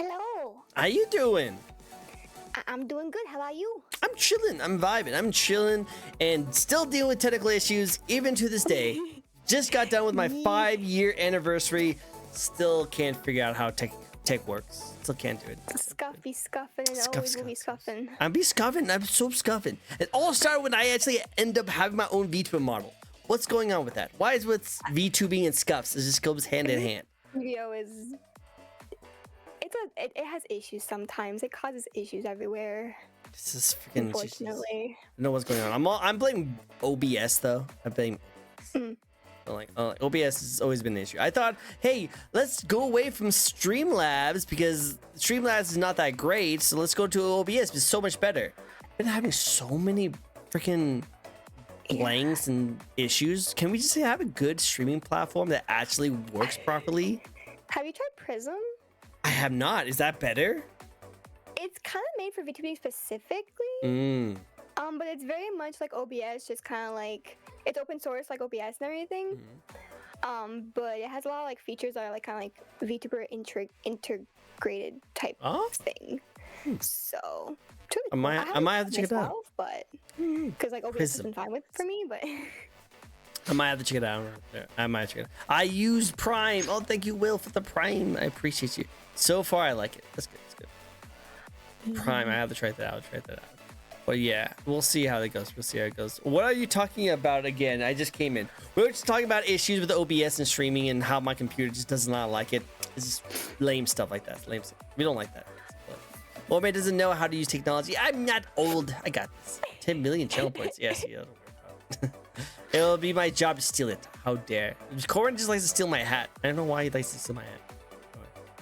Hello. How you doing? I'm doing good. How about you? I'm chilling. I'm vibing. I'm chilling and still dealing with technical issues even to this day. Just got done with my 5-year anniversary. Still can't figure out how tech works. Still can't do it. Scuffy scuffing and always will be scuffing. I'm be scuffing. I'm so scuffing. It all started when I actually end up having my own VTuber model. What's going on with that? Why is with VTubing and scuffs? It just goes hand in hand. Video is it has issues sometimes. It causes issues everywhere. This is freaking. Unfortunately. I know what's going on. I'm blaming OBS though. I blame. OBS has always been an issue. I thought, hey, let's go away from Streamlabs because Streamlabs is not that great. So let's go to OBS. It's so much better. I've been having so many freaking blanks and issues. Can we just have a good streaming platform that actually works properly? Have you tried Prism? I have not. Is that better? It's kind of made for VTubing specifically. But it's very much like OBS, just kind of like it's open source like OBS and everything. But it has a lot of like features that are like kind of like VTuber integrated type thing. So I might have to check it out. But because like OBS has been fine with for me, but I might have to check it out. I might check it out. I use Prime. Oh, thank you, Will, for the Prime. I appreciate you. So far, I like it. That's good. That's good. Prime. I have to try that out. But yeah, we'll see how it goes. What are you talking about again? I just came in. We were just talking about issues with the OBS and streaming and how my computer just does not like it. It's just lame stuff like that. Lame stuff. We don't like that. Old man doesn't know how to use technology. I'm not old. I got this. 10 million channel points. Yes, yeah. It'll be my job to steal it. How dare. Corin just likes to steal my hat. I don't know why he likes to steal my hat.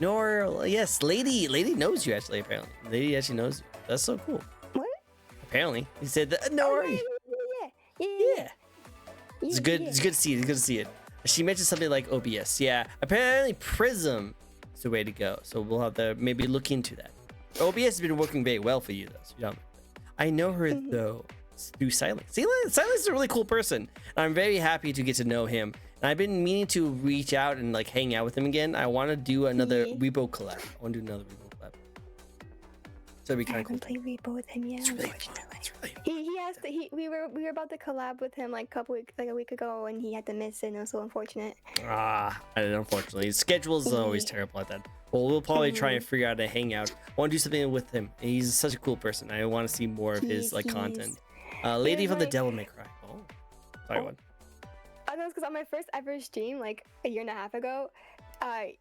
Nor, yes, Lady knows you actually, apparently. Lady actually knows you. That's so cool. What? Apparently. He said, no. Yeah. It's good. It's good to see it. It's good to see it. She mentioned something like OBS. Yeah. Apparently Prism is the way to go. So we'll have to maybe look into that. OBS has been working very well for you though. So you don't. I know her though through Silence. Silence is a really cool person. And I'm very happy to get to know him. And I've been meaning to reach out and like hang out with him again. I want to do another Repo collab. I want to do another Repo collab. So it'd be kind of cool. I haven't played Repo with him yet. It's really fun. He has to. We were about to collab with him like a week ago, and he had to miss it. And it was so unfortunate. Unfortunately, his schedule is always terrible at that. Well, we'll probably try and figure out a hangout. I want to do something with him. He's such a cool person. I want to see more of his like content. Lady from the Devil May Cry. Oh, sorry, what? I know, because on my first ever stream, like a year and a half ago,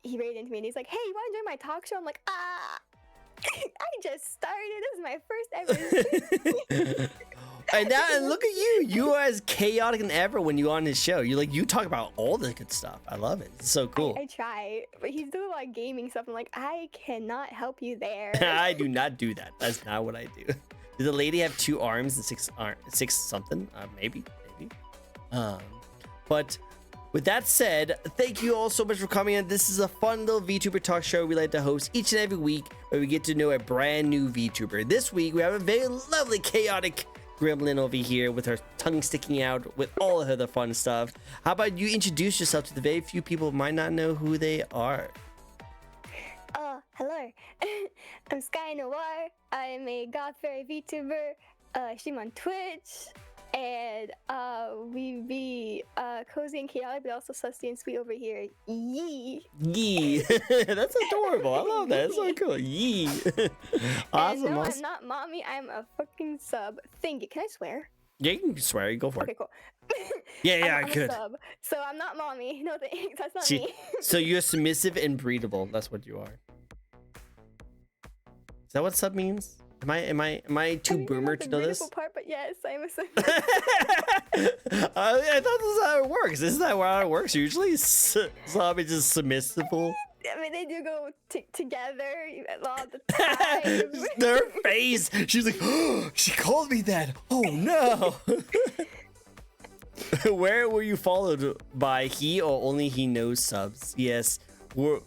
he raided into me and he's like, "Hey, you want to join my talk show?" I'm like, I just started. This is my first ever stream. and look at you. You are as chaotic than ever when you're on his show. You talk about all the good stuff. I love it. It's so cool. I try, but he's doing a lot of gaming stuff. I'm like, I cannot help you there. I do not do that. That's not what I do. Does the lady have 2 arms and 6 something? Maybe. But with that said, thank you all so much for coming in. This is a fun little VTuber talk show we like to host each and every week where we get to know a brand new VTuber. This week, we have a very lovely, chaotic gremlin over here with her tongue sticking out with all of her the fun stuff. How about you introduce yourself to the very few people who might not know who they are? Hello. I'm Sky Noir. I am a goth fairy VTuber. I stream on Twitch. And we be cozy and chaotic, but also susty and sweet over here. Yee. That's adorable. I love that. That's so cool. Yee. Awesome. And no, I'm not mommy. I'm a fucking sub. Thank you. Can I swear? Yeah, you can swear. You go for it. Okay, cool. Yeah, I'm I could. A sub, so I'm not mommy. No thanks. That's not me. So you're submissive and breedable. That's what you are. Is that what sub means? Am I too boomer to know this? Part, but yes, I'm a sub. I thought this is how it works. Isn't that how it works usually? Sub is just submissive. I mean, they do go together all the time. Their face. She's like, oh, she called me that. Oh no. Where were you followed by? He or only he knows subs? Yes. We're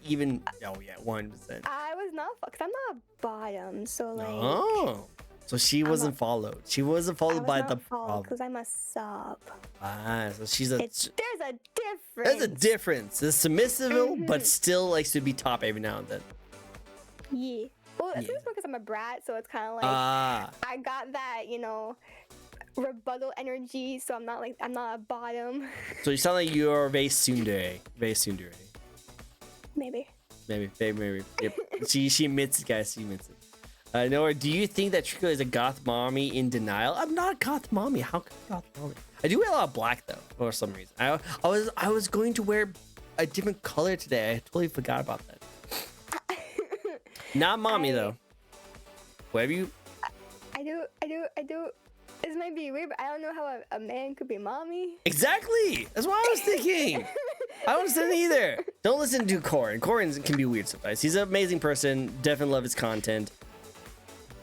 even. Oh yeah, 1%. I was not, because I'm not bottom, so like. Oh, so she wasn't followed. She wasn't followed by the problem. Because I'm a sub. So she's a. There's a difference. There's a difference. It's submissive, but still likes to be top every now and then. Yeah. Well, Yeah. it's just because I'm a brat, so it's kind of like Ah. I got that, rebuttal energy. So I'm not a bottom. So you sound like you're very tsundere. Maybe. Maybe. Yep. she admits it, guys. She admits it. Nora, do you think that Trico is a goth mommy in denial? I'm not a goth mommy. How could I be goth mommy? I do wear a lot of black though, for some reason. I was going to wear a different color today. I totally forgot about that. Not mommy though. Whatever you. I do. This might be weird, but I don't know how a man could be mommy. Exactly. That's what I was thinking. I don't understand either. Don't listen to Corin. Corin can be weird sometimes. He's an amazing person. Definitely love his content.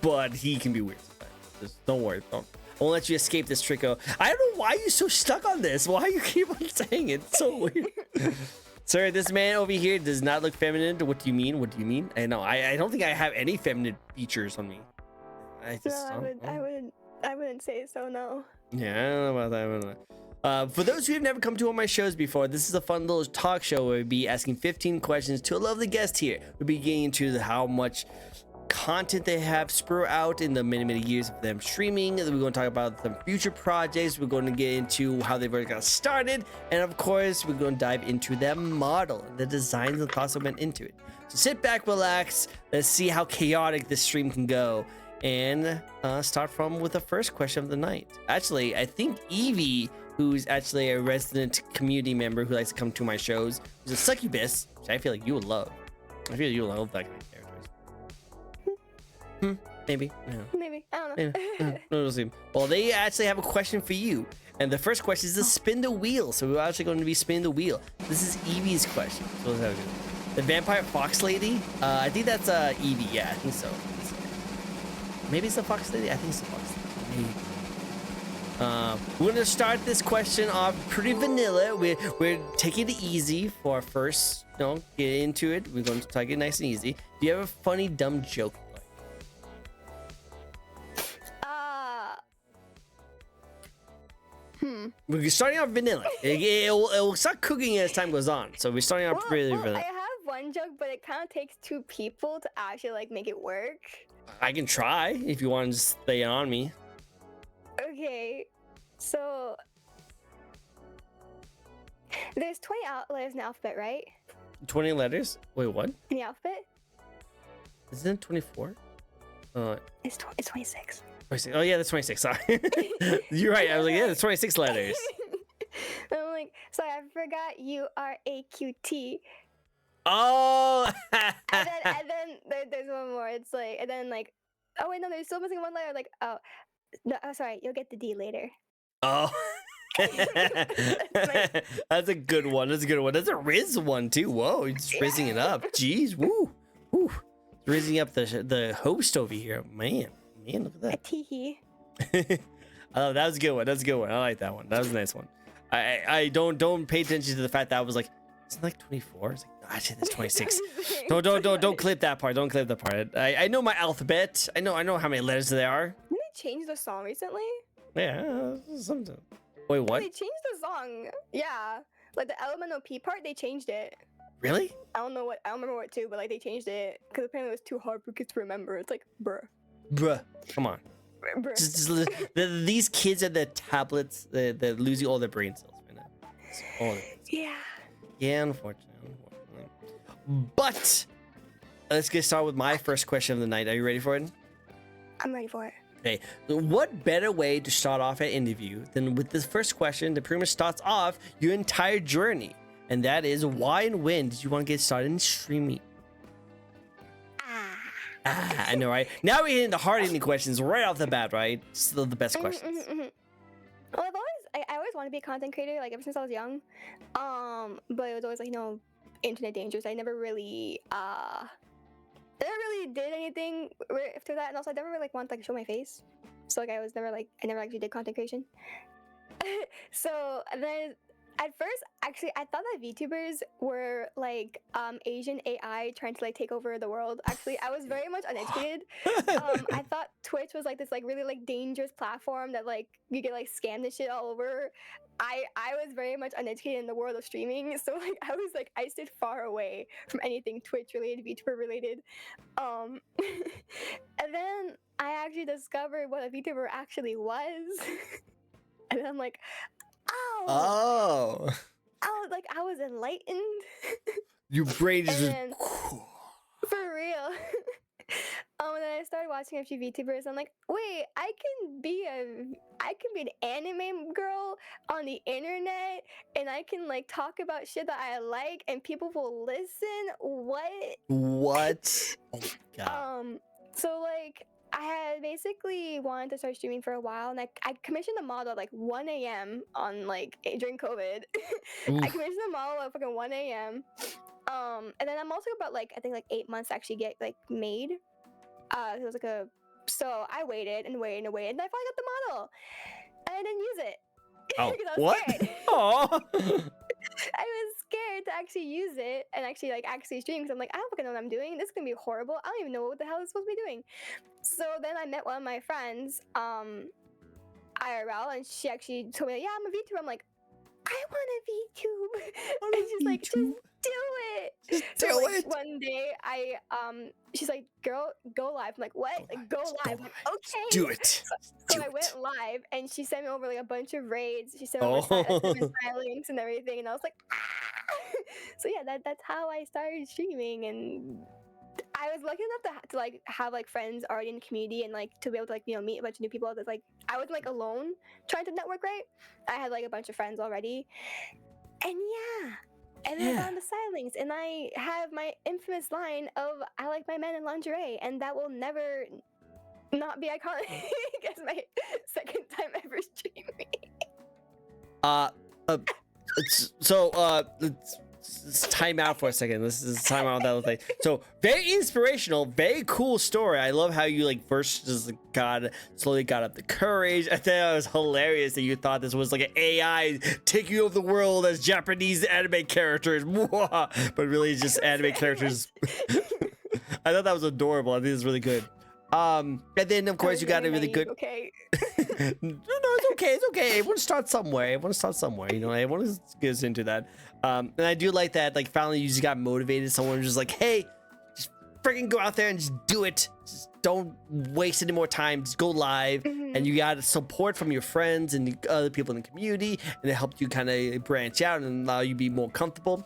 But he can be weird sometimes. Just don't worry. I won't let you escape this, Tricko. I don't know why you're so stuck on this. Why you keep on saying it? It's so weird. Sir, this man over here does not look feminine. What do you mean? What do you mean? I know. I don't think I have any feminine features on me. I wouldn't say so, no. Yeah, I don't know about that. I don't know. For those who have never come to one of my shows before, this is a fun little talk show where we'll be asking 15 questions to a lovely guest here. We'll be getting into how much content they have spread out in the many years of them streaming. We're going to talk about some future projects. We're going to get into how they've already got started. And of course, we're going to dive into their model, the designs and thoughts that went into it. So sit back, relax. Let's see how chaotic this stream can go. And start with the first question of the night. Actually, I think Evie, who's actually a resident community member who likes to come to my shows, who's a succubus, which I feel like you would love. I feel like you would love that kind of characters. Maybe. Yeah. Maybe. I don't know. Yeah. We'll see. Well, they actually have a question for you. And the first question is to spin the wheel. So we're actually going to be spinning the wheel. This is Evie's question. So let's have it. The vampire fox lady? I think that's Evie. Yeah, I think so. Maybe it's the fox lady? I think it's the fox lady. We're going to start this question off pretty vanilla. We're taking it easy for our first, get into it. We're going to take it nice and easy. Do you have a funny, dumb joke? We're starting off vanilla. It will start cooking as time goes on. So we're starting off really vanilla. I have one joke, but it kind of takes two people to actually make it work. I can try if you want to just stay on me. Okay, so there's 20 letters in the alphabet, right? 20 letters? Wait, what? In the alphabet? Isn't it 24? It's 26. 26. Oh yeah, that's 26. Sorry. You're right. I was like, yeah, there's 26 letters. I'm like, sorry, I forgot you are AQT. Oh. and then there's one more. It's like, and then like, oh wait, no, there's still missing one letter. Like, oh, no, oh, sorry, you'll get the D later. Oh. That's a good one. That's a good one. That's a Riz one too. Whoa, he's just rizzing it up. Jeez, woo, woo, rizzing up the host over here. Man, look at that. A teehee. Oh, that was a good one. That's a good one. I like that one. That was a nice one. I don't pay attention to the fact that I was like, isn't like 24? It's like, no, actually, that's 26. Don't clip that part. Don't clip that part. I know my alphabet. I know how many letters there are. Didn't they change the song recently? Yeah, something. Wait, what? They changed the song. Yeah, like the LMNOP part, they changed it. Really? I don't remember what to, but like they changed it because apparently it was too hard for kids to remember. It's like, bruh. Come on. Bruh. These kids are the tablets. They're losing all their brain cells right now. Yeah, unfortunately. But let's get started with my first question of the night. Are you ready for it? I'm ready for it. Okay, what better way to start off an interview than with this first question that pretty much starts off your entire journey? And that is, why and when did you want to get started in streaming? I know, right? Now we're hitting the hard-hitting questions right off the bat, right? Still the best questions. Well, I always wanted to be a content creator, like ever since I was young. But it was always like, internet dangers. I never really did anything after that, and also I never really wanted to show my face. So like I never actually did content creation. So and then At first, actually, I thought that VTubers were like Asian AI trying to like take over the world. Actually, I was very much uneducated. I thought Twitch was like this like really like dangerous platform that like you get like scammed and shit all over. I was very much uneducated in the world of streaming, so like I stayed far away from anything Twitch related, VTuber related. And then I actually discovered what a VTuber actually was. And then I'm like, Oh. I was enlightened. Your brain is just... And for real. And then I started watching a few VTubers. I'm like, wait, I can be an anime girl on the internet, and I can like talk about shit that I like, and people will listen. What? Oh my god. So like I had basically wanted to start streaming for a while, and I commissioned a model at like 1 a.m. on like during COVID. I commissioned a model at fucking 1 a.m. And then I'm also about like I think like 8 months to actually get like made. It was like so I waited and waited and waited, and I finally got the model, and I didn't use it. Oh, because I was what? scared. Oh. I was scared to actually use it and actually stream, because I'm like, I don't fucking know what I'm doing. This is gonna be horrible. I don't even know what the hell I'm supposed to be doing. So then I met one of my friends, IRL, and she actually told me, yeah, I'm a VTuber. I'm like, I want to VTube. And she's like, just do it. Just so do like, it. one day she's like, girl, go live. I'm like, what? Go live. I'm like, okay. Do it. So I went live, and she sent me over like a bunch of raids. She sent over links and everything, and I was like, ah! So yeah, that's how I started streaming, and I was lucky enough to like have like friends already in the community, and like to be able to like meet a bunch of new people. That's like I wasn't like alone trying to network, right? I had like a bunch of friends already, and yeah. And then I found the Silings, and I have my infamous line of I like my men in lingerie, and that will never not be iconic as my second time ever streaming. Let's time out for a second. This is time out that thing. So very inspirational, very cool story. I love how you like first just slowly got up the courage. I think it was hilarious that you thought this was like an AI taking over the world as Japanese anime characters, but really it's just anime characters. I thought that was adorable. I think it's really good. And then of course you got a really good. Okay. No, it's okay. It's okay. Everyone starts somewhere. You know, everyone gets into that. And I do like that. Like finally, you just got motivated. Someone was just like, "Hey, just freaking go out there and just do it. Just don't waste any more time. Just go live." And you got support from your friends and the other people in the community, and it helped you kind of branch out and allow you to be more comfortable.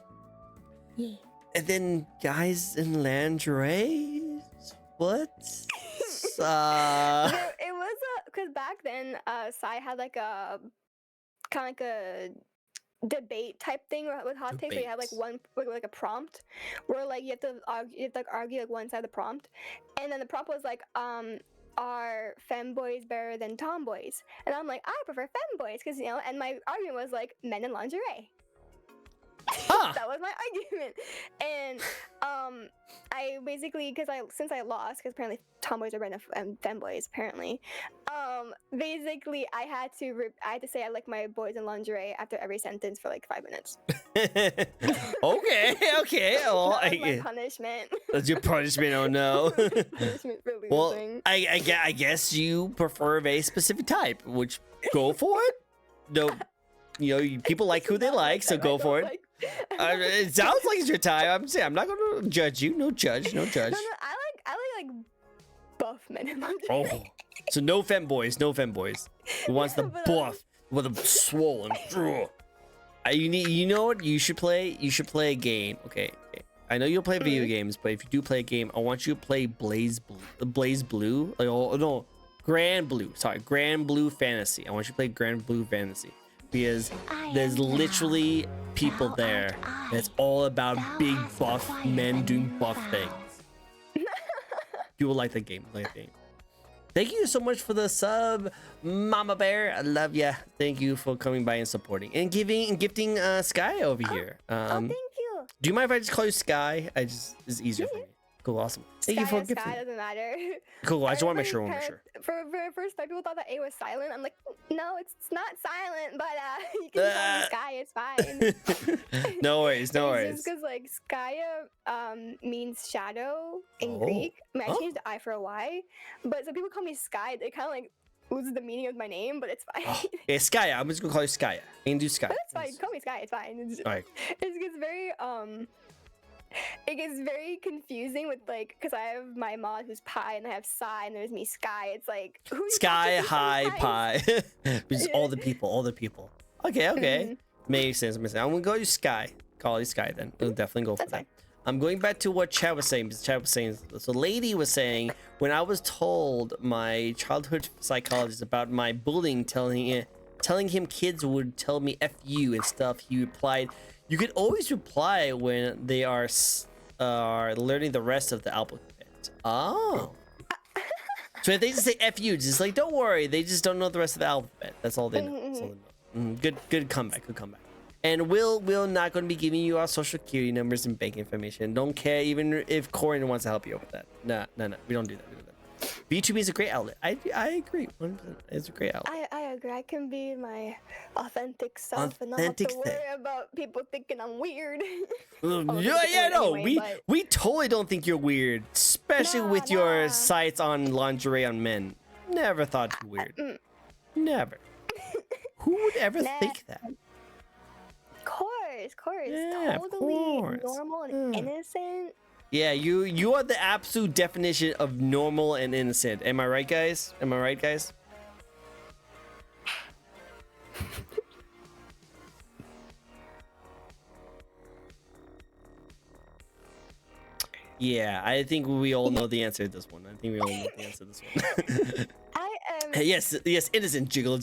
Yeah. And then guys in lingerie. What? It was because back then, Sai had like a kind of like a debate type thing with hot takes. Where you have like one like a prompt where like you have to argue like one side of the prompt, and then the prompt was like, are femboys better than tomboys? And I'm like, I prefer femboys because you know. And my argument was like men in lingerie. That was my argument. And I basically since I lost, because apparently tomboys are better than femboys apparently, basically I had to say I like my boys in lingerie after every sentence for like 5 minutes. Okay. Well, that was my punishment. That's your punishment. Oh no. Punishment for losing. Well, I guess you prefer a very specific type, which go for it. No, you know, people like who they like, so go for it. It sounds like it's your type. I'm not going to judge you. No judge. No, I like buff men in lingerie. Oh, so no femboys. Who wants the buff with a swollen? You know what? You should play a game. Okay. I know you'll play video games, but if you do play a game, I want you to play Blaze Blue. Like, oh no, Grand Blue. Sorry, Grand Blue Fantasy. I want you to play Grand Blue Fantasy. Because there's literally people there that's all about big buff men doing buff things. You will like the game. Thank you so much for the sub, Mama Bear. I love ya. Thank you for coming by and supporting and gifting Sky over here. Thank you. Do you mind if I just call you Sky? It's easier for me. Cool. Awesome. Thank you for Sky, gifting. doesn't matter. Cool. I just want to make remember sure. Make sure. For first time, people thought that A was silent. I'm like, no, it's not silent, but you can call me Sky. It's fine. No worries. No it's worries. just because like Skya means shadow in Greek. I mean, I changed the I for a Y, but so people call me Sky. They kind of like loses the meaning of my name, but it's fine. Yeah, Skya. I'm just gonna call you Skya. You can do Skya. But it's fine. Call me Sky. It's fine. All right. It gets very it gets very confusing with like because I have my mod who's Pi and I have Psy and there's me Sky. It's like who's Sky High Pi. Just all the people. Okay. Makes sense. I'm gonna go you Sky. Call you Sky then. We'll definitely go for that. I'm going back to what Chad was saying. Chad was saying, so Lady was saying, when I was told my childhood psychologist about my bullying, telling him kids would tell me F you and stuff, he replied, you could always reply when they are learning the rest of the alphabet. Oh. So if they just say F you, just like, don't worry, they just don't know the rest of the alphabet. That's all they know. That's all they know. Good comeback. Good comeback. And we're not going to be giving you our social security numbers and bank information. Don't care even if Corin wants to help you with that. No. We don't do that. VTuber is a great outlet. I agree. 100%. It's a great outlet. I agree. I can be my authentic self and not have to worry about people thinking I'm weird. We totally don't think you're weird, especially with your sites on lingerie on men. Never thought you were weird. Never. Who would ever think that? Of course. Yeah, totally normal and innocent. Yeah, you are the absolute definition of normal and innocent. Am I right, guys? Yeah, I think we all know the answer to this one. I am. Yes, innocent. Jiggle.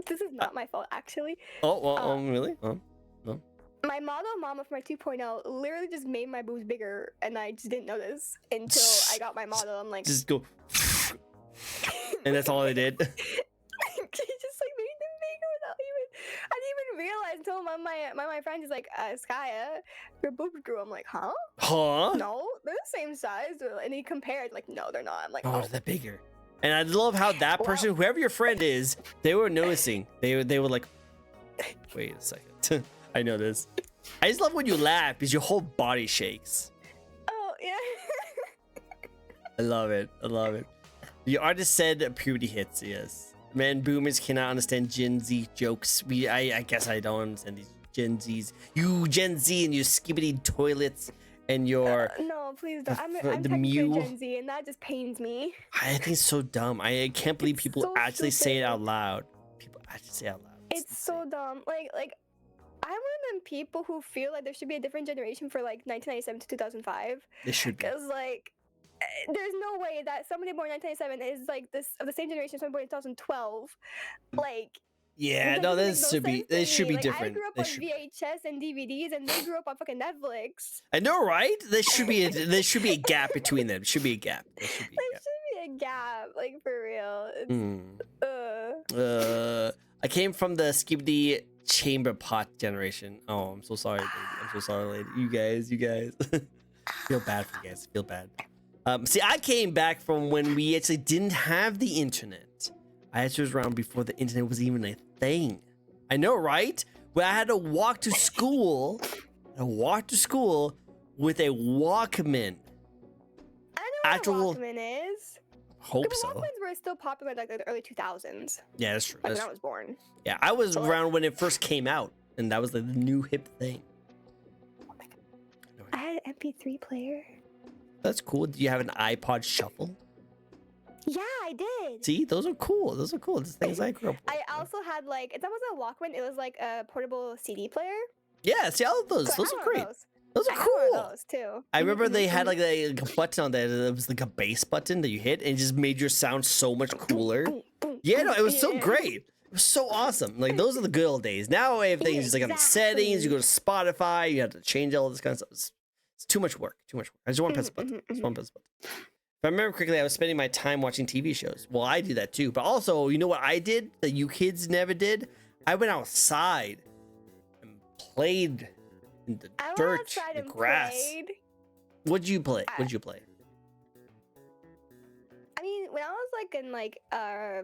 This is not my fault, actually. Really? No. My model mama for my 2.0 literally just made my boobs bigger, and I just didn't notice until I got my model. I'm like, just go, and that's all I did. She just like made them bigger without I didn't even realize until my friend is like, Skya, your boobs grew. I'm like, huh? No, they're the same size. And he compared, like, no, they're not. I'm like, oh, they're bigger. And I love how that person, whoever your friend is, they were noticing. They were like, wait a second. I know this. I just love when you laugh because your whole body shakes. Oh, yeah. I love it. The artist said puberty hits, yes. Man, boomers cannot understand Gen Z jokes. I guess I don't understand these Gen Zs. You Gen Z and your skibbity toilets and your... no, please don't. I'm technically Gen Z and that just pains me. I think it's so dumb. I can't believe people so actually say it out loud. It's so dumb. Like I'm one of them people who feel like there should be a different generation for like 1997 to 2005. There should be. Because like, there's no way that somebody born in 1997 is like this of the same generation as somebody born in 2012. Like. Yeah, no, this should be. They should be like, different. I grew up on VHS and DVDs, and they grew up on fucking Netflix. I know, right? There should be a gap between them. Should be a gap. There should be a gap, like for real. I came from the skibbity chamber pot generation. Oh, I'm so sorry, baby. I'm so sorry, lady. You guys. Feel bad for you guys. Feel bad. See, I came back from when we actually didn't have the internet. I actually was around before the internet was even a thing. I know, right? Where I had to walk to school. With a Walkman. I know what a Walkman is. Hope so. Walkmans were still popular in like the early 2000s. Yeah, that's true. Like when I was born. Yeah, I was around when it first came out, and that was like the new hip thing. Oh my god. I had an MP3 player. That's cool. Do you have an iPod Shuffle? Yeah, I did. See, those are cool. Those things I grew up with. I also had like, it wasn't a Walkman, it was like a portable CD player. Yeah, see, all of those. Those are great. Those are cool. Those too. I remember they had like a button on there. It was like a bass button that you hit, and it just made your sound so much cooler. Yeah, no, it was so great. It was so awesome. Like those are the good old days. Now everything is just like on the settings. You go to Spotify. You have to change all this kind of stuff. It's too much work. I just want to press a button. If I remember correctly, I was spending my time watching TV shows. Well, I do that too. But also, you know what I did that you kids never did? I went outside and played in the dirt and grass. What'd you play? What'd you play? I mean, when I was like in like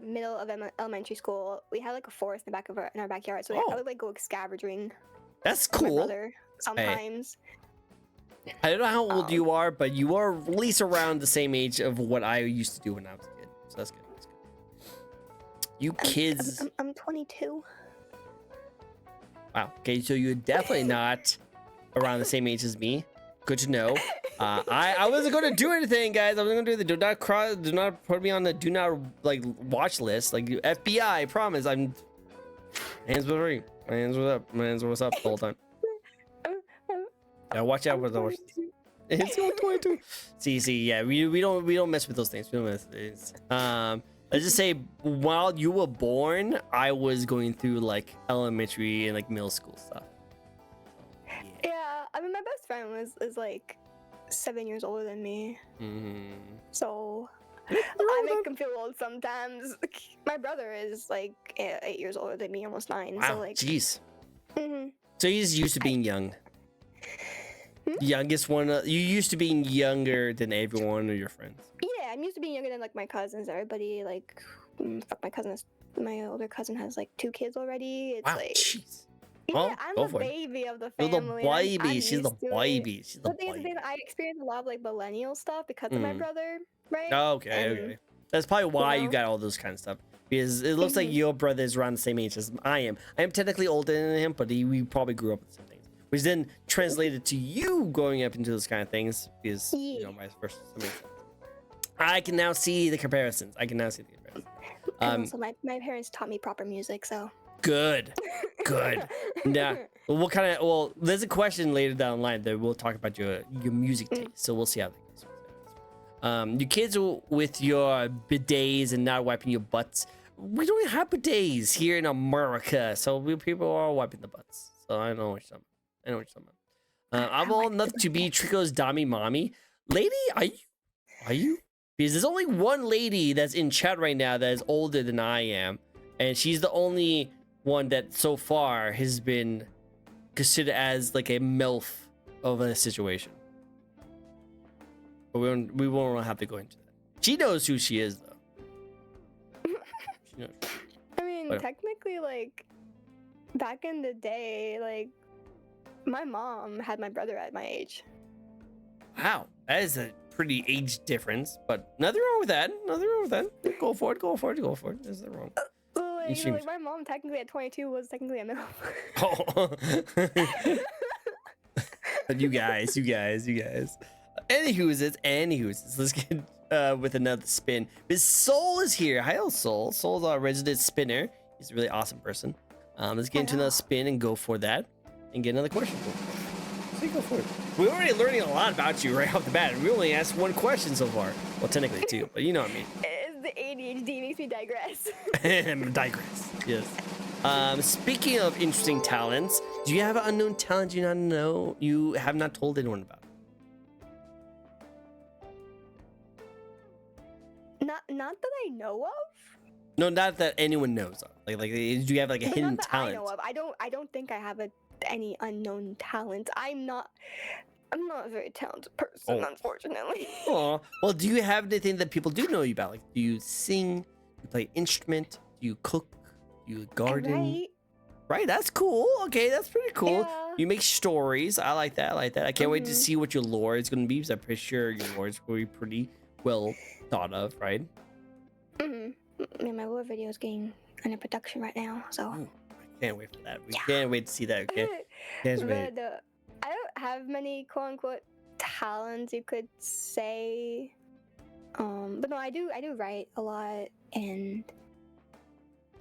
middle of elementary school, we had like a forest in the back of in our backyard, so I would like go scavenging. That's with my cool. brother sometimes. I don't know how old you are, but you are at least around the same age of what I used to do when I was a kid. So that's good. That's good. You kids. I'm 22. Wow. Okay, so you're definitely not around the same age as me. Good to know. I wasn't going to do anything, guys. I wasn't going to do the do not put me on the do not like watch list. Like FBI, I promise. I'm hands were free. My hands was up. My hands was up the whole time. Yeah, watch out for the horse. It's 22. See, yeah, we don't mess with those things. We don't mess with things. Let's just say while you were born, I was going through like elementary and like middle school stuff. Yeah, I mean, my best friend is like 7 years older than me. So I make him feel old sometimes. My brother is like 8 years older than me, almost 9. Wow, so like, jeez. So he's used to being young. Youngest one. You used to being younger than everyone of your friends. Yeah, I'm used to being younger than like my cousins. Everybody like, fuck, my older cousin has like 2 kids already. It's like, jeez. Yeah, I'm the baby of the family. You're the baby. She's the baby. She's the baby. I experienced a lot of like millennial stuff because of my brother, right? Oh, okay. That's probably why you got all those kind of stuff. Because it looks like your brother is around the same age as I am. I am technically older than him, but we probably grew up with the same things. Which then translated to you growing up into those kind of things. Because, you know, vice versa. I can now see the comparisons. So my parents taught me proper music, so. Good. Now, well, there's a question later down the line that we'll talk about your music taste. So we'll see how that goes. You kids with your bidets and not wiping your butts. We don't have bidets here in America, so people are wiping the butts. So I know what you're talking about. I'm old enough to be Trico's Dami Mommy. Lady, are you? Because there's only one lady that's in chat right now that is older than I am, and she's the only one that so far has been considered as like a MILF of a situation. But we won't have to go into that. She knows who she is, though. She knows. I mean, technically, like, back in the day, like, my mom had my brother at my age. Wow, that is a pretty age difference, but nothing wrong with that. Go for it. There's nothing wrong. Like my mom technically at 22 was technically a MILF. You guys. Anywho's. Let's get with another spin. Miss Soul is here. Hi, Soul. Soul's our resident spinner. He's a really awesome person. Let's get into another spin and go for that and get another question. Go for it. We're already learning a lot about you right off the bat. We only asked 1 question so far. Well, technically 2, but you know what I mean. The ADHD makes me digress. Digress. Yes. Speaking of interesting talents, do you have an unknown talent you have not told anyone about? Not that I know of. No, not that anyone knows of. Like, do you have like a hidden talent? I know of. I don't think I have any unknown talent. I'm not a very talented person, unfortunately. Oh, well, do you have anything that people do know you about? Like, do you sing? Do you play instrument? Do you cook? Do you garden? Right, that's cool. Okay, that's pretty cool. Yeah. You make stories. I like that. I can't wait to see what your lore is going to be, because I'm pretty sure your lore is going to be pretty well thought of, right? Yeah, my lore video is getting under production right now, so. Ooh, I can't wait for that. We can't wait to see that. Okay. I don't have many quote unquote talents, you could say. But no, I do write a lot, and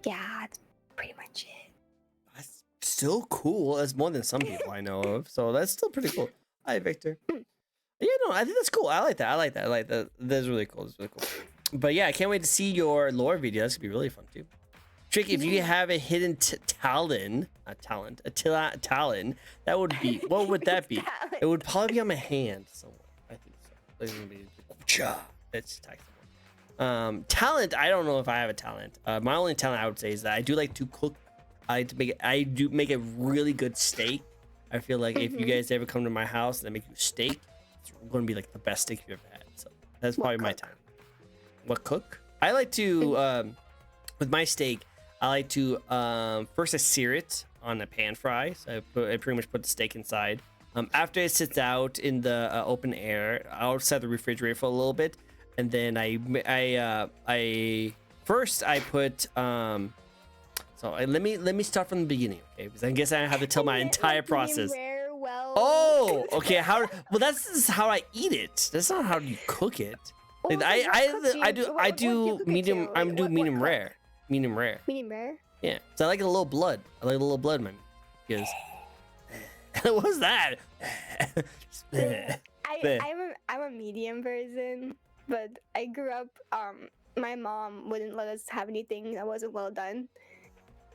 yeah, that's pretty much it. That's still cool. That's more than some people I know of. So that's still pretty cool. Hi, Victor. Yeah, no, I think that's cool. I like that. That's really cool. But yeah, I can't wait to see your lore video. That's gonna be really fun too. Trick, if you have a hidden talent, that would be, what would that be? It would probably be on my hand somewhere. I think so. It's gonna be, that's talent. I don't know if I have a talent. My only talent I would say is that I do like to cook. I do make a really good steak. I feel like if you guys ever come to my house and I make you steak, it's going to be like the best steak you've ever had. So that's probably my cook? time. What cook? I like to with my steak. I like to first I sear it on a pan fry. So I pretty much put the steak inside. After it sits out in the open air outside the refrigerator for a little bit, and then I first I put let me start from the beginning, okay? Because I guess I have to tell my entire process. Rare, well. Oh, okay. Well, that's how I eat it. That's not how you cook it. Like, I do medium. I do medium rare. Medium rare. Medium rare. Yeah. So I like a little blood. I like a little blood, man. Because what was that? I'm a medium person, but I grew up. My mom wouldn't let us have anything that wasn't well done.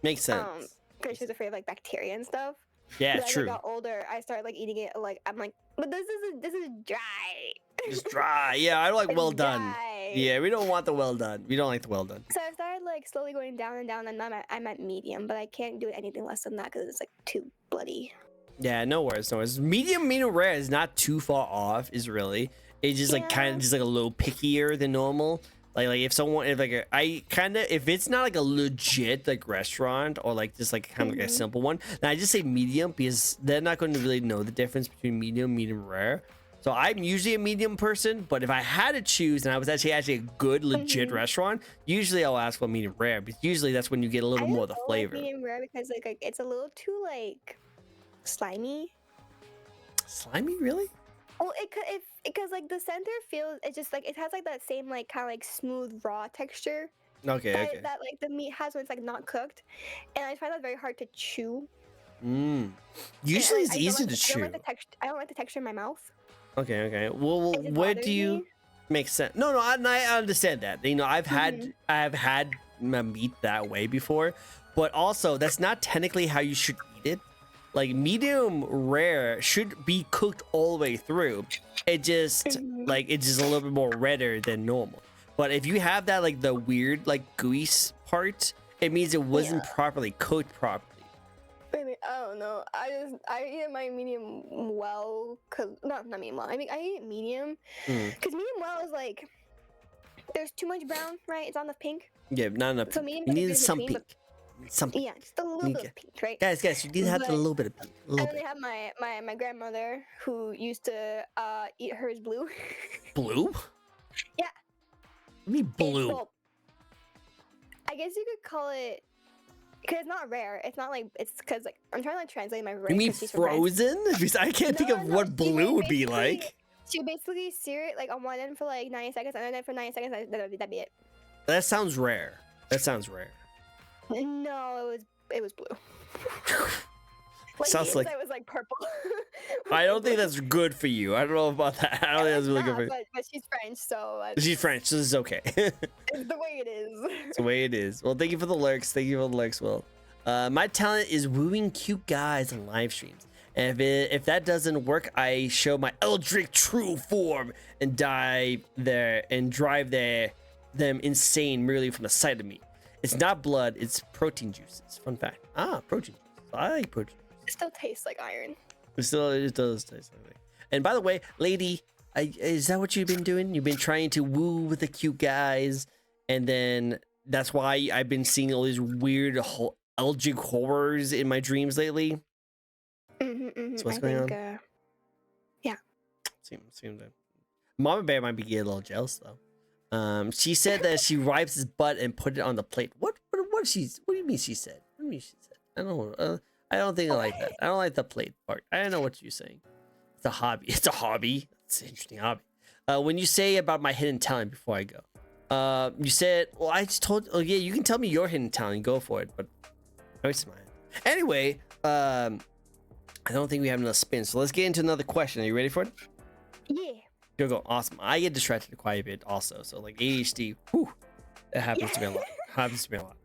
Makes sense. Because she was afraid of like bacteria and stuff. Yeah, but true. As I got older, I started like eating it. Like I'm like, but this is dry. It's dry. Yeah, I don't like well done. Dry. Yeah, we don't want the well done. We don't like the well done. So I started like slowly going down and down, and I'm at medium, but I can't do anything less than that because it's like too bloody. Yeah, no worries, no worries. Medium rare is not too far off. Is really. It's just like kind of just like a little pickier than normal. Like if it's not like a legit like restaurant or like just like kind of like a simple one, then I just say medium because they're not going to really know the difference between medium rare. So I'm usually a medium person, but if I had to choose and I was actually a good legit restaurant, usually I'll ask for medium rare because usually that's when you get a little more of the flavor. Like medium rare because like it's a little too like slimy. Slimy, really? Well, because like the center feels it just like it has like that same like kind of like smooth raw texture. Okay. That like the meat has when it's like not cooked, and I find that very hard to chew. Usually it's easy to chew. I don't like the texture in my mouth. Okay. Well, where do you make sense? No, I understand that. You know, I've had meat that way before, but also that's not technically how you should eat it. Like medium rare should be cooked all the way through. It just like it's just a little bit more redder than normal. But if you have that like the weird like grease part, it means it wasn't properly cooked properly. I don't know. I eat my medium well, cause not medium well. I mean I eat medium, cause medium well is like there's too much brown, right? It's on the pink. Yeah, not enough. So medium you need some pink. Something. Yeah, just a little bit of pink, right? Guys, you need to have a little bit of pink. And then they have my grandmother who used to eat hers blue. Blue? Yeah. What do you mean blue? Well, I guess you could call it because it's not rare. It's not like it's because like I'm trying to like translate my. You mean frozen? Because I can't think of what blue would be like. She basically sear it like on one end for like 90 seconds, and then for 90 seconds that'd be it. That sounds rare. No, it was blue. Like, sounds like it was like purple. I don't think that's good for you. I don't know about that. I don't think that's really good for you. But she's French, so she's French. So this is okay. It's the way it is. It's the way it is. Well, thank you for the lurks. Will. My talent is wooing cute guys on live streams. And if that doesn't work, I show my eldritch true form and drive them insane merely from the sight of me. It's not blood, it's protein juices. Fun fact. Protein juices. I like protein juices. It still tastes like iron. It does taste like that. And by the way, lady, is that what you've been doing? You've been trying to woo with the cute guys, and then that's why I've been seeing all these weird eldritch horrors in my dreams lately. So what's going on? Yeah. Seems like Mama Bear might be getting a little jealous though. She said that she wipes his butt and put it on the plate. What do you mean she said? What do you mean she said? I don't know. I don't think I like that. I don't like the plate part. I don't know what you're saying. It's a hobby. It's an interesting hobby. When you say about my hidden talent before I go, you said, well, I just told. Oh yeah, you can tell me your hidden talent. Go for it. But I was mine. Anyway, I don't think we have enough spins. So let's get into another question. Are you ready for it? Yeah. Go. Awesome. I get distracted quite a bit also. So like ADHD, whew, that happens to me a lot.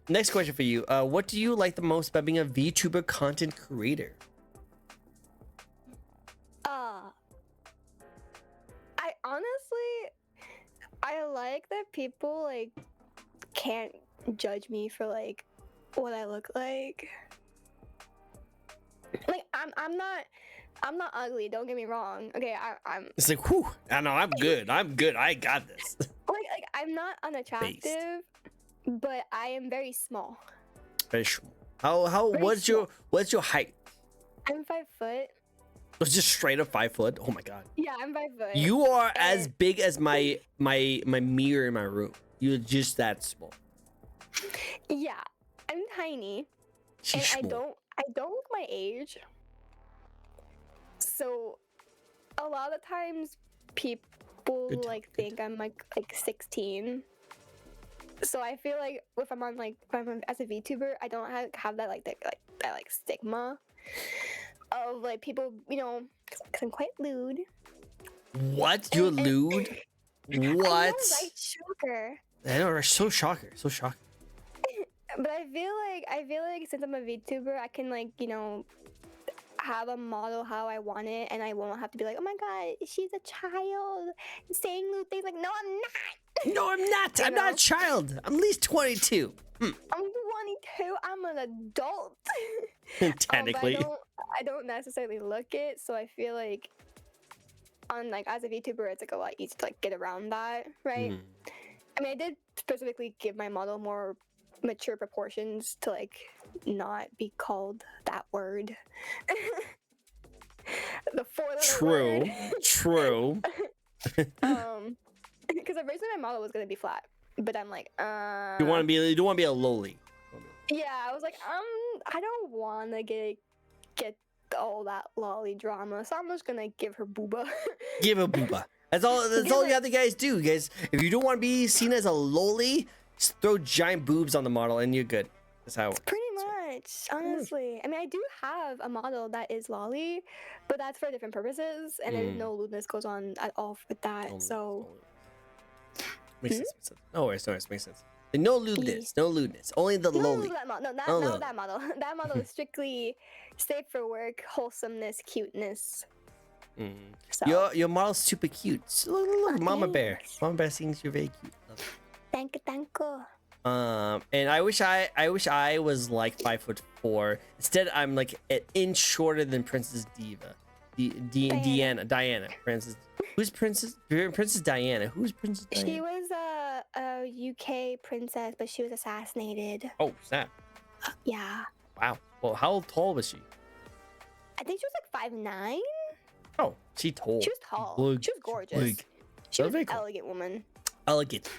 Next question for you. What do you like the most about being a VTuber content creator? I honestly, I like that people like can't judge me for like what I look like. Like I'm not I'm not ugly. Don't get me wrong. Okay, I'm It's like, whew. I know I'm good. I'm good. I got this. like I'm not unattractive, but I am very small. Very small. How Very what's small. your height? I'm 5 foot. It's just straight up 5 foot. Oh my god. Yeah, I'm 5 foot. You are as And- big as my mirror in my room. You're just that small. Yeah, I'm tiny, She's and small. I don't look my age. So, a lot of times people Good to- like good think I'm like 16. So I feel like if I'm as a VTuber, I don't have that that stigma of like people, you know, because I'm quite lewd. What? You're And- lewd? I know, What? right? Shocker. I know, so shocking. So shocking. But I feel like since I'm a VTuber, I can like, you know, have a model how I want it, and I won't have to be like, oh my god, she's a child saying lewd things. Like, no, I'm not. No, I'm not. You I'm not a know? child. I'm at least 22. I'm 22. I'm an adult. Technically. But I don't necessarily look it, so I feel like on like as a VTuber, it's like a lot easier to like get around that, right? Mhm. I mean, I did specifically give my model more mature proportions to like not be called that word. The four-letter True. word. True. Because originally my model was gonna be flat, but I'm like, You want to be? You don't want to be a lowly. yeah, I was like, I don't want to get all that lolly drama, so I'm just gonna give her booba. Give a booba. That's all. That's Give all it- you have to guys do, guys. If you don't want to be seen as a lowly, just throw giant boobs on the model and you're good. That's how it works. Pretty much, honestly. I mean, I do have a model that is lolly, but that's for different purposes, and there's no lewdness goes on at all with that. Only- So makes sense. Makes sense. No worries. No worries. Makes sense. No lewdness. No lewdness. Only the no, lowly. that model, no, No, not no. that model. That model is strictly safe for work, wholesomeness, cuteness. Mm. So Your model's super cute. Look, Mama Bear. thanks. Mama Bear thinks you're very cute. Love it. thank you. And I wish I was like 5'4". Instead, I'm like an inch shorter than Princess Diva. Diana. Princess. Who's Princess Diana? Who's Princess Diana? She was a UK princess, but she was assassinated. Oh, snap. Yeah, Wow. Well, how tall was she? I think she was like 5'9". Oh, she tall. She was tall. Big. She was gorgeous. Big. She was Very an cool. elegant woman. Elegant.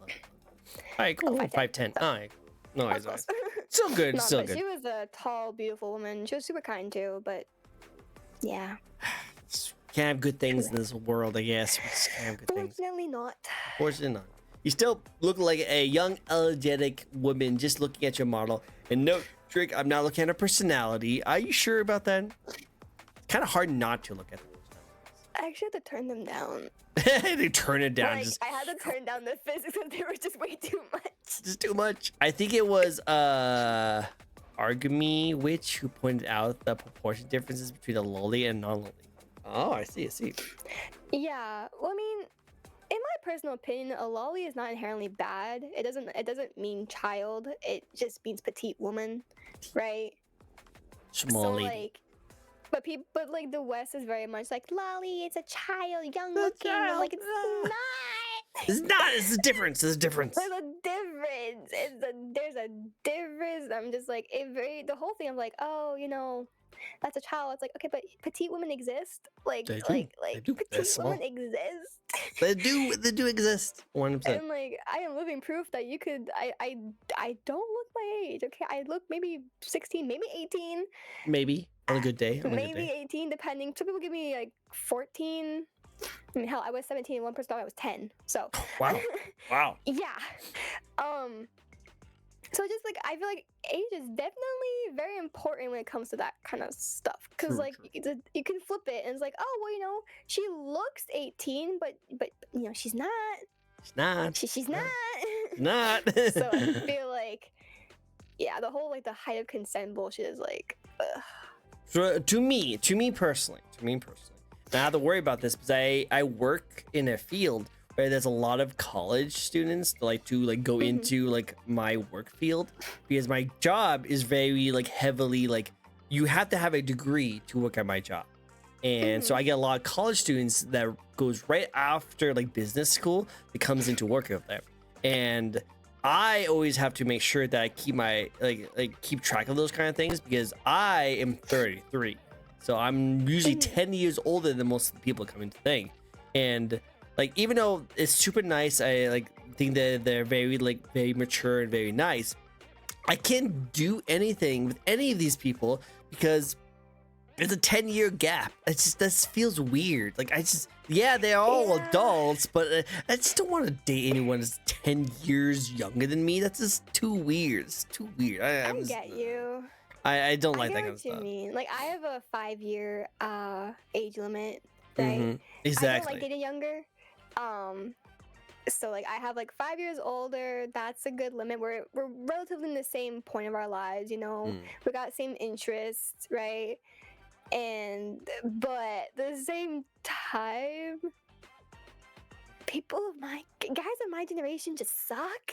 All right, cool. 5'10". 5'10". All right. No worries. Close. Still good. No, Still but good. she was a tall, beautiful woman. She was super kind too, but yeah. Can't have good things in this world, I guess. We just can't have good things. Fortunately not. Fortunately not. You still look like a young, energetic woman just looking at your model. And no, Trick, I'm not looking at her personality. Are you sure about that? It's kind of hard not to look at them. I actually had to turn them down. They turn it down. Like, Just I had to turn down the physics because they were just way too much. just too much. I think it was Argamy Witch who pointed out the proportion differences between a lolly and non-lolly. Oh, I see. Yeah. Well, I mean, in my personal opinion, a lolly is not inherently bad. It doesn't mean child. It just means petite woman, right? Small So lady. like, but like the West is very much like lolly. It's a child, young A looking. I'm child, like it's ah. not. It's not. It's a difference. There's a difference. There's a difference. There's a difference. I'm just like the whole thing. I'm like, oh, you know, that's a child. It's like, okay, but petite women exist. Like They do. like They do. They're petite small. women exist. They do exist. 100%. And like I am living proof that you could. I don't look my age. Okay, I look maybe 16, maybe 18, Maybe on a good day. On a good maybe day. 18, depending. Some people give me like 14. I mean, hell, I was 17 and one person thought I was 10. So Wow. Wow. yeah. So just like I feel like age is definitely very important when it comes to that kind of stuff. Cause True, like true. you can flip it and it's like, oh well, you know, she looks 18, but you know she's not. It's not. She's not. Not. So I feel like, yeah, the whole like the height of consent bullshit is like, ugh. To me personally, I have to worry about this because I work in a field where there's a lot of college students that to go into like my work field because my job is very like heavily like you have to have a degree to work at my job. And so I get a lot of college students that goes right after like business school that comes into work over there. And I always have to make sure that I keep my like keep track of those kind of things because I am 33. So I'm usually 10 years older than most of the people coming to thing. And like even though it's super nice, I like think that they're very mature and very nice. I can't do anything with any of these people because it's a 10-year gap. It's just this feels weird. Like they're all adults, but I just don't want to date anyone that's 10 years younger than me. That's just too weird. It's too weird. I get you. I don't like that kind of stuff. I get what you mean. Like I have a 5-year age limit, right? Exactly. I don't like dating younger. So like I have like 5 years older. That's a good limit. We're relatively in the same point of our lives, you know. We got same interests, right? But at the same time, guys of my generation just suck.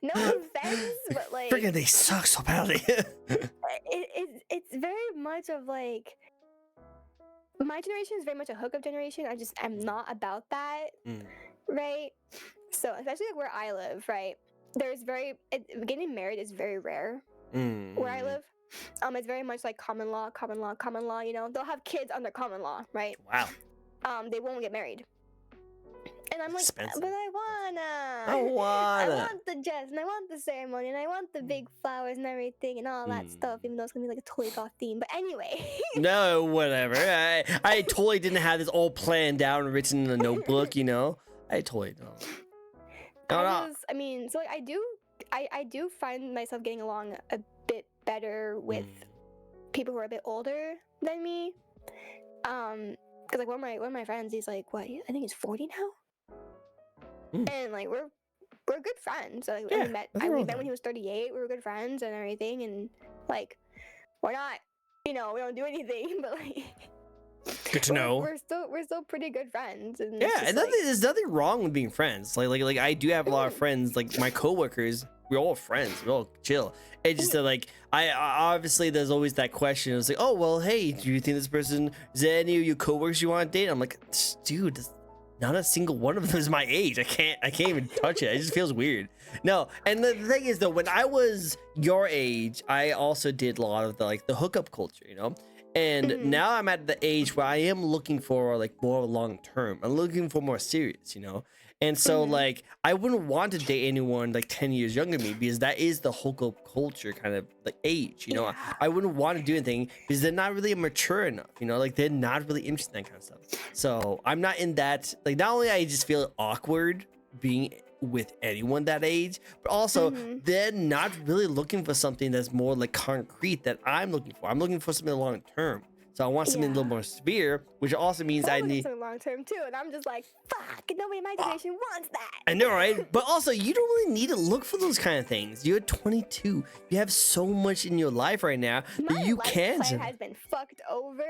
No offense, but like freaking they suck so badly. it's very much of like my generation is very much a hookup generation. I'm not about that, right? So especially like where I live, right? Getting married is very rare where I live. It's very much like common law, you know. They'll have kids under common law, right? Wow. They won't get married. And I'm like, expensive. but I I want the dress, and I want the ceremony, and I want the big flowers and everything, and all that stuff, even though it's gonna be like a totally goth theme. But anyway. No, whatever. I totally didn't have this all planned out and written in a notebook, you know? I totally don't. I mean, so like I do find myself getting along a bit better with people who are a bit older than me. Because like one of my friends, he's like, what? I think he's 40 now, and like we're good friends. So, like, we met when he was 38. We were good friends and everything, and like we're not, you know, we don't do anything, but like. Good to know. We're still pretty good friends. And and there's nothing wrong with being friends. Like I do have a lot of friends. Like my coworkers, we're all friends. We're all chill. It's just that like I obviously there's always that question. It's like, oh well, hey, do you think this person is there any of your coworkers you want to date? I'm like, dude, not a single one of them is my age. I can't even touch it. It just feels weird. No, and the thing is though, when I was your age, I also did a lot of the hookup culture, you know. And now I'm at the age where I am looking for like more long term. I'm looking for more serious, you know. And so like I wouldn't want to date anyone like 10 years younger than me because that is the hookup culture kind of like age, you know. I wouldn't want to do anything because they're not really mature enough, you know, like they're not really interested in that kind of stuff. So I'm not in that, like not only I just feel awkward being with anyone that age, but also they're not really looking for something that's more like concrete that I'm looking for. I'm looking for something long term. So I want something a little more severe, which also means I need something long term too. And I'm just like, fuck, nobody in my generation wants that. I know, right? But also, you don't really need to look for those kind of things. You're 22. You have so much in your life right now that you can. My life has been fucked over.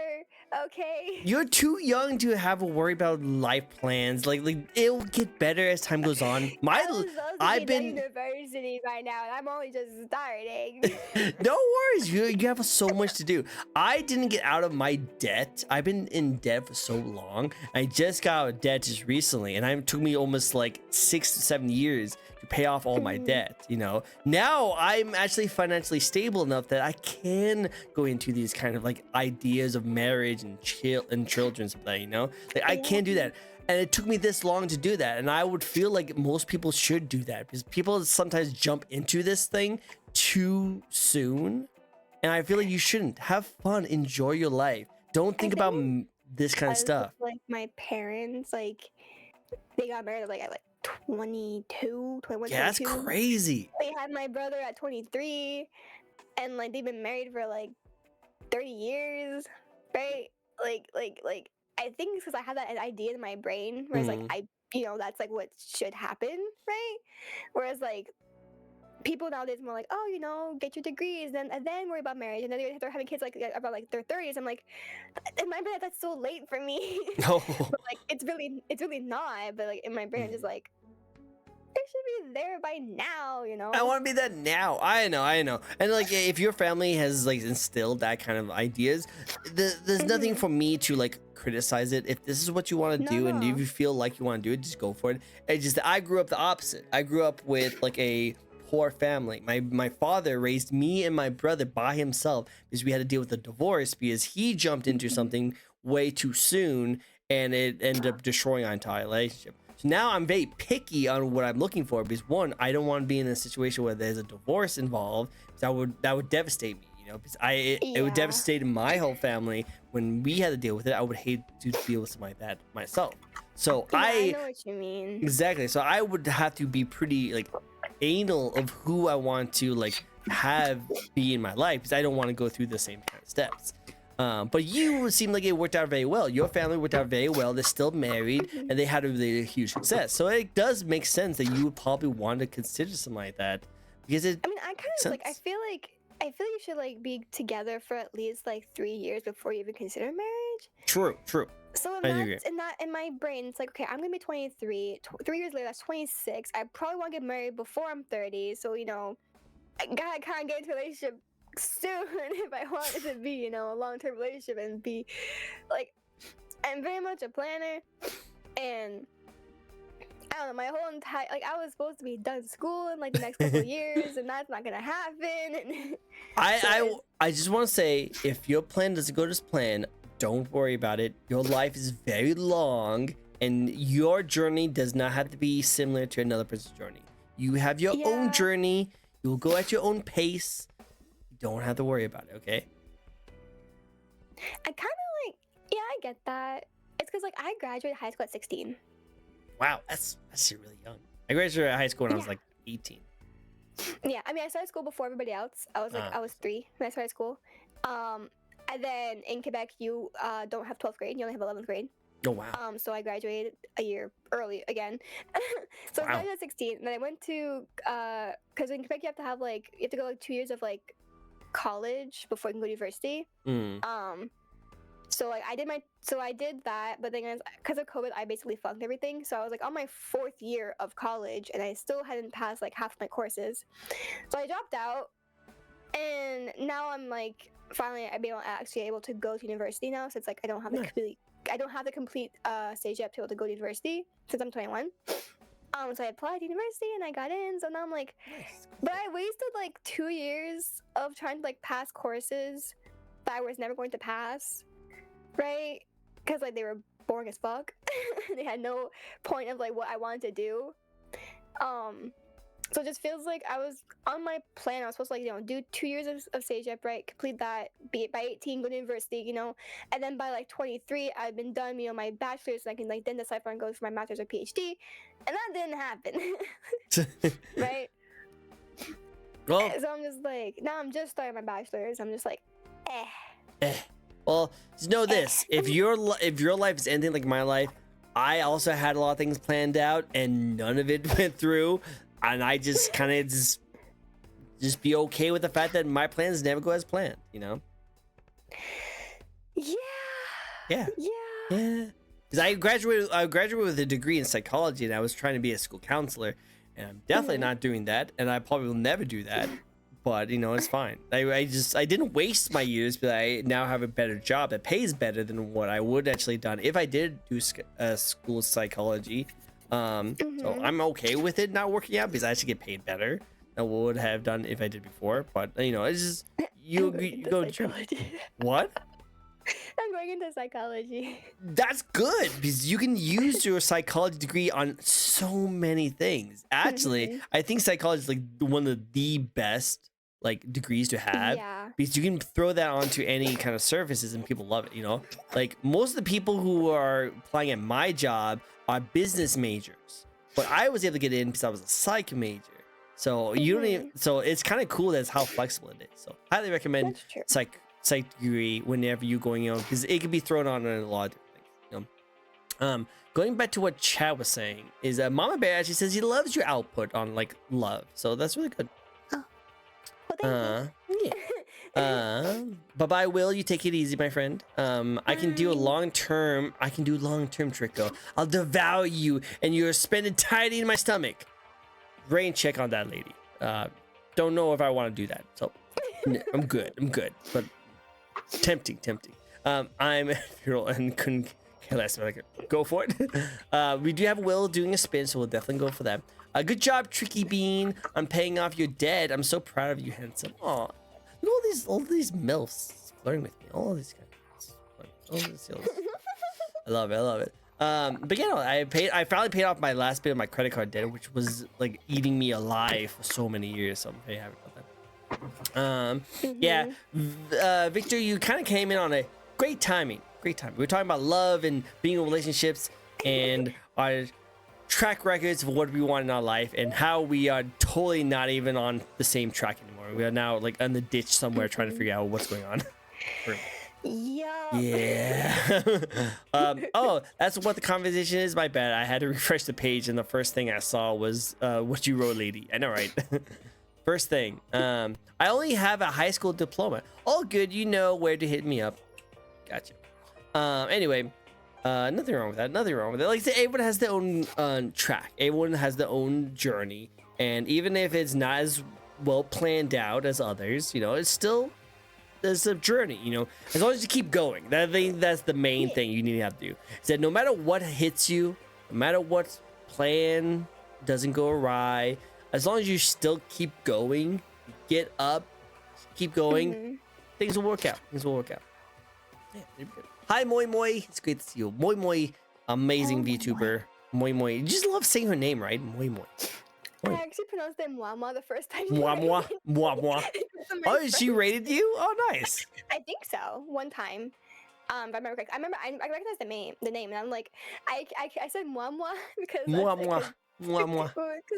Okay. You're too young to have a worry about life plans. Like it'll get better as time goes on. I've been university right now, and I'm only just starting. No worries. You have so much to do. I didn't get out of my debt. I've been in debt for so long. I just got out of debt just recently, and it took me almost like 6 to 7 years to pay off all my debt, you know. Now I'm actually financially stable enough that I can go into these kind of like ideas of marriage and children, something, you know. Like I can do that. And it took me this long to do that. And I would feel like most people should do that because people sometimes jump into this thing too soon. And I feel like you shouldn't. Have fun. Enjoy your life. Don't think about this kind of stuff. Like my parents, like they got married at 22, 21, yeah, 22. That's crazy. They had my brother at 23, and like they've been married for like 30 years, right? Like I think it's because I have that idea in my brain where it's like that's like what should happen, right? Whereas like people nowadays more like, oh, you know, get your degrees and then worry about marriage, and then they're having kids like about like their 30s. I'm like, in my brain that's so late for me. No. But like it's really not. But like in my brain, I'm just like, should be there by now, you know. I want to be that now. I know. And like, if your family has like instilled that kind of ideas, there's nothing for me to like criticize it. If this is what you want to do, and if you feel like you want to do it, just go for it. It's just that I grew up the opposite. I grew up with like a poor family. My father raised me and my brother by himself because we had to deal with a divorce because he jumped into something way too soon, and it ended up destroying our entire relationship. So now I'm very picky on what I'm looking for because one, I don't want to be in a situation where there's a divorce involved. Because that would devastate me, you know. Because it would devastate my whole family when we had to deal with it. I would hate to deal with something like that myself. So I know what you mean. Exactly. So I would have to be pretty like anal of who I want to like have be in my life because I don't want to go through the same kind of steps. But you seem like it worked out very well. Your family worked out very well. They're still married and they had a really huge success. So it does make sense that you would probably want to consider something like that because it. I mean, I kind of like. I feel like you should like be together for at least like 3 years before you even consider marriage. True. So in my brain, it's like, okay, I'm gonna be 23. 3 years later, that's 26. I probably want to get married before I'm 30. So you know, I gotta kind of get into a relationship soon if I want it to be, you know, a long-term relationship and be like, I'm very much a planner, and I don't know, my whole entire like I was supposed to be done school in like the next couple of years, and that's not gonna happen. And I just want to say, if your plan doesn't go to plan, don't worry about it. Your life is very long, and your journey does not have to be similar to another person's journey. You have your own journey. You will go at your own pace. Don't have to worry about it, okay? I kind of like, I get that. It's because like I graduated high school at 16. Wow, that's really young. I graduated high school when I was like 18. Yeah, I mean, I started school before everybody else. I was like, I was 3 when I started school. And then in Quebec, you don't have 12th grade. You only have 11th grade. Oh, wow. So I graduated a year early again. So I graduated at 16. And then I went to, because in Quebec, you have to go like 2 years of like college before you can go to university. So like I did that, but then because of COVID, I basically funked everything. So I was like on my 4th year of college, and I still hadn't passed like half my courses. So I dropped out, and now I'm like finally I'm actually able to go to university now. So it's like I don't have the complete stage yet to be able to go to university since I'm 21. So I applied to university and I got in. So now I'm like, but I wasted like 2 years of trying to like pass courses that I was never going to pass, right? Because like they were boring as fuck. They had no point of like what I wanted to do. So it just feels like I was on my plan. I was supposed to like, you know, do 2 years of stage up, right? Complete that, be it by 18, go to university, you know, and then by like 23, I've been done, you know, my bachelor's, and I can like then decide if I go for my master's or PhD, and that didn't happen, right? Well, so I'm just like, now I'm just starting my bachelor's. I'm just like, Well, just know this: if your life is ending like my life, I also had a lot of things planned out, and none of it went through. And I just kind of just be okay with the fact that my plans never go as planned, you know? Yeah. Because I graduated with a degree in psychology, and I was trying to be a school counselor, and I'm definitely not doing that, and I probably will never do that. But you know, it's fine. I didn't waste my years, but I now have a better job that pays better than what I would actually done if I did do school psychology. So I'm okay with it not working out because I actually get paid better than what I would have done if I did before. But you know, it's just you go what? I'm going into psychology. That's good because you can use your psychology degree on so many things. Actually, I think psychology is like one of the best like degrees to have because you can throw that onto any kind of surfaces and people love it. You know, like most of the people who are applying at my job are business majors, but I was able to get in because I was a psych major. So you don't even, so it's kind of cool. That's how flexible it is. So highly recommend psych degree whenever you're going on because it can be thrown on a lot of different things. You know? Going back to what Chad was saying is that Mama Bear actually says he loves your output on like love. So that's really good. Oh, well, thank you. Bye-bye, Will. You take it easy, my friend. I can do long-term Tricko. I'll devour you and you're spending entirety in my stomach. rain check on that lady. Don't know if I want to do that. So I'm good. But tempting. I'm a girl and couldn't care less. Like, go for it. We do have Will doing a spin, so we'll definitely go for that. Good job, Tricky Bean. I'm paying off your debt. I'm so proud of you, handsome. Aw, look at all these MILFs flirting with me. All these guys. I love it. But you know, I finally paid off my last bit of my credit card debt, which was like eating me alive for so many years. So I'm very happy about that. Yeah, Victor, you kind of came in on a great timing. We were talking about love and being in relationships and our track records of what we want in our life and how we are totally not even on the same track anymore. We are now like on the ditch somewhere trying to figure out what's going on. Yeah. Oh, that's what the conversation is. My bad. I had to refresh the page, and the first thing I saw was what you wrote, lady. I know, right? First thing. I only have a high school diploma. All good. You know where to hit me up. Gotcha. Anyway, nothing wrong with that. Like I said, everyone has their own track. Everyone has their own journey, and even if it's not as well planned out as others, you know, it's still. There's a journey, you know, as long as you keep going. I think that's the main thing you need to have to do. Is that no matter what hits you, no matter what plan doesn't go awry, as long as you still keep going, get up, keep going, things will work out. Yeah, hi, Moi Moi. It's great to see you. Moi Moi, amazing VTuber. Moi Moi. You just love saying her name, right? Moi Moi. I actually pronounced it Mwah the first time. Mwah. Oh, she rated you? Oh, nice. I think so. One time. If I remember correctly. I recognize the name, and I'm like, I said Mwah because Mwah.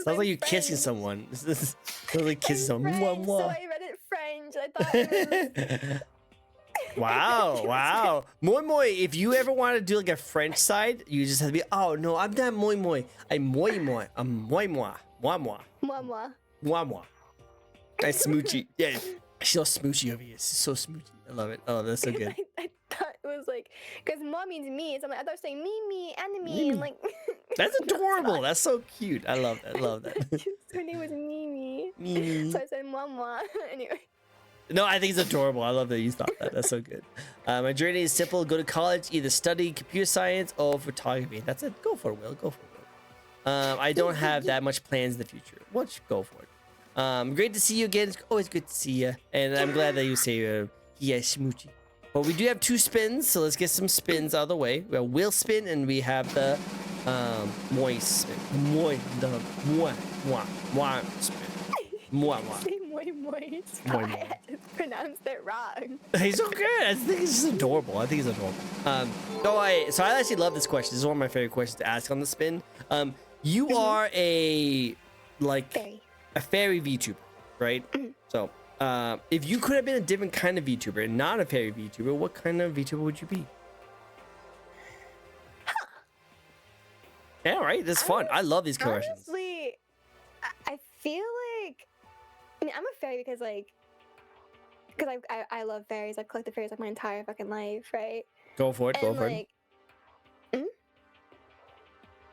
Sounds like you're kissing someone. Sounds like kissing someone. So I read it French. I thought it was. Wow. Moi, if you ever want to do like a French side, you just have to be, oh no, I'm not moi. I'm moi. I'm moi. Nice smoochy. Yeah, she's so smoochy over here. She's so smoochy. I love it. Oh, that's so good. I thought it was like, because Mom means me, so I'm like, I thought it was saying me, enemy, and like. That's adorable. That's so cute. I love that. Her name was Mimi. Mimi. So I said Mama. Anyway. No, I think it's adorable. I love that you thought that. That's so good. My journey is simple. Go to college, either study computer science or photography. That's it. Go for it, Will. Go for it. I don't have that much plans in the future. Go for it. Great to see you again. It's always good to see you. And I'm glad that you say yeah, smoochie. But we do have 2 spins, so let's get some spins out of the way. We have Will spin and we have the Moi spin. Moi spin. Moi. I pronounced it wrong. He's so good. I think he's just adorable. So I actually love this question. This is one of my favorite questions to ask on the spin. You are a fairy VTuber, right? So if you could have been a different kind of VTuber and not a fairy VTuber, what kind of VTuber would you be? Yeah, right. This is fun. I love these questions. Honestly, I feel like. I mean, I'm a fairy because I love fairies. I've collected fairies like my entire fucking life, right? Go for it.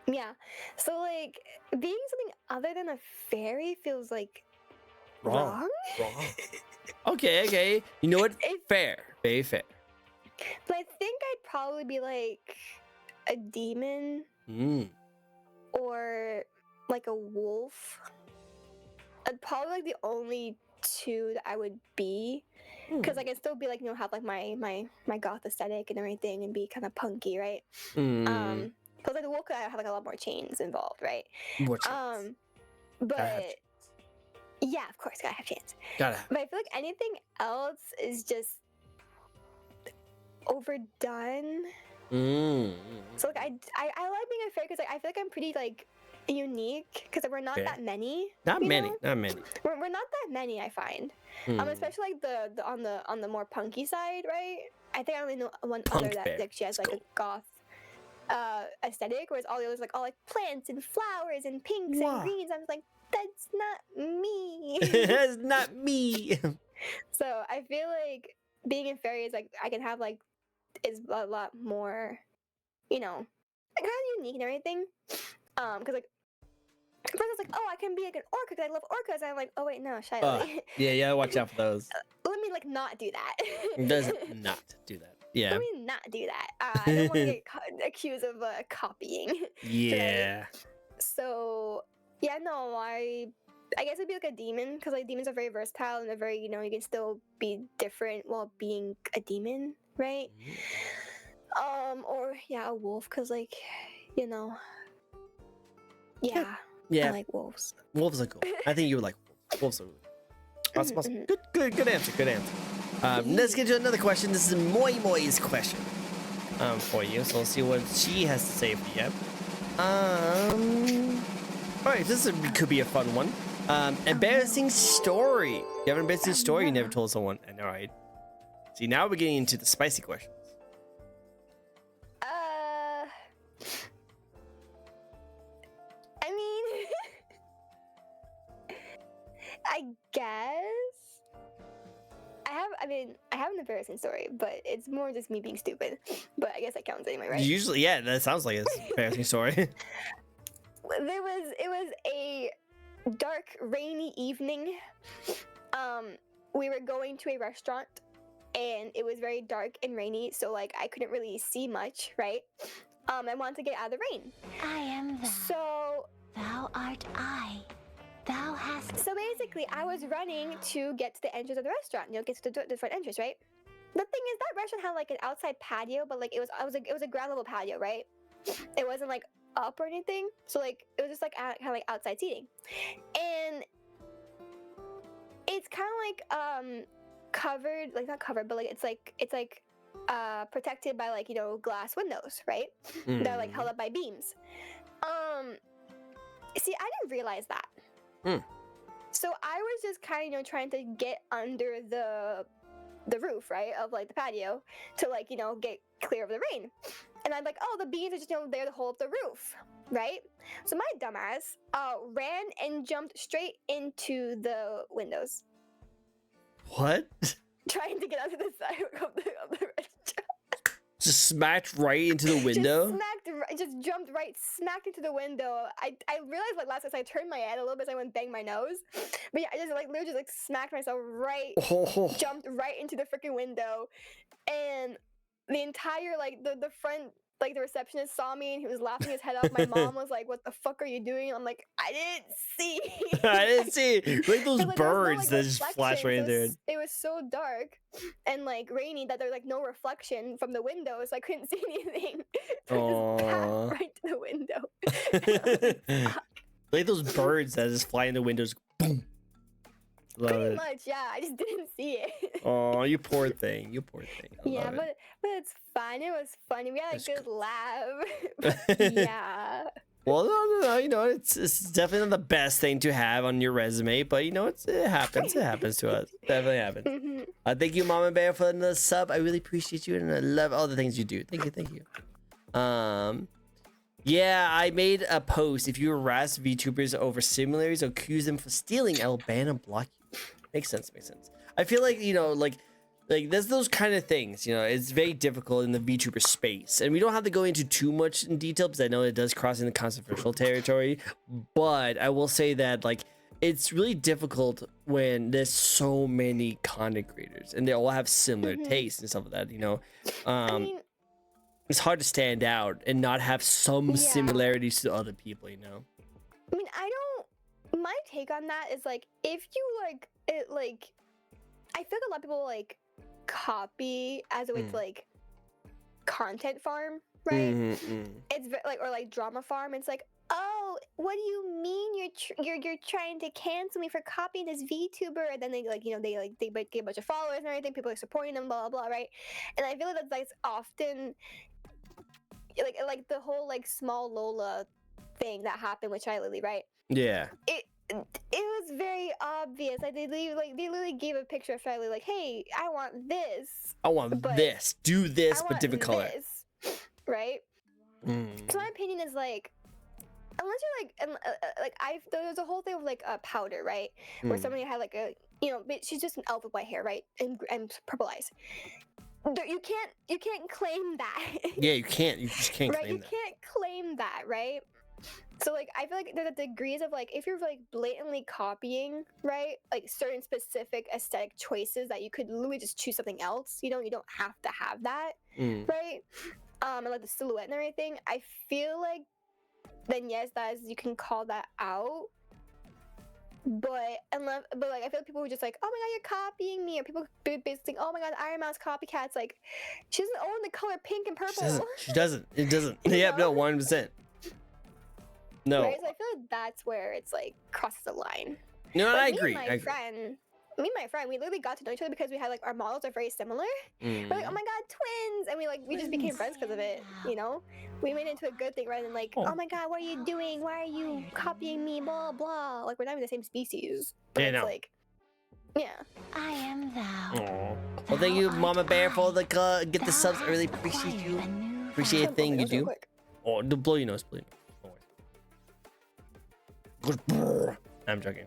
Yeah. So like being something other than a fairy feels like wrong. Okay. You know what? Fair. Very fair. But I think I'd probably be like a demon or like a wolf. I'd probably like the only 2 that I would be, because I can still be like, you know, have like my goth aesthetic and everything and be kind of punky, right? Because like the wolf could have like a lot more chains involved, right? More chains. But yeah, of course, gotta have chains. But I feel like anything else is just overdone. So like I like being a fairy because like I feel like I'm pretty like unique because we're not that many. Not many. We're not that many, I find. Especially like the on the more punky side, right? I think I only know one other that like she has like a goth aesthetic, whereas all the others like all like plants and flowers and pinks and greens. I was like, that's not me. That's not me. So I feel like being a fairy is like I can have like is a lot more, you know, kind of unique and everything. Because like first I was like, oh, I can be like an orca because I love orcas. And I'm like, oh wait, no, Shiley. Yeah, watch out for those. Let me like not do that. It does not do that. Yeah. Let me not do that. I don't want to get accused of copying. Yeah. So yeah, no, I guess it'd be like a demon because like demons are very versatile and they're very, you can still be different while being a demon, right? Or yeah, a wolf because like, yeah, Yeah. I like wolves. Wolves are cool. I think you would like wolves. Are awesome. Good answer. Let's get to another question. This is Moi's question for you. So let's see what she has to say for you. All right, this could be a fun one. Embarrassing story. You have an embarrassing story you never told someone. And all right. See, now we're getting into the spicy questions. I mean, I guess I have an embarrassing story, but it's more just me being stupid. But I guess that counts anyway, right? Usually, yeah, that sounds like it's an embarrassing story. It was a dark, rainy evening. We were going to a restaurant, and it was very dark and rainy, so like I couldn't really see much, right? I wanted to get out of the rain. I am thou. So Thou art I. Thou hast. So basically, I was running to get to the entrance of the restaurant. Get to the front entrance, right? The thing is, that restaurant had like an outside patio, but like it was a ground level patio, right? It wasn't like up or anything. So like it was just like kind of like outside seating, and it's kind of like covered, like not covered, but like it's like protected by like glass windows, right? They're like held up by beams. See, I didn't realize that. So I was just kind of trying to get under the roof, right, of like the patio to like get clear of the rain. And I'm like, oh, the beams are just there to hold up the roof, right? So my dumbass ran and jumped straight into the windows. What? Trying to get onto the sidewalk of the restaurant. Just smacked right into the window? Just jumped right smacked into the window. I realized like last time I turned my head a little bit so I wouldn't bang my nose. But yeah, I just like literally just like smacked myself right, jumped right into the freaking window. And the entire like the front, like the receptionist saw me and he was laughing his head off. My mom was like, what the fuck are you doing? I'm like, I didn't see. I didn't see. Like those birds that just flash right in there. It was so dark and like rainy that there's like no reflection from the window, so I couldn't see anything. So I just passed right to the window. Like those birds that just fly in the windows. Boom. Pretty much, yeah. I just didn't see it. Oh, you poor thing. Yeah, but it's fine. It was funny. We had a good laugh. Yeah. Well, no. It's definitely not the best thing to have on your resume, but it happens. It happens to us. Definitely happens. Thank you, Mama Bear, for the sub. I really appreciate you, and I love all the things you do. Thank you. Yeah, I made a post. If you harass VTubers over similarities, accuse them for stealing, I'll ban and block you. Makes sense. I feel like, like there's those kind of things, it's very difficult in the VTuber space. And we don't have to go into too much in detail because I know it does cross into controversial territory. But I will say that, like, it's really difficult when there's so many content creators and they all have similar tastes and stuff like that, I mean, it's hard to stand out and not have some similarities to other people, I mean, my take on that is like, if you like it, like, I feel like a lot of people like copy as a way to like content farm, right? It's like, or like drama farm. It's like, oh, what do you mean you're trying to cancel me for copying this VTuber? And then they like, they get a bunch of followers and everything. People are supporting them, blah blah blah, right? And I feel like that's often like the whole like small Lola thing that happened with Shy Lily, right? Yeah. It was very obvious. Like they literally gave a picture of Shy Lily, like, hey, I want this. This. Do this, but different color. Right? So my opinion is like, unless you're like, there's a whole thing of like a powder, right? Where somebody had like a, she's just an elf with white hair, right? And purple eyes. You can't claim that. Yeah, you can't. You just can't right? claim You can't claim that, right? So like I feel like there's degrees of like if you're like blatantly copying, right? Like certain specific aesthetic choices that you could literally just choose something else. You don't have to have that, right? And like the silhouette and everything. I feel like then yes, that is you can call that out. But like I feel like people were just like, oh my god, you're copying me, or people basically think, oh my god, Iron Mouse copycats. Like she doesn't own the color pink and purple. She doesn't. It doesn't. Yep. No. 100%. No. Right? So I feel like that's where it's like crosses the line. No, Like, I agree. Me and my friend, we literally got to know each other because we had like our models are very similar. We're like, oh my god, twins, and we just became friends because of it. You know, we made it into a good thing rather than like, oh my god, what are you doing? Why are you copying me? Blah blah. Like we're not even the same species. But Yeah, it's no. like, yeah. I am thou. Aw. Well, thank you, Mama Bear, for the get the subs. I really appreciate you. Appreciate everything you do. Oh, the blow your nose, please. I'm joking.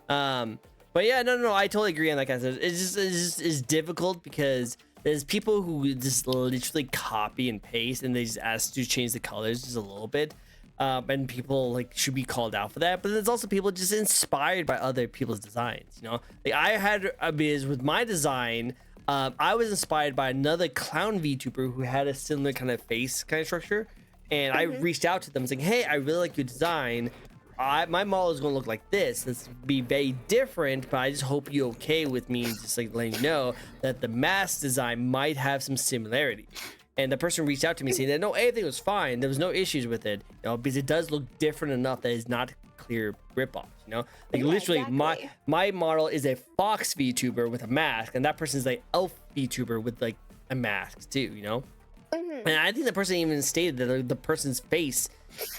But yeah, no, I totally agree on that kind of stuff. It's difficult because there's people who just literally copy and paste and they just ask to change the colors just a little bit. And people like should be called out for that. But there's also people just inspired by other people's designs. You know, like I had biz with my design. I was inspired by another clown VTuber who had a similar kind of face kind of structure, and I reached out to them saying, "Hey, I really like your design. My model is going to look like this. Let's be very different, but I just hope you're okay with me just like letting you know that the mask design might have some similarity." And the person reached out to me saying that no, everything was fine. There was no issues with it, you know, because it does look different enough that it's not clear ripoff, you know? Like literally exactly. my model is a fox VTuber with a mask, and that person is like elf VTuber with like a mask too, you know? And I think the person even stated that the person's face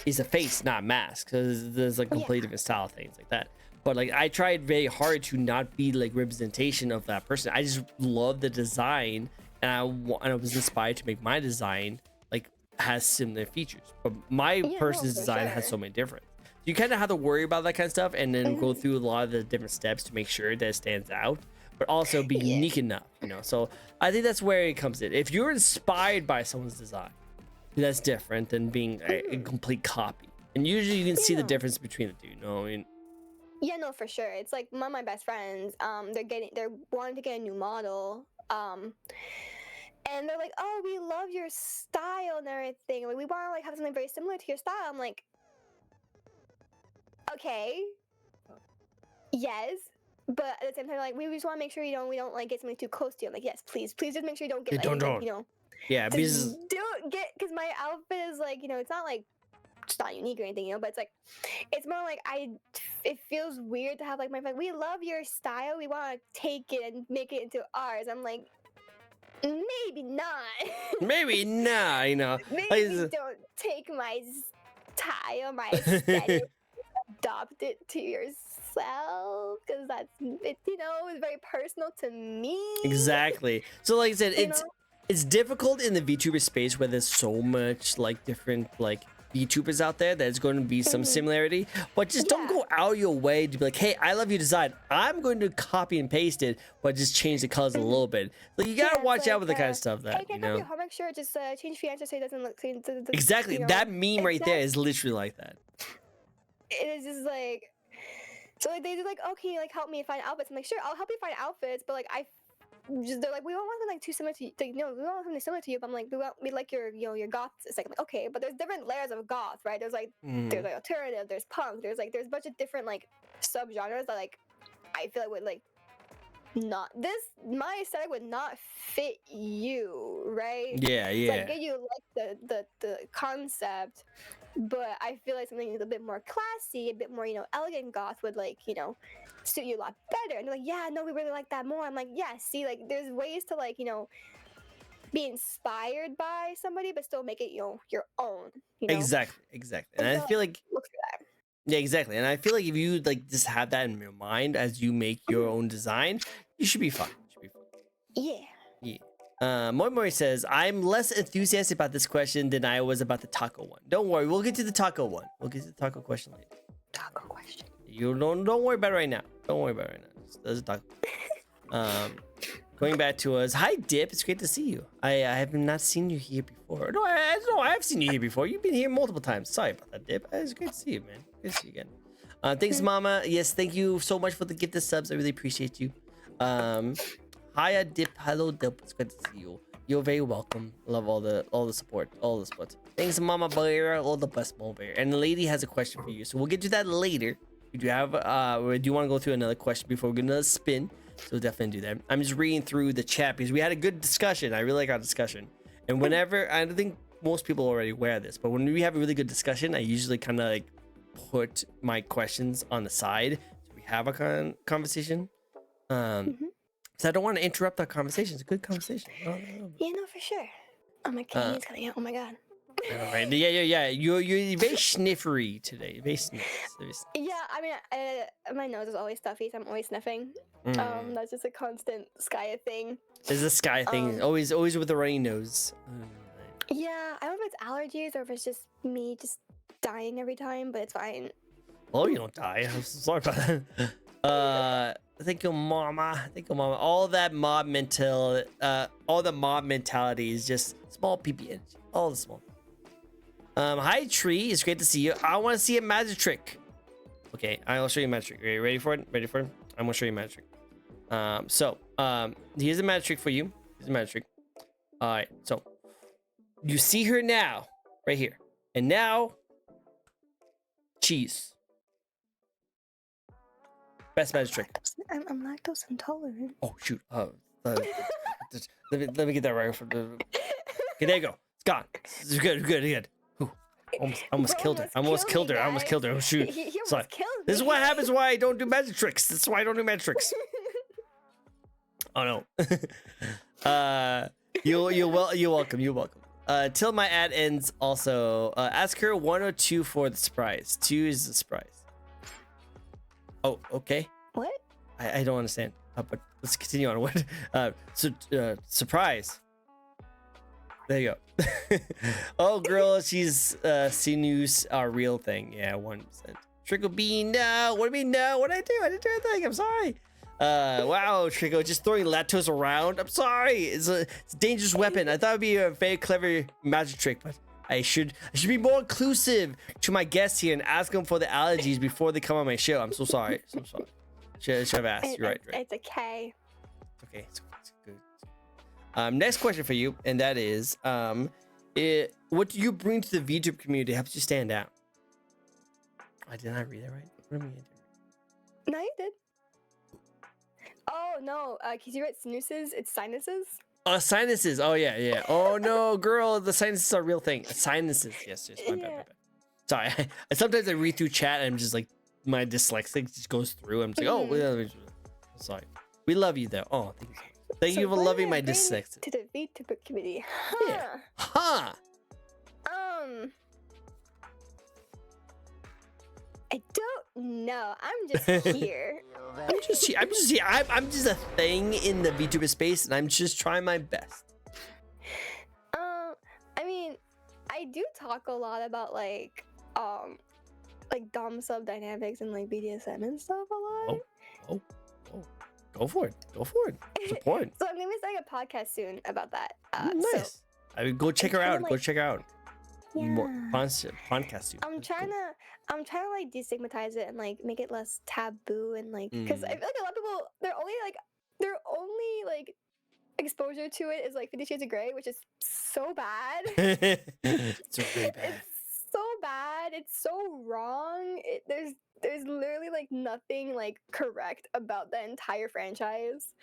is a face, not mask, because there's like completely different style things like that. But like I tried very hard to not be like representation of that person. I just love the design, and I was inspired to make my design like has similar features. But my person's design has so many different. You kind of have to worry about that kind of stuff, and then go through a lot of the different steps to make sure that it stands out, but also be unique enough, you know? So I think that's where it comes in. If you're inspired by someone's design, that's different than being a complete copy. And usually you can see the difference between the two, you know? I mean, yeah, no, for sure. It's like one of my best friends, they're wanting to get a new model, and they're like, oh, we love your style and everything. Like, we want to like have something very similar to your style. I'm like, okay, yes, but at the same time, like, we just want to make sure we don't like get something too close to you. I'm like, yes, please just make sure you don't get like, don't. you know. Yeah, because Don't get, because my outfit is like, you know, it's not like it's not unique or anything, you know, but it's like, it's more like it feels weird to have like my friend, we love your style, we want to take it and make it into ours. I'm like, maybe not. maybe not, you know. Maybe don't take my style, my aesthetic, adopt it to yourself, because that's it, you know, it's very personal to me. Exactly. So like I said, it's difficult in the VTuber space where there's so much like different like VTubers out there. There's going to be some similarity, but just don't go out your way to be like, hey, I love your design, I'm going to copy and paste it, but just change the colors a little bit. Like you gotta watch out with the kind of stuff that, hey, you know. Your homework shirt, just change fiance so it doesn't look Exactly, you know, that meme right there is literally like that. It is just like, so like they just like, okay, like help me find outfits. I'm like, sure, I'll help you find outfits, but like they're like, we don't want something like too similar to you. Like, no, we don't want something similar to you. But I'm like, we like your, you know, your goth. It's like, okay, but there's different layers of goth, right? There's like there's like alternative, there's punk, there's a bunch of different like subgenres that like I feel like would like not my aesthetic would not fit you, right? Yeah. So I get you like the concept, but I feel like something a bit more classy, a bit more, you know, elegant goth would like, you know, suit you a lot better. And they're like, yeah, no, we really like that more. I'm like, yeah, see, like there's ways to like, you know, be inspired by somebody but still make it, you know, your own, you know? Exactly. And I feel like look for that. yeah, exactly. And I feel like if you like just have that in your mind as you make your own design, you should be fine. Yeah. Moi says, I'm less enthusiastic about this question than I was about the taco one. Don't worry, we'll get to the taco one. We'll get to the taco question later. Taco question. You don't worry about it right now. Don't worry about it right now. There's a taco. Going back to us. Hi, Dip. It's great to see you. I have not seen you here before. No, I have seen you here before. You've been here multiple times. Sorry about that, Dip. It's great to see you, man. Good to see you again. Thanks, Mama. Yes, thank you so much for the gift of subs. I really appreciate you. Hiya, Dip. Hello, Dip. It's good to see you. You're very welcome. Love all the support. All the support. Thanks, Mama Bear. All the best, Mama Bear. And the lady has a question for you. So we'll get to that later. We do have we do want to go through another question before we get another spin. So we'll definitely do that. I'm just reading through the chat because we had a good discussion. I really like our discussion. And whenever, I don't think most people are already aware of this, but when we have a really good discussion, I usually kind of like put my questions on the side so we have a conversation. So I don't want to interrupt our conversation. It's a good conversation. Yeah, no, for sure. Oh, my kidney's coming out. Oh my god. All right. Yeah. You're very sniffery today. Very sniffy. Yeah, I mean, my nose is always stuffy, so I'm always sniffing. That's just a constant Skya thing. It's a Sky thing. Always with a runny nose. Yeah, I don't know if it's allergies or if it's just me just dying every time, but it's fine. Oh, you don't die. I'm so sorry about that. Thank you, Mama. Thank you, Mama. All that mob mentality, all the mob mentality is just small PP energy. All the small. Hi, Tree. It's great to see you. I want to see a magic trick. Okay, I'll show you a magic trick. Are you ready for it? Ready for it? I'm gonna show you a magic trick. Here's a magic trick for you. Here's a magic trick. All right, so you see her now, right here, and now cheese. Best magic trick. I'm lactose intolerant. Oh shoot. Let me get that right. Okay, there you go. It's gone. It's good. Ooh, almost killed her. I almost killed her. Oh shoot. He Sorry. almost killed me. This is what happens why I don't do magic tricks. This is why I don't do magic tricks. Oh no. You're welcome. You're welcome. Till my ad ends. Also, ask her 1 or 2 for the surprise. 2 is the surprise. Oh, okay. What? I don't understand. But let's continue on. What? Surprise. There you go. Oh, girl, she's sinews are real thing. Yeah, 1%. Trickle bean. No. What do you mean? No. What did I do? I didn't do anything. I'm sorry. Wow, Trickle, just throwing lactose around. I'm sorry. It's a dangerous weapon. I thought it'd be a very clever magic trick, but I should be more inclusive to my guests here and ask them for the allergies before they come on my show. I'm so sorry. So sorry. Should have asked. You're right. It's a K. Okay, it's good. Next question for you, and that is, what do you bring to the VTuber community that helps you stand out? I did not read that right. What do you mean? No, you did. Oh no, because you read snoozes, it's sinuses. Sinuses. Oh yeah. Oh no, girl, the sinuses are a real thing. Sinuses. Yes. My bad. Sorry. Sometimes I read through chat and I'm just like, my dyslexic just goes through. I'm just like, oh, sorry. We love you though. Oh, thank you. Thank you for loving my dyslexic. To the VTuber community. Yeah. Huh. I don't know. I'm just here. I'm just here. I'm just a thing in the VTuber space, and I'm just trying my best. I mean, I do talk a lot about like dom sub dynamics and like BDSM and stuff a lot. Oh. Go for it. Support. So I'm gonna be starting a podcast soon about that. Nice. So I mean, go check her out. Go check her out. Yeah. More podcast. I'm trying to like destigmatize it and like make it less taboo and like because I feel like a lot of people their only like exposure to it is like 50 Shades of Grey, which is so bad. It's really bad. It's so bad. It's so wrong. There's literally like nothing like correct about the entire franchise.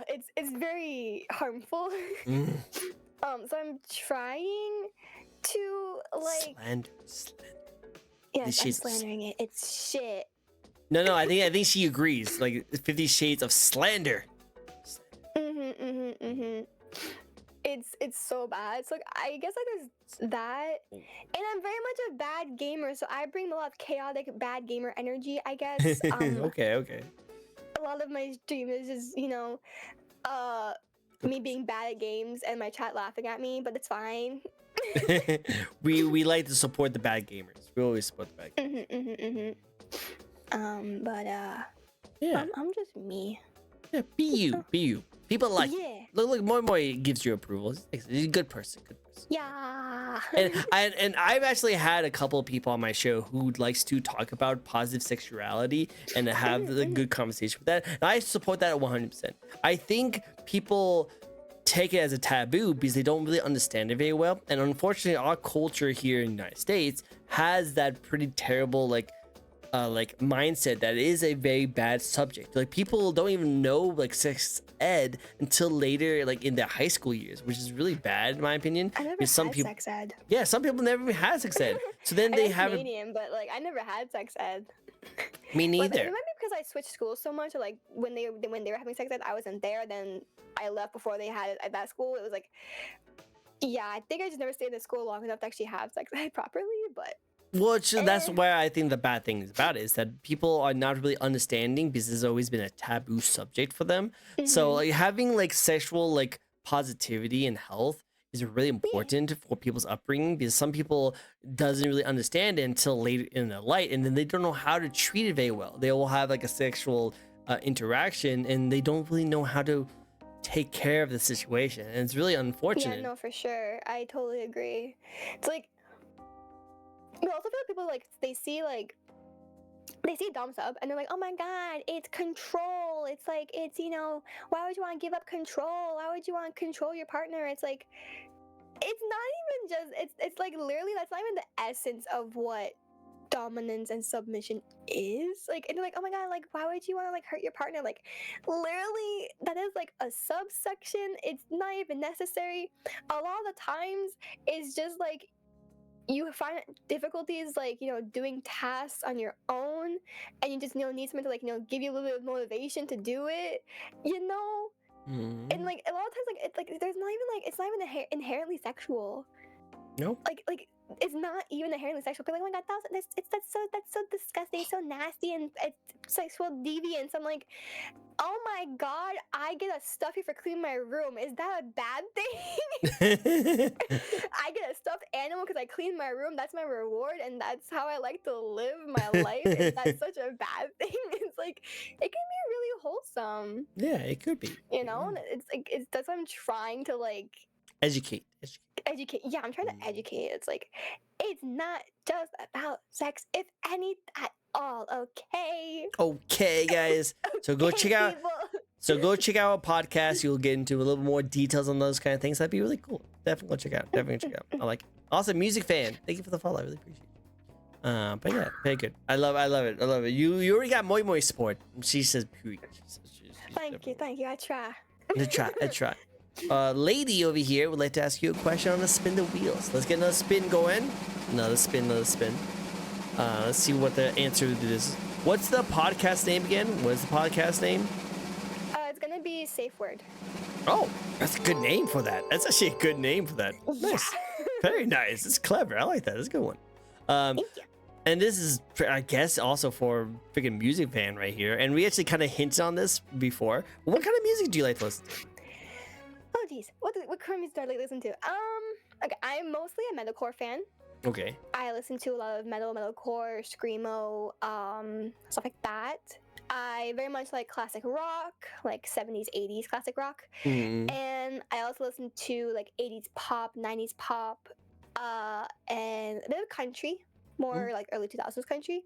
It's very harmful. So I'm trying to like slander. Yes, I'm slandering it. It's shit. No, I think she agrees. Like 50 Shades of slander. It's so bad. So like, I guess like there's that, and I'm very much a bad gamer, so I bring a lot of chaotic bad gamer energy, I guess. Okay. A lot of my stream is just me being bad at games and my chat laughing at me, but it's fine. we like to support the bad gamers. We always support the bad gamers. Yeah. I'm just me. Yeah, be you, be you. People like you. Yeah. Look, Moi gives you approval. He's a good person, good person. Yeah. And I've actually had a couple of people on my show who likes to talk about positive sexuality and have a good conversation with that. And I support that 100%. I think people take it as a taboo because they don't really understand it very well. And unfortunately, our culture here in the United States has that pretty terrible like mindset that it is a very bad subject. Like people don't even know like sex ed until later, like in their high school years, which is really bad in my opinion. I never Because had sex ed. Yeah, some people never even had sex ed. So then they have Canadian, but like I never had sex ed. Me neither. It might be because I switched schools so much. Or, like when they were having sex ed, I wasn't there. Then I left before they had it at that school. It was like, yeah, I think I just never stayed in school long enough to actually have sex ed properly. But that's where I think the bad thing is about it, is that people are not really understanding because there's always been a taboo subject for them. So like having like sexual like positivity and health is really important for people's upbringing, because some people doesn't really understand it until later in their life, and then they don't know how to treat it very well. They will have like a sexual interaction and they don't really know how to take care of the situation, and it's really unfortunate. Yeah, no, for sure. I totally agree. It's like, but also feel like people like they see dom sub and they're like, oh my god, it's control. It's like, it's, you know, why would you want to give up control? Why would you want to control your partner? It's like, it's not even just, it's like literally that's not even the essence of what dominance and submission is. Like, and they're like, oh my god, like why would you want to like hurt your partner? Like literally that is like a subsection. It's not even necessary. A lot of the times it's just like you find difficulties like, you know, doing tasks on your own, and you just, you know, need someone to like, you know, give you a little bit of motivation to do it, you know. And like a lot of times, like it's like there's not even like, it's not even inherently sexual. No. Like it's not even inherently sexual. People are like, oh my god, that's so disgusting, so nasty, and it's sexual deviance. I'm like, oh my god, I get a stuffy for cleaning my room. Is that a bad thing? I get a stuffed animal because I clean my room. That's my reward, and that's how I like to live my life. Is that such a bad thing? It's like, it can be really wholesome. Yeah, it could be. You know, it's like, that's what I'm trying to like Educate. Yeah, I'm trying to educate. It's like, it's not just about sex, if any at all. Okay, Guys. So go check out people. our podcast. You'll get into a little more details on those kind of things. That'd be really cool. Definitely go check out. I like it. Also, music fan. Thank you for the follow. I really appreciate it. But yeah, very good. I love it. You already got Moi support. She says preach. Thank you. I try. I try. Lady over here would like to ask you a question on the spin the wheels. Let's get another spin going. Another spin. Let's see what the answer to this is. What's the podcast name again? What is the podcast name? It's gonna be Safe Word. Oh, that's a good name for that. That's actually a good name for that. Nice. Very nice. It's clever. I like that. That's a good one. Thank you. And this is, I guess, also for a freaking music fan right here. And we actually kind of hinted on this before. What kind of music do you like to listen to? Oh geez, what kind of music do I like to listen to? Okay, I'm mostly a metalcore fan. Okay. I listen to a lot of metalcore, screamo, stuff like that. I very much like classic rock, like 70s, 80s classic rock. And I also listen to like 80s pop, 90s pop, and a bit of country, more like early 2000s country.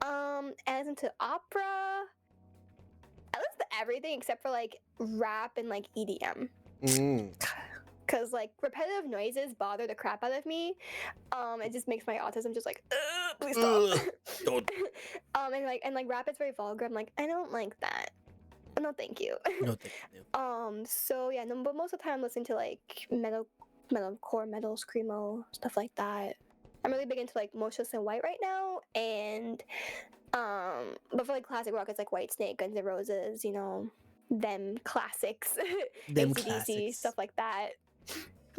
And I listen to opera. I listen to everything except for like rap and like EDM. Cause like repetitive noises bother the crap out of me. It just makes my autism just like, please stop. and like rap is very vulgar. I'm like, I don't like that. No, thank you. No, thank you. So yeah, no, but most of the time I'm listening to like metalcore, metal, screamo, stuff like that. I'm really big into like Motionless in White right now, and but for like classic rock, it's like Whitesnake, Guns N' Roses, you know, them classics, Them AC/DC, classics. stuff like that.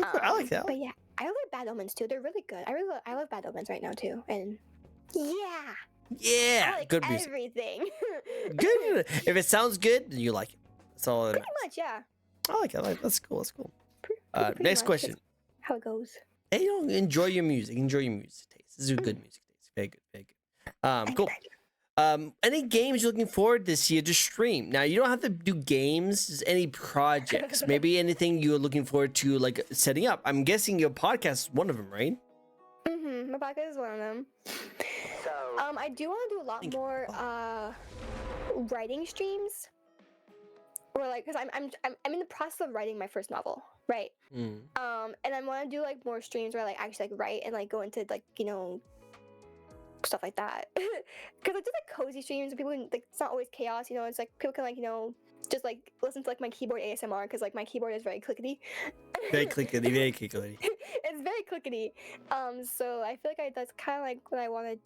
I like that. But yeah, I like Bad Omens too. They're really good. I love Bad Omens right now too, and yeah, I like good music. everything. Good. If it sounds good, then you like it. That's all. Pretty much, yeah. I like it. That's cool. Pretty Next much. question. That's how it goes. Hey, you know, enjoy your music. Enjoy your music taste. This is a good music taste. Very good. Cool. Thank you. Any games you're looking forward this year to stream? Now you don't have to do games, just any projects. Maybe anything you're looking forward to, like setting up. I'm guessing your podcast is one of them, right? My podcast is one of them. I do want to do a lot more writing streams, or like, cause I'm in the process of writing my first novel, right? And I want to do like more streams where I like actually like write and like go into like stuff like that. Because I do like cozy streams and people can, like, it's not always chaos, it's like people can like just like listen to like my keyboard ASMR, because like my keyboard is very clickety. Very clickety, very clickety. It's very clickety. So I feel like that's kind of like what I want to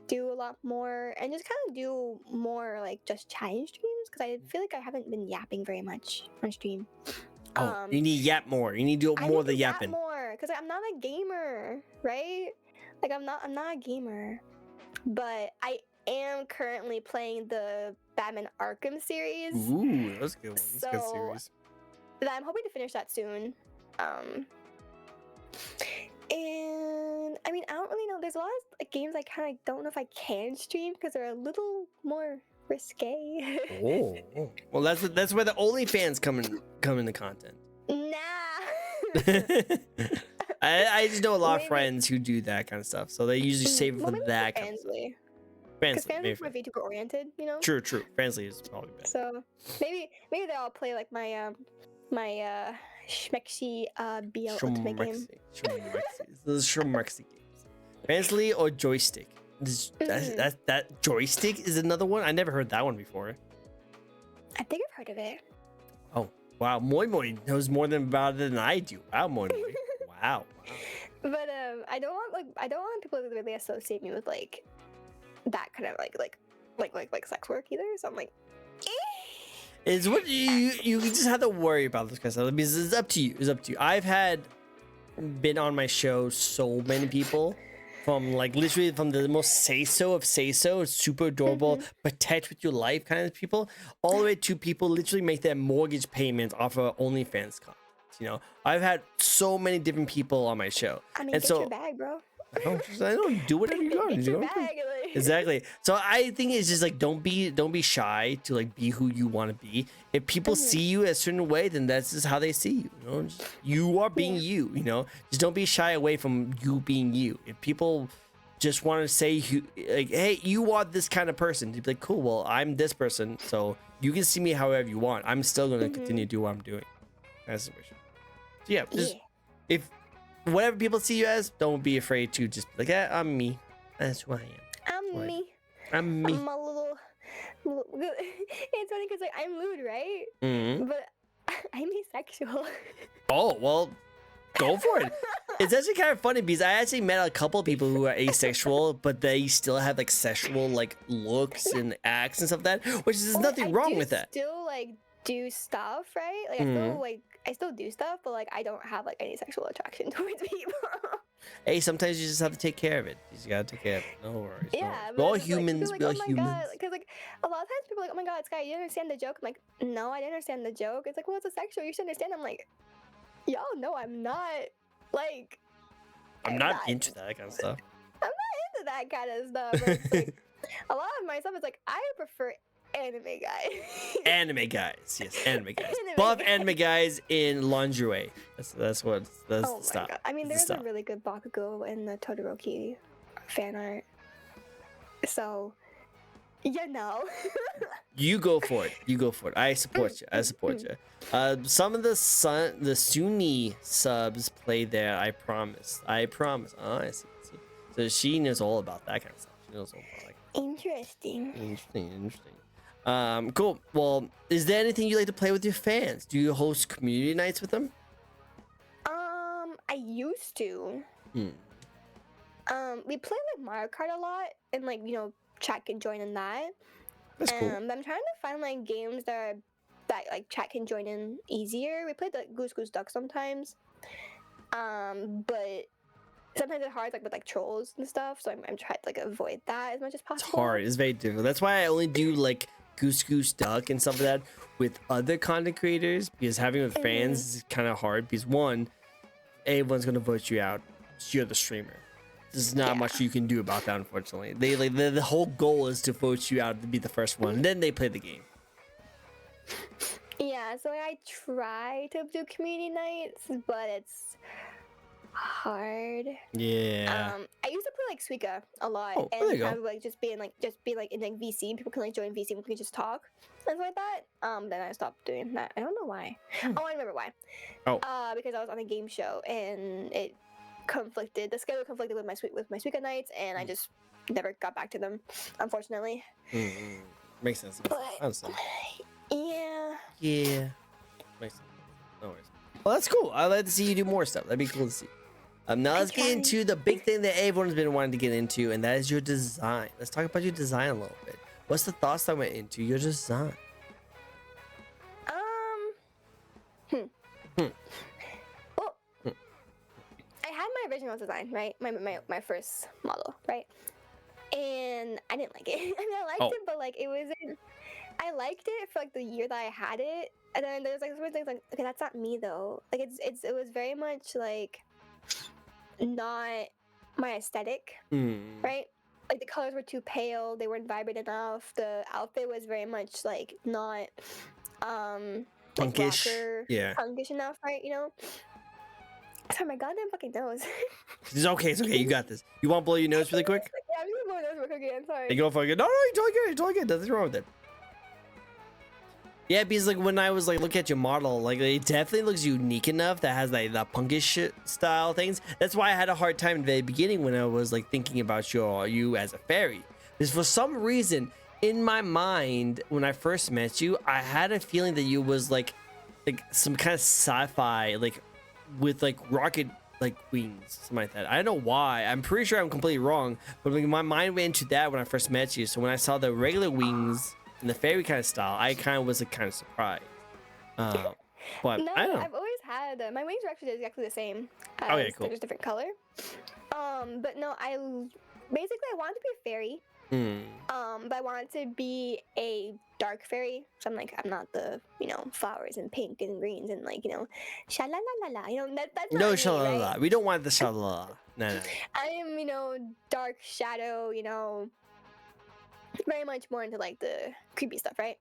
do a lot more, and just kind of do more like just chatting streams, because I feel like I haven't been yapping very much on stream. You need yap more. You need to do more of the yap yapping. more, because I'm not a gamer, right? Like I'm not a gamer, but I am currently playing the Batman Arkham series. Ooh, that's a good one. That's a good So- series. That I'm hoping to finish that soon. And I mean, I don't really know. There's a lot of like, games I kind of don't know if I can stream because they're a little more risque. Oh, well, that's where the OnlyFans come into content. Nah. I just know a lot of Maybe- friends who do that kind of stuff, so they usually save it Well, for maybe that kind of stuff. Fansly. Because Fansly, Fansly maybe is more VTuber oriented, True. Fansly is probably better. So maybe they'll play like my schmexy BL Ultimate game. Those Schmexy games. Fansly or joystick? That joystick is another one. I never heard that one before. I think I've heard of it. Oh wow, Moi Moi knows more about it than I do. Wow, Moi Moi. Wow. But I don't want people to really associate me with like that kind of like sex work either. So I'm like, It's what you just have to worry about this kind of stuff, because it's up to you. It's up to you. I've been on my show so many people, from like literally from the most say so, super adorable, protect with your life kind of people, all the way to people literally make their mortgage payments off of OnlyFans content. I've had so many different people on my show. I mean, and get so your bag, bro. I don't do whatever you want. Get your bag. Like. Exactly. So I think it's just like don't be shy to like be who you want to be. If people see you a certain way, then that's just how they see you. Just, you are being you. Just don't be shy away from you being you. If people just want to say like, hey, you are this kind of person, you'd be like, cool. Well, I'm this person, so you can see me however you want. I'm still gonna continue to do what I'm doing. That's the situation. So yeah, just if whatever people see you as, don't be afraid to just be like, I'm me. That's who I am. I'm me. I'm me. I'm a little it's funny because like I'm lewd, right? But I'm asexual. Oh well, go for it. It's actually kind of funny because I actually met a couple of people who are asexual, but they still have like sexual like looks and acts and stuff like that, which is nothing wrong with that. Still like do stuff, right? Like I still do stuff, but like I don't have like any sexual attraction towards people. Hey, sometimes you just have to take care of it. You just gotta take care of it. No worries. Yeah, we're all it's just, humans. like, We're all oh my humans. God. Because like a lot of times people are like, oh my God, Sky, you didn't understand the joke. I'm like, no, I didn't understand the joke. It's like, well, it's a sexual. You should understand. I'm like, y'all know I'm not like. I'm not into that kind of stuff. I'm not into that kind of stuff. But it's like, a lot of my stuff is like I prefer anime guys. Anime guys, yes, anime guys. Anime Buff guys. anime guys in lingerie. That's Oh the my stop. God. I mean, That's there's the a stop. really good Bakugo in the Todoroki fan art. So, You go for it. You go for it. I support you. I support you. Some of the Sunni subs play there. I promise. I promise. Oh, I see. So she knows all about that kind of stuff. She knows all about like interesting. interesting. Cool. Well, is there anything you like to play with your fans? Do you host community nights with them? I used to. We play like Mario Kart a lot, and like chat can join in that. That's cool. But I'm trying to find like games that like chat can join in easier. We played like Goose Goose Duck sometimes, but sometimes it's hard like with like trolls and stuff. So I'm trying to like avoid that as much as possible. It's hard. It's very difficult. That's why I only do like Goose Goose Duck and stuff like that with other content creators, because having with fans is kind of hard, because one, everyone's gonna vote you out. You're the streamer. there's not much you can do about that, unfortunately. They like the whole goal is to vote you out to be the first one, and then they play the game. Yeah, so I try to do community nights, but it's hard. Yeah. I used to play like Suika a lot, Oh, and there you go. kind of like just be in like in like VC, and people can like join VC, and we can just talk and stuff like that. Then I stopped doing that. I don't know why. Oh, I remember why. Oh. Because I was on a game show, and it conflicted. The schedule conflicted with my Suika nights, and I just never got back to them, unfortunately. Makes sense. But Understand. yeah. Yeah. Makes sense. No worries. Well, that's cool. I'd like to see you do more stuff. That'd be cool to see. Now let's get into the big thing that everyone's been wanting to get into, and that is your design. Let's talk about your design a little bit. What's the thoughts that went into your design? Well, I had my original design, right? My first model, right? And I didn't like it. I mean, I liked it, but like it wasn't. I liked it for like the year that I had it, and then there's like some things like, okay, that's not me though. Like it was very much like not my aesthetic, right? Like the colors were too pale. They weren't vibrant enough. The outfit was very much like not like Punkish. rocker, Yeah. punkish enough, right? You know. Sorry, my goddamn fucking nose. It's okay. It's okay. You got this. You want to blow your nose really quick? Yeah, I'm just blowing my nose real quick again. Sorry. You go for it. No, you're totally good. You're totally good. Nothing wrong with it. Yeah, because like when I was like looking at your model, like it definitely looks unique enough that has like the punkish style things. That's why I had a hard time in the very beginning when I was like thinking about you as a fairy. Because for some reason in my mind when I first met you, I had a feeling that you was like some kind of sci-fi like with like rocket like wings, something like that. I don't know why. I'm pretty sure I'm completely wrong, but like, my mind went into that when I first met you. So when I saw the regular wings and the fairy kind of style, I kind of was like kind of surprised. But No, I don't know. I've always had my wings are actually exactly the same. Okay, cool. They're just different color. But no, I wanted to be a fairy. But I wanted to be a dark fairy. So I'm not the flowers and pink and greens and like sha la la la la. That's not No, me, sha la right? la. We don't want the sha la la. No. I am dark shadow. Very much more into like the creepy stuff, right?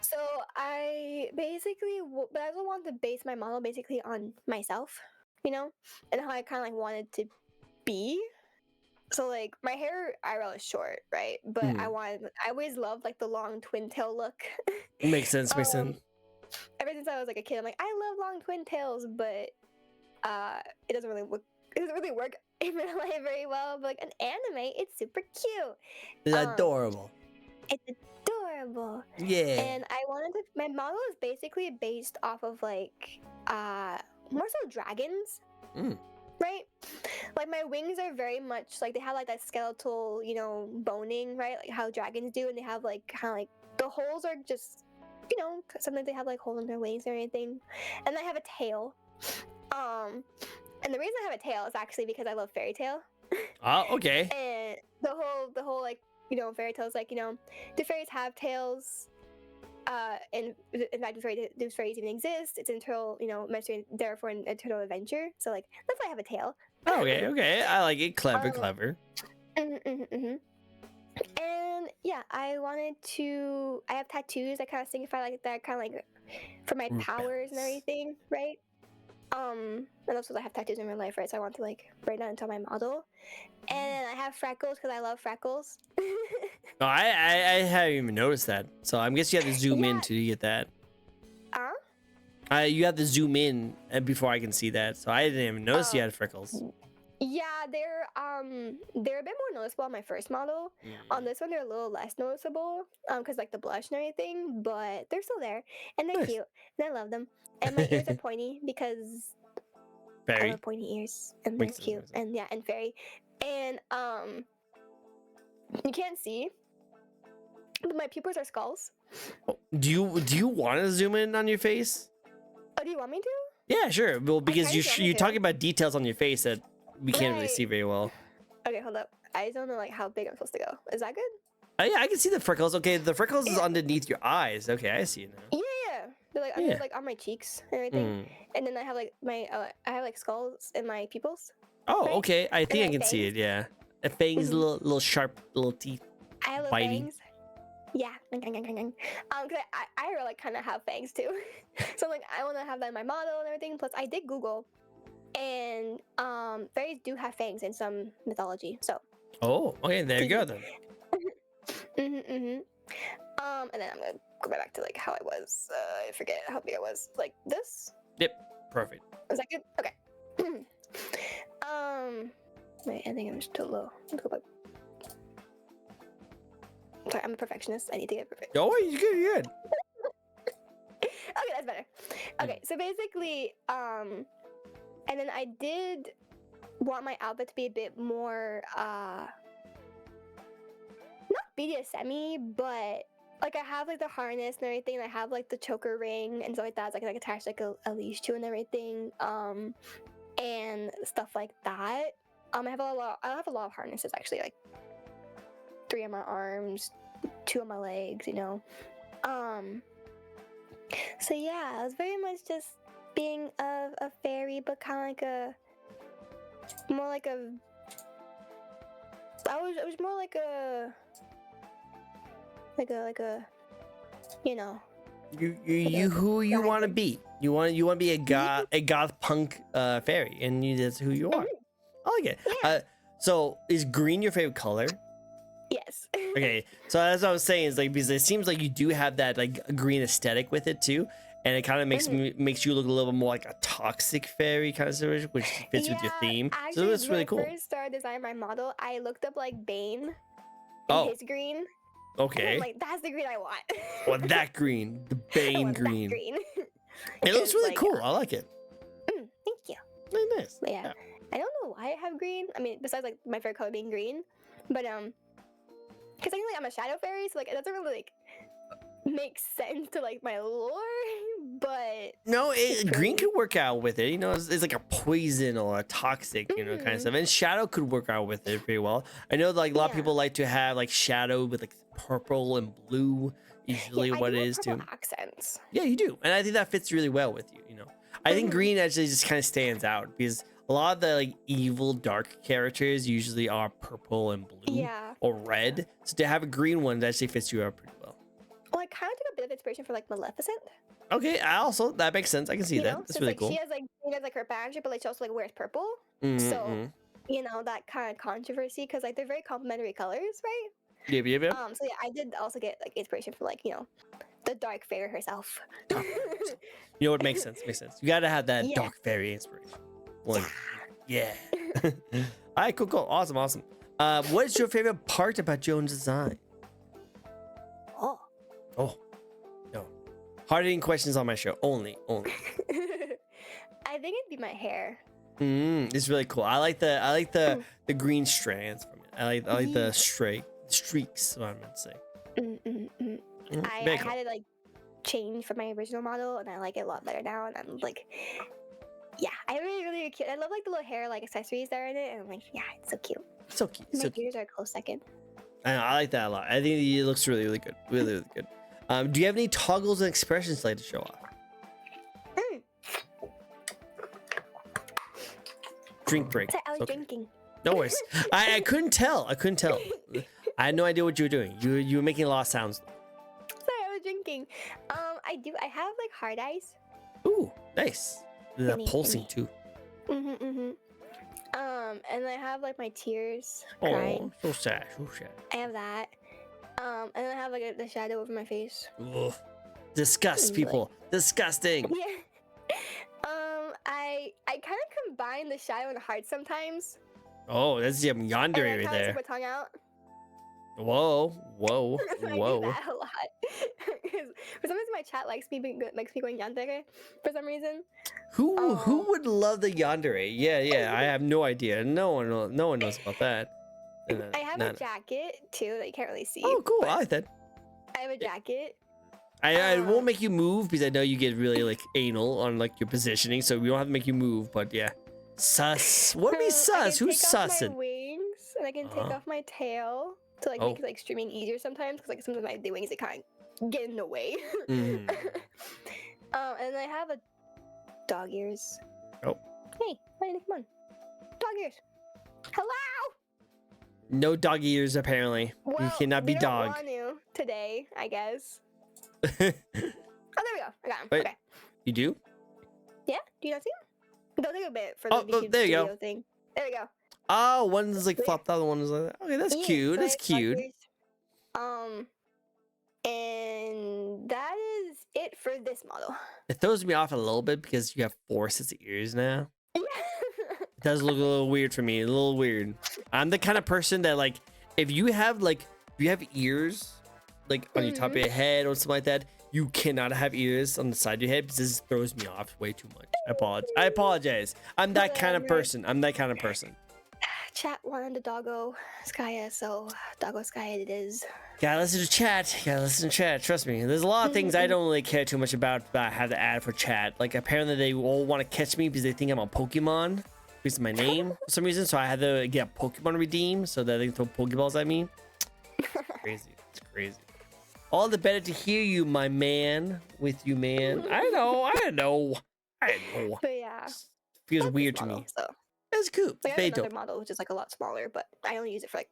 So I basically, but I also wanted to base my model basically on myself, and how I kind of like wanted to be. So like my hair eyebrow is short, right? But I always loved like the long twin tail look. Makes sense. Makes sense. Ever since I was like a kid, I'm like, I love long twin tails, but it doesn't really work in real life very well. But like an anime, it's super cute. It's adorable. It's adorable. Yeah. And my model is basically based off of like more so dragons. Right? Like my wings are very much like they have like that skeletal, boning, right? Like how dragons do, and they have like kind of like the holes are just, sometimes they have like holes in their wings or anything. And I have a tail. And the reason I have a tail is actually because I love fairy tale. Oh, okay. And the whole like, fairy tales, like, do fairies have tails? And in fact, do fairies even exist? It's an eternal, mystery, therefore an eternal adventure. So like, that's why I have a tail. Okay. I like it. Clever. And yeah, I have tattoos that kind of signify like that, kind of like for my powers and everything, right? And also I have tattoos in real life, right? So I want to like write that into my model. And I have freckles because I love freckles. No, I haven't even noticed that. So I guess you have to zoom in to get that. You have to zoom in before I can see that. So I didn't even notice you had freckles. Yeah, they're a bit more noticeable on my first model. On this one, they're a little less noticeable, because like the blush and everything, but they're still there, and they're cute, and I love them. And my ears are pointy because I love pointy ears, and they're cute, and yeah, and fairy, and you can't see, but my pupils are skulls. Do you want to zoom in on your face? Oh, do you want me to? Yeah, sure. Well, because you're talking about details on your face that we can't really see very well. Okay, hold up. I just don't know like how big I'm supposed to go. Is that good? Oh yeah, I can see the freckles. Okay, the freckles is underneath your eyes. Okay, I see it now. Yeah. They're like like on my cheeks and everything. And then I have like I have like skulls in my pupils. Oh, right? okay. I think I like can see it. fangs. Yeah. A fangs, little sharp, little teeth. I have little Bitey. fangs. Yeah. Cause I really like kind of have fangs too. So like I want to have that in my model and everything. Plus I did Google, and fairies do have fangs in some mythology. So. Oh, okay. There you go then. And then I'm gonna go back to like how I was. I forget how big I was. Like this. Yep. Perfect. Was that good? Okay. Wait, I think I'm still low. Let's go back. Sorry, I'm a perfectionist. I need to get perfect. Oh, you're good. You're good. Okay, that's better. Okay, so basically, and then I did want my outfit to be a bit more, not BDSM-y, but like I have like the harness and everything. And I have like the choker ring and stuff like that. So I can like attach like a leash to and everything, and stuff like that. I have a lot of harnesses actually, like 3 on my arms, 2 on my legs, you know. So yeah, I was very much just being a fairy, but kind of like a I was more like a you know. You who you want to be. You want to be a goth punk fairy, and that's who you are. I like it. Yeah. So is green your favorite color? Yes. Okay, so as I was saying, is like because it seems like you do have that like green aesthetic with it too, and it kind of makes you look a little bit more like a toxic fairy kind of situation, which fits with your theme. Actually, So that's really cool. When I first started designing my model, I looked up like Bane Oh, his green. And okay. I'm like, that's the green I want. Well, that green, the I Bane want that green. green. It looks really like, cool. I like it. Thank you. Really nice. But yeah, I don't know why I have green. I mean, besides like my favorite color being green, but because I think like I'm a shadow fairy, so like it doesn't really like make sense to like my lore. But No, green could work out with it. You know, it's like a poison or a toxic, you know, kind of stuff. And shadow could work out with it pretty well. I know like a lot of people like to have like shadow with like purple and blue. Usually, what it is too. Accents. Yeah, you do, and I think that fits really well with you. You know, I think green actually just kind of stands out because a lot of the like evil dark characters usually are purple and blue or red. So to have a green one that actually fits you out pretty well. Well, I kind of took a bit of inspiration from like Maleficent. Okay, that makes sense. I can see that. That's really cool. She has like her badge, but like she also like wears purple. So you know that kind of controversy because like they're very complementary colors, right? Yep. So yeah, I did also get like inspiration from like the dark fairy herself. You know what makes sense? Makes sense. You gotta have that dark fairy inspiration. Yeah. All right, cool. Awesome. What is your favorite part about Joan's design? Oh, no. Hard-hitting questions on my show. Only. I think it'd be my hair. It's really cool. I like the green strands from it. I like the streaks. What I'm meant to say. I had it like change from my original model, and I like it a lot better now. And I'm like, yeah, I really cute. I love like the little hair like accessories that are in it, and I'm like, yeah, it's so cute. So cute. My ears are a close second. I know, I like that a lot. I think it looks really good. Really good. Do you have any toggles and expressions you'd like to show off? Drink break. I was drinking. No worries. I couldn't tell. I had no idea what you were doing. You were making a lot of sounds. Sorry, I was drinking. I have like hard eyes. Ooh, nice. The pulsing too. And I have like my tears Oh, crying. so sad. I have that. And then I have like the shadow over my face. Ugh. Disgust, people. Disgusting. Yeah. I kind of combine the shadow and the heart sometimes. Oh, that's your yandere right there. Stick my tongue out. Whoa. I do that a lot. For some reason, my chat likes me going yandere for some reason. Who would love the yandere? Yeah. I have no idea. No one knows about that. I have a jacket too that you can't really see. Oh, cool. I like that. I have a jacket. I won't make you move because I know you get really like anal on like your positioning, so we don't have to make you move. But yeah, sus. What means sus? Who's sussing? I can take off my wings and I can take off my tail to like make it like streaming easier sometimes because like sometimes the wings they kind of get in the way. And I have a dog ears. Oh. Hey, come on. Dog ears. Hello. No dog ears, apparently. Well, You cannot be we dog. don't want to today, I guess. Oh, there we go. I got him. Wait, Okay. you do? Yeah? Do you not see him? Don't take a bit for the YouTube there you studio go. thing. There we go. Oh, one's like flopped out, the one is like that. Okay, that's Yeah, cute. so That's it's dog cute. ears. And that is it for this model. It throws me off a little bit because you have 4 sets of ears now. It does look a little weird for me. A little weird. I'm the kind of person that, like, if you have ears like on your top of your head or something like that, you cannot have ears on the side of your head because this throws me off way too much. I apologize. I'm that kind of person. Chat wanted the doggo Skya, so doggo Skya it is. Gotta listen to chat. Trust me. There's a lot of things I don't really care too much about I have to add for chat. Like, apparently they all want to catch me because they think I'm a Pokemon because of my name for some reason. So I had to get a Pokemon redeem so that they can throw Pokeballs at me. Crazy. It's crazy. All the better to hear you, my man. With you, man. I know. But yeah. Feels that's weird this to model, me. So. That's cool. Like, I Very have another dope. model which is like a lot smaller, but I only use it for like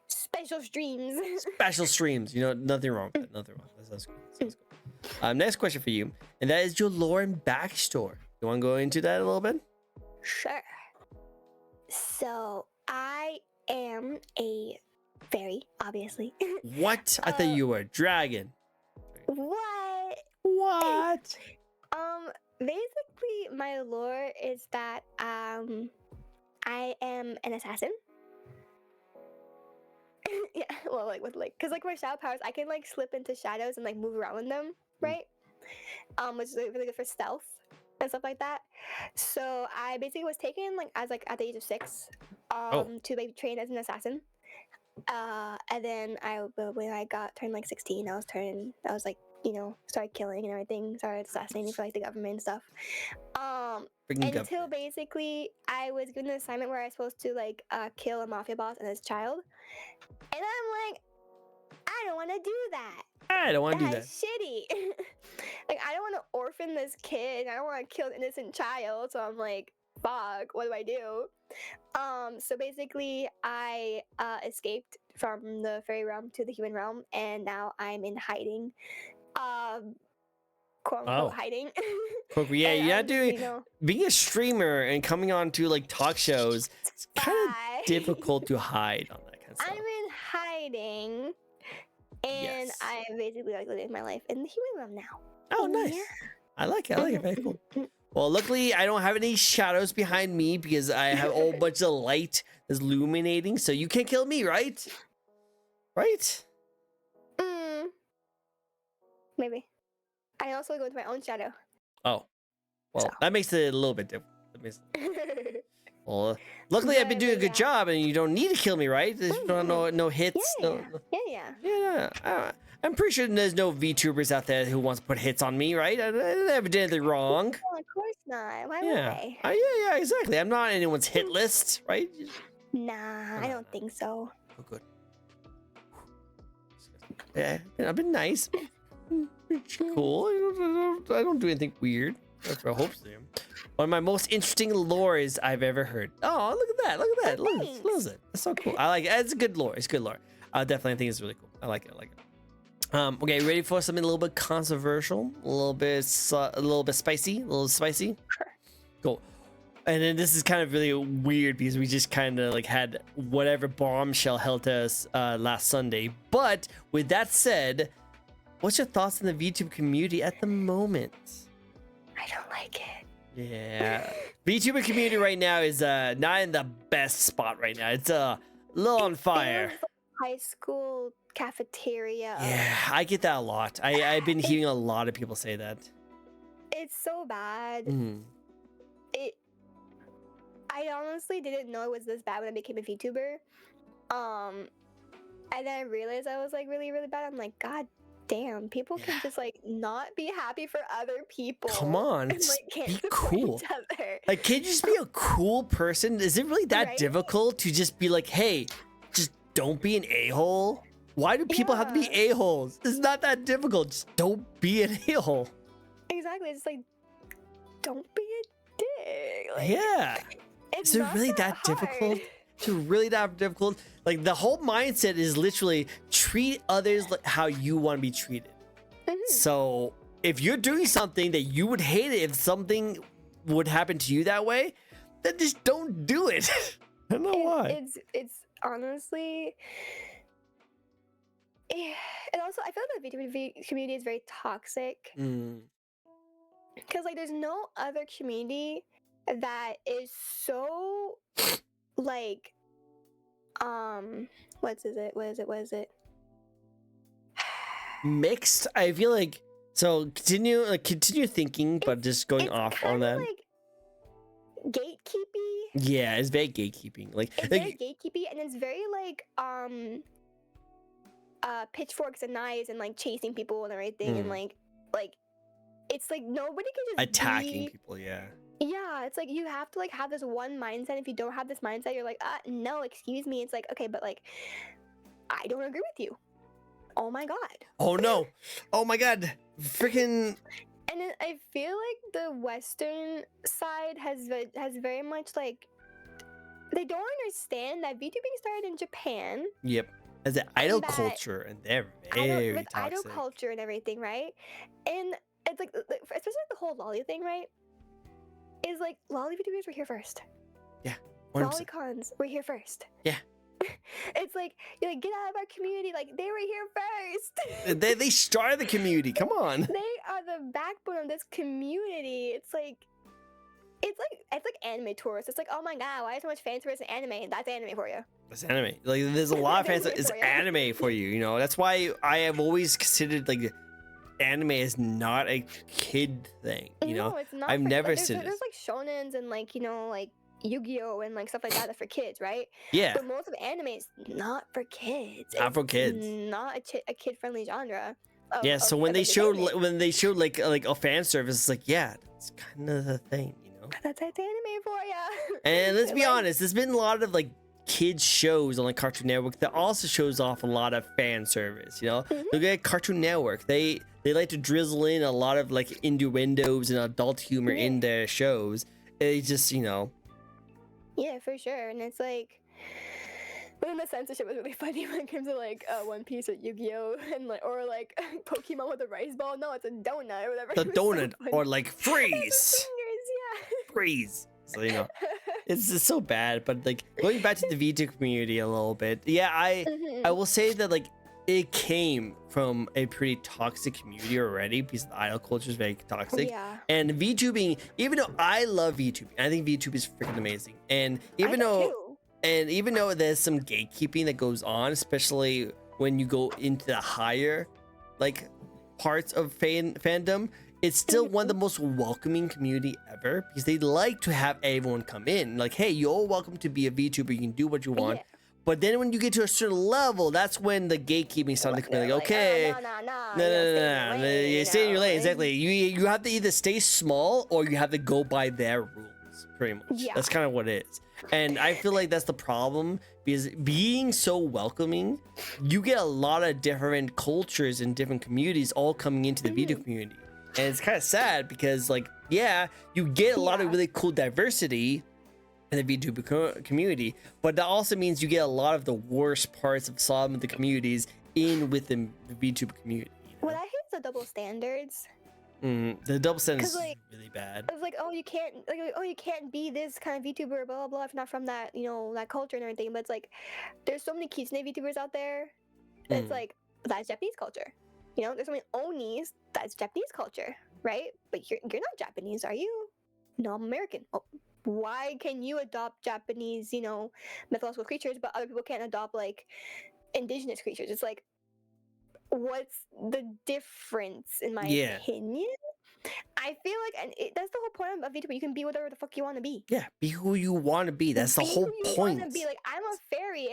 special streams. Special streams. You know, nothing wrong with that. Nothing wrong. That sounds good. Next question for you, and that is your lore and backstory. You want to go into that a little bit? Sure. So I am a fairy, obviously. What? I thought you were a dragon. What? What? Basically, my lore is that I am an assassin. Yeah, well, like cause like my shadow powers, I can like slip into shadows and like move around in them, right? Which is like, really good for stealth and stuff like that. So I basically was taken like as like at the age of 6, to like train as an assassin. And then when I turned like 16, I was like, you know, started killing and everything, started assassinating for like the government and stuff. Until basically I was given an assignment where I was supposed to like kill a mafia boss and his child, and I'm like, I don't want to do that. I don't want to do that. That's shitty. Like, I don't want to orphan this kid. I don't want to kill an innocent child. So I'm like, fuck, what do I do? So basically, I escaped from the fairy realm to the human realm, and now I'm in hiding. Quote unquote hiding. Yeah, you're not doing. You know, being a streamer and coming on to like talk shows, it's kind of difficult to hide on that kind of stuff. I'm in hiding, and Yes. I'm basically like living my life in the human realm now. Oh, nice. Yeah. I like it. Very cool. Well, luckily, I don't have any shadows behind me because I have a whole bunch of light that's illuminating, so you can't kill me, right? Right? Maybe. I also go into my own shadow. Oh. Well, So. that makes it a little bit different. Well, luckily, I've been doing a good job, and you don't need to kill me, right? There's no hits. Yeah. I'm pretty sure there's no VTubers out there who wants to put hits on me, right? I never did anything wrong. Oh, of course not. Why would Yeah. I? Yeah, exactly. I'm not on anyone's hit list, right? Nah, I don't think so. Oh, good. Yeah, I've been nice. Cool. I don't do anything weird. That's what I hope so. One of my most interesting lores I've ever heard. Oh, look at that. Look at that. Look at it. That's so cool. I like it. It's a good lore. It's good lore. I definitely think it's really cool. I like it. Okay, ready for something a little bit controversial? A little bit spicy? A little spicy? Sure. Cool. And then this is kind of really weird because we just kind of like had whatever bombshell held to us last Sunday. But with that said, what's your thoughts on the VTube community at the moment? I don't like it. Yeah. VTuber community right now is not in the best spot right now. It's a little on fire. Feels like high school cafeteria. Yeah, I get that a lot. I've been hearing a lot of people say that. It's so bad. Mm. I honestly didn't know it was this bad when I became a VTuber. And then I realized I was like really, really bad. I'm like, God damn, people can just like not be happy for other people. Come on, and, like, can't be support cool. each other. Like, can't you just be a cool person? Is it really that Right? difficult to just be like, hey, just don't be an a-hole? Why do people have to be a-holes? It's not that difficult. Just don't be an a-hole. Exactly. It's like, don't be a dick. Like, Yeah. And Is it really that difficult? Is it really that difficult? Like the whole mindset is literally treat others like how you want to be treated. So if you're doing something that you would hate it if something would happen to you that way, then just don't do it. I don't know why. It's honestly, and also I feel like the VTuber community is very toxic. Because like there's no other community that is so like what is it Mixed. I feel like so continue thinking, but just going it's off on that. like gatekeepy. Yeah, it's very gatekeeping. Like It's very gatekeepy, and it's very like pitchforks and knives and like chasing people and everything, and like it's like nobody can just attacking people. Yeah, it's like you have to like have this one mindset. If you don't have this mindset, you're like, no, excuse me. It's like, okay, but like I don't agree with you. Oh my god. Oh no. Oh my god. Freaking. And then I feel like the Western side has very much like they don't understand that VTubing started in Japan. Yep. As an idol culture, and they're very with toxic. idol culture and everything, right? And it's like especially like the whole lolly thing, right? Is like lolly VTubers were here first. Yeah. 100%. Lollicons were here first. Yeah. It's like you're like, get out of our community. Like they were here first. they started the community. Come on. They are the backbone of this community. It's like anime tourists. It's like, oh my god, why is so much fan tourists in anime? That's anime for you. That's anime. Like there's a lot of fans. It's anime for you. You know. That's why I have always considered like anime is not a kid thing. You know. No, it's not. I've never like, seen there's like shonens and like like Yu-Gi-Oh and like stuff like that that's for kids, right? Yeah. But most of anime is not for kids. Not for kids. Not a kid-friendly genre. Yeah. So when they showed like a fan service, it's like, yeah, that's kind of the thing, you know. That's anime for ya. And let's be honest, there's been a lot of like kids shows on like Cartoon Network that also shows off a lot of fan service. You know, look at Cartoon Network. They like to drizzle in a lot of like innuendos and adult humor in their shows. It's just, you know. Yeah, for sure. And it's like, but then the censorship was really funny when it comes to like One Piece or Yu-Gi-Oh and like or like Pokemon with a rice ball. No, it's a donut or whatever. The donut or like freeze. Fingers, yeah. Freeze. So you know, it's just so bad. But like going back to the VTuber community a little bit, yeah, I will say that like it came from a pretty toxic community already because the idol culture is very toxic. Yeah. And VTubing, even though I love VTubing, I think VTube is freaking amazing. And even though there's some gatekeeping that goes on, especially when you go into the higher like parts of fandom, it's still one of the most welcoming community ever because they like to have everyone come in. Like, hey, you're all welcome to be a VTuber. You can do what you want. Yeah. But then when you get to a certain level, that's when the gatekeeping starts to come in. Like, okay, no, you stay in your lane. Exactly. You have to either stay small or you have to go by their rules. Pretty much. Yeah. That's kind of what it is. And I feel like that's the problem because being so welcoming, you get a lot of different cultures and different communities all coming into the video community. And it's kind of sad because, like, yeah, you get a lot of really cool diversity in the VTuber community, but that also means you get a lot of the worst parts of some of the communities in within the VTuber community. You know? What I hate is the double standards. The double standards is really bad. It's like, you can't be this kind of VTuber, blah blah blah, if not from that, that culture and everything. But it's like, there's so many kitsune VTubers out there. It's like, that's Japanese culture. There's so many onis. That's Japanese culture, right? But you're not Japanese, are you? No, I'm American. Oh, why can you adopt Japanese, mythological creatures, but other people can't adopt like indigenous creatures? It's like, what's the difference, in my opinion? I feel like, and that's the whole point of VTuber. You can be whatever the fuck you want to be. Yeah, be who you want to be. That's the whole point. Be like, I'm a fairy.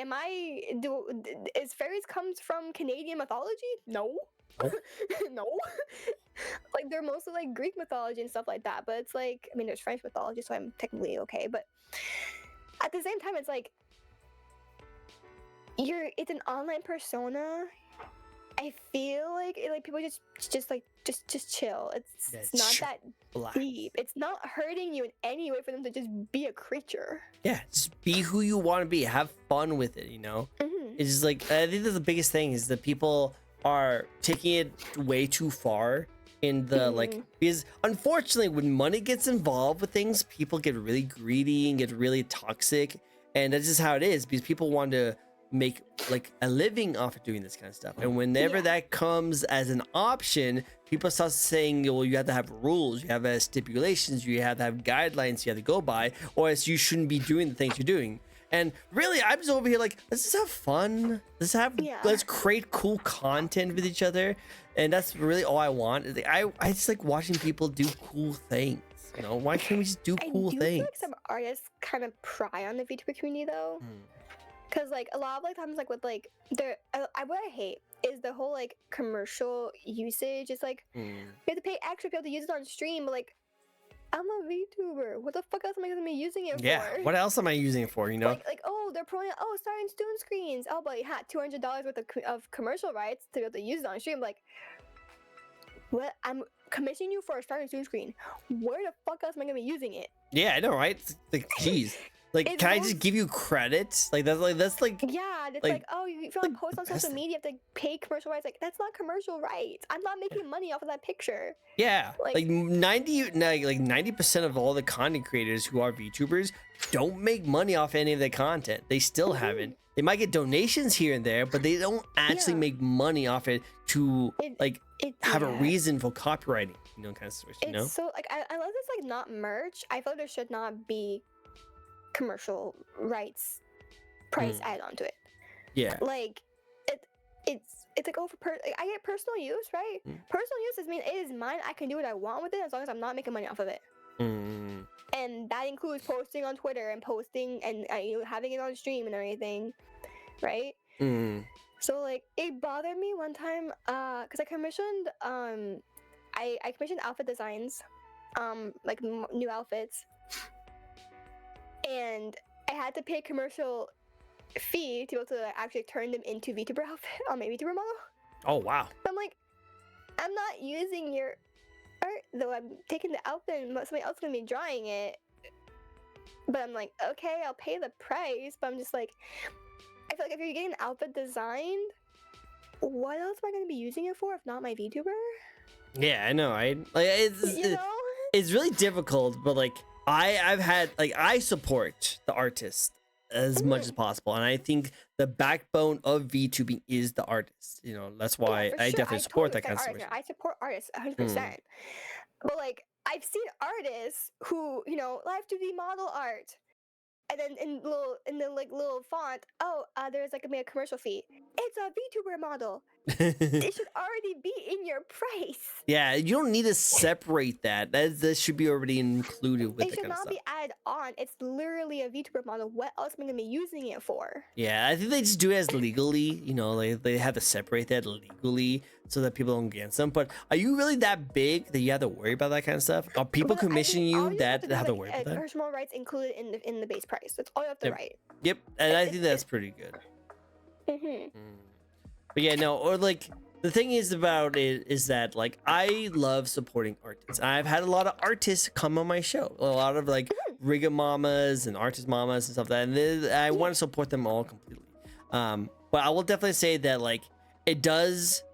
Is fairies comes from Canadian mythology? No. No. Like, they're mostly like Greek mythology and stuff like that, but it's like, there's French mythology, so I'm technically okay, but at the same time, it's like, it's an online persona, I feel like people just chill. It's not that Relax. deep. It's not hurting you in any way for them to just be a creature. Yeah, just be who you want to be. Have fun with it, you know? It's just like, I think that's the biggest thing is that people are taking it way too far in the like, because unfortunately when money gets involved with things, people get really greedy and get really toxic. And that's just how it is, because people want to make like a living off of doing this kind of stuff. And whenever that comes as an option, people start saying, well, you have to have rules, you have to have stipulations, you have to have guidelines you have to go by, or else you shouldn't be doing the things you're doing. And really, I'm just over here like, let's just have fun. Let's create cool content with each other. And that's really all I want. I just like watching people do cool things. You know, why can't we just do cool things? Feel like some artists kind of pry on the VTuber community though. Cause like a lot of like times like with like what I hate is the whole like commercial usage. It's like you have to pay extra to be able to use it on stream, but like I'm a VTuber. What the fuck else am I gonna be using it for? Yeah, what else am I using it for? You know, like oh, they're promoting starting student screens. Oh, but you had $200 worth of commercial rights to be able to use it on stream. Like, what? I'm commissioning you for a starting student screen. Where the fuck else am I gonna be using it? Yeah, I know, right? It's like, jeez. Like, can I just give you credits? Like that's like yeah, it's like oh, if you want to post on social media, you have to pay commercial rights. Like that's not commercial rights. I'm not making money off of that picture. Yeah, like 90% of all the content creators who are VTubers don't make money off any of their content. They still haven't. They might get donations here and there, but they don't actually make money off it to have a reason for copywriting, you know, kind of situation. You know, so like I love this like not merch. I feel like there should not be commercial rights price added onto it. Yeah, like it's like like, I get personal use, right? Personal use is it is mine. I can do what I want with it as long as I'm not making money off of it. And that includes posting on Twitter and posting and having it on stream and everything, right? So like it bothered me one time because I commissioned I commissioned outfit designs, like new outfits. And I had to pay a commercial fee to be able to actually turn them into VTuber outfit on my VTuber model. Oh wow! I'm like, I'm not using your art though. I'm taking the outfit and somebody else is gonna be drawing it. But I'm like, okay, I'll pay the price. But I'm just like, I feel like if you're getting an outfit designed, what else am I gonna be using it for if not my VTuber? Yeah, I know. It's really difficult, but like. I've had I support the artist as much as possible, and I think the backbone of VTubing is the artist. You know, that's why I definitely support that kind of situation. I support artists 100%. But like I've seen artists who live 2D model art, and then in the little font, there's like a commercial fee. It's a VTuber model. It should already be in your price. Yeah, you don't need to separate that. That should be already included with it. It should not be added on. It's literally a VTuber model. What else am I gonna be using it for? Yeah, I think they just do it as legally. You know, like they have to separate that legally so that people don't get some. But are you really that big that you have to worry about that kind of stuff? Are people commissioning you that have to worry about that? Personal rights included in the base price. That's all you have to write. Yep, and I think that's pretty good. But yeah, no, or like the thing is about it is that like I love supporting artists. I've had a lot of artists come on my show, a lot of like Riga mamas and artist mamas and stuff like that, and I want to support them all completely. But I will definitely say that like it does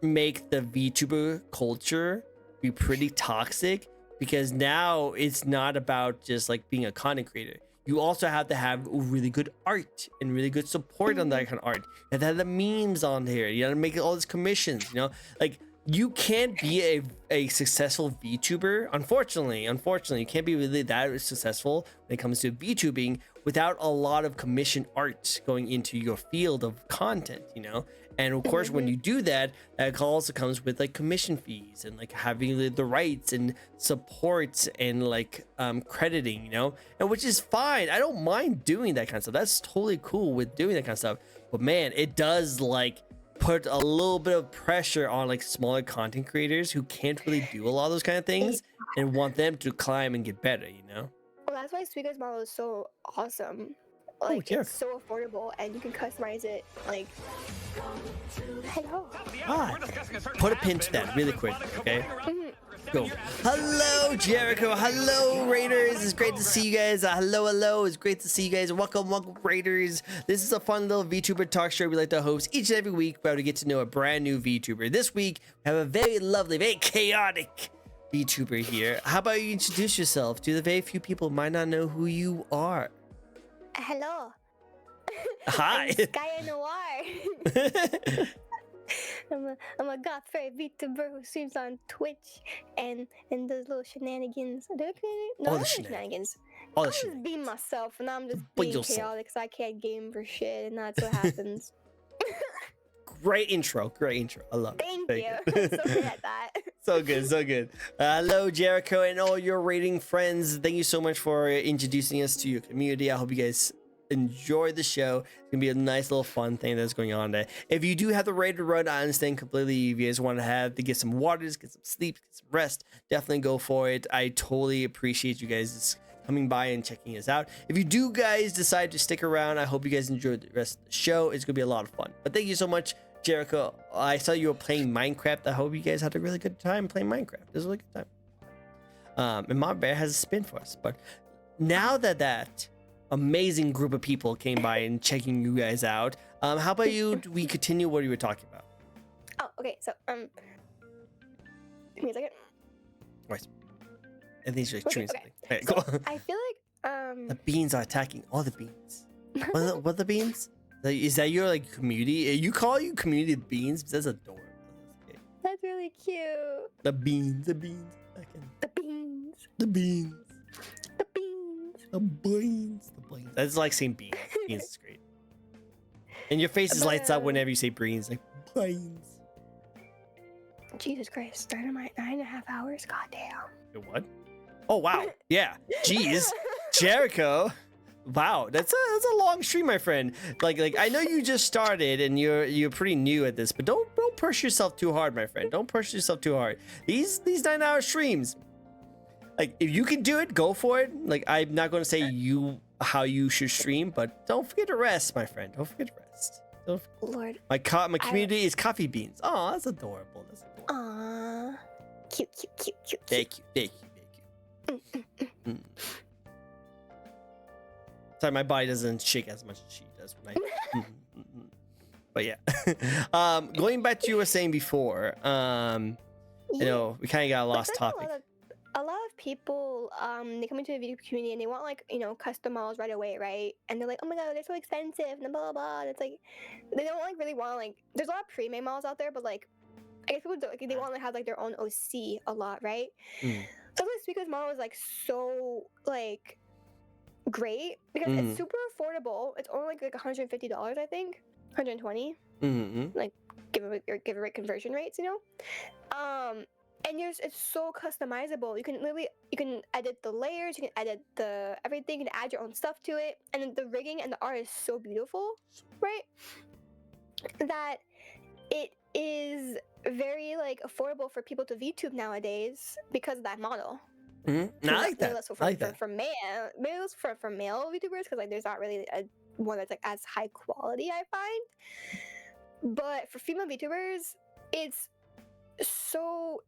make the VTuber culture be pretty toxic, because now it's not about just like being a content creator. You also have to have really good art and really good support on that kind of art. You have to have the memes on here. You gotta make all these commissions, you know? Like, you can't be a successful VTuber. Unfortunately, you can't be really that successful when it comes to VTubing without a lot of commission art going into your field of content, you know? And of course, when you do that, that also comes with like commission fees and like having the rights and support and like crediting, you know, and which is fine. I don't mind doing that kind of stuff. That's totally cool with doing that kind of stuff. But man, it does like put a little bit of pressure on like smaller content creators who can't really do a lot of those kind of things and want them to climb and get better, you know? Well, that's why Suiga's model is so awesome. Like Jericho. it's so affordable, and you can customize it. Like, hello. Hi. Put a pin to that really quick, okay? Go. Hello, Jericho. Hello, Raiders. It's great to see you guys. Hello. It's great to see you guys. Welcome, Raiders. This is a fun little VTuber talk show we like to host each and every week where we get to know a brand new VTuber. This week, we have a very lovely, very chaotic VTuber here. How about you introduce yourself to the very few people who might not know who you are? Hello. Hi. I'm Sky Noir. I'm a goth fairy VTuber who streams on Twitch and does little shenanigans. No, All not the shenanigans. All I'm the just shit. being myself, and I'm just Be being yourself. chaotic because I can't game for shit, and that's what happens. Great intro. I love it. Thank Very you. good. So good at that. So good. Hello, Jericho, and all your rating friends. Thank you so much for introducing us to your community. I hope you guys enjoy the show. It's gonna be a nice little fun thing that's going on today. If you do have the raid to run, I understand completely. If you guys want to get some waters, get some sleep, get some rest, definitely go for it. I totally appreciate you guys coming by and checking us out. If you do guys decide to stick around, I hope you guys enjoy the rest of the show. It's gonna be a lot of fun. But thank you so much, Jericho. I saw you were playing Minecraft. I hope you guys had a really good time playing Minecraft. It was a really good time. And my bear has a spin for us. But now that amazing group of people came by and checking you guys out, how about we continue what you were talking about? Oh, okay. So give me a second. Right. I think you're Okay, chewing okay. something. Okay, So cool. I feel like The beans are attacking all the beans. What are the beans? Is that your like community? You call you community beans? That's adorable. Okay. that's really cute. The beans. The beans. The beans. The beans. The beans. That's like saying beans. Beans is great. And your face is lights up whenever you say beans. Like beans. Jesus Christ! Dynamite 9.5 hours. Goddamn. What? Oh wow. Yeah. Jeez. Jericho. Wow, that's a long stream, my friend. Like I know you just started and you're pretty new at this, but don't push yourself too hard, my friend. Don't push yourself too hard. These 9-hour streams, like if you can do it, go for it. Like I'm not gonna say how you should stream, but don't forget to rest, my friend. Don't forget to rest. Lord. My community is coffee beans. Oh, that's adorable. Aww. Cute. Thank you. Sorry, my body doesn't shake as much as she does when I. But yeah, going back to you were saying before, you know, we kind of got a lost topic. A lot of people, they come into the video community and they want like, you know, custom models right away, right? And they're like, oh my god, they're so expensive, and blah blah blah. And it's like, they don't like really want like. There's a lot of pre-made models out there, but like, I guess people do, like, they want to have like their own OC a lot, right? So the Speaker's model is like so like great because it's super affordable. It's only like $150, I think, 120. Like give it rate conversion rates, you know. And it's so customizable. You can edit the layers, you can edit the everything, you can add your own stuff to it, and then the rigging and the art is so beautiful, right? That it is very like affordable for people to VTube nowadays because of that model. I like that. For male, maybe it's for male VTubers because like there's not really one that's like as high quality, I find. But for female VTubers, it's so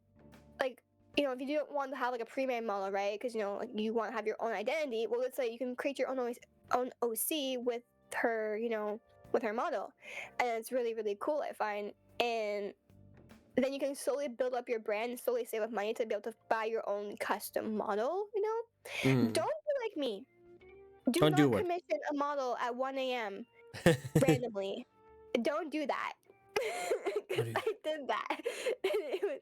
like, you know, if you don't want to have like a pre-made model, right? Because you know, like you want to have your own identity. Well, let's say you can create your own OC with her, you know, with her model, and it's really cool, I find. And then you can slowly build up your brand and slowly save up money to be able to buy your own custom model, you know? Don't be like me. Do not commission a model at 1 a.m. randomly. Don't do that. Because I did that. It was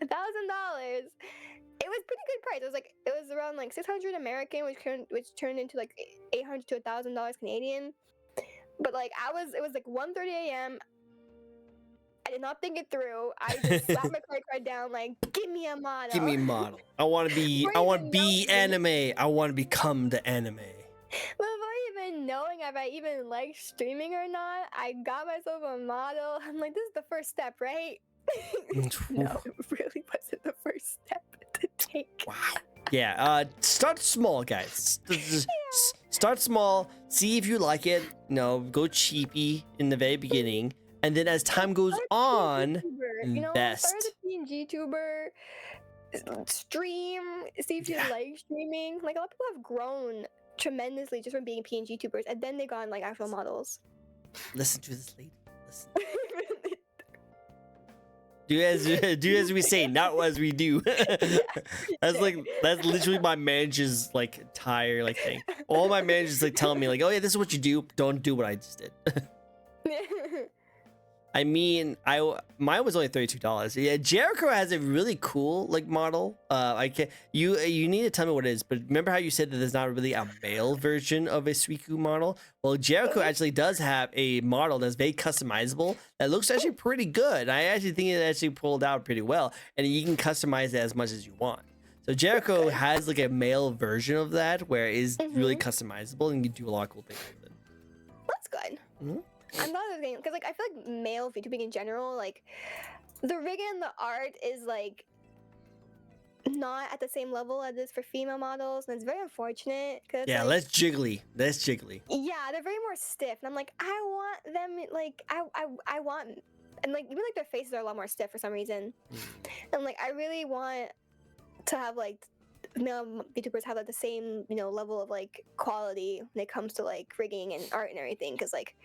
$1,000. It was pretty good price. It was around like 600 American, which turned into like 800 to $1,000 Canadian. But like it was like 1:30 a.m. I did not think it through. I just slapped my credit card down, like, give me a model. Give me a model. I want to be anime. I want to become the anime. Before even knowing if I even like streaming or not, I got myself a model. I'm like, this is the first step, right? No, it really wasn't the first step to take. Wow. Yeah. Start small, guys. Start small, see if you like it. Go cheapy in the very beginning, and then as time goes on, invest. Start as a PNG tuber, stream, see if you like streaming. Like a lot of people have grown tremendously just from being PNG tubers, and then they got on like actual models. Listen to this lady. Listen. do as we say, not as we do. that's literally my manager's like entire like thing. All my managers like telling me like, oh yeah, this is what you do. Don't do what I just did. I mean, mine was only $32. Yeah, Jericho has a really cool like model. You need to tell me what it is. But remember how you said that there's not really a male version of a Suicune model? Well, Jericho actually does have a model that's very customizable. That looks actually pretty good. I actually think it actually pulled out pretty well, and you can customize it as much as you want. So Jericho has like a male version of that where it is really customizable and you can do a lot of cool things with it. That's good. I'm not a game because like I feel like male VTubing in general, like the rig and the art is like not at the same level as this for female models, and it's very unfortunate. Cause yeah, like, less jiggly. Yeah, they're very more stiff, and I'm like, I want them like I want, and like even like their faces are a lot more stiff for some reason. And like I really want to have like male VTubers have like the same level of like quality when it comes to like rigging and art and everything, because like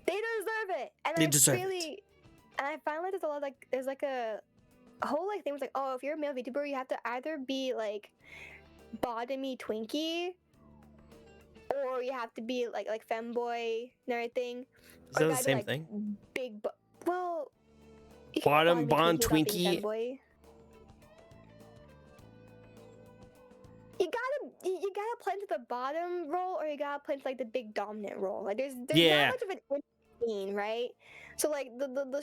they deserve it. And They I deserve really, and I find like there's a lot like there's like a whole like thing was like, oh, if you're a male VTuber, you have to either be like bottomy Twinkie, or you have to be like femboy and everything. Is that the same thing? Big, well, you Bottom can't bond Twinkie without Twinkie. being femboy. You gotta play into the bottom role, or you gotta play into like the big dominant role. Like there's not much of an in between, right? So like the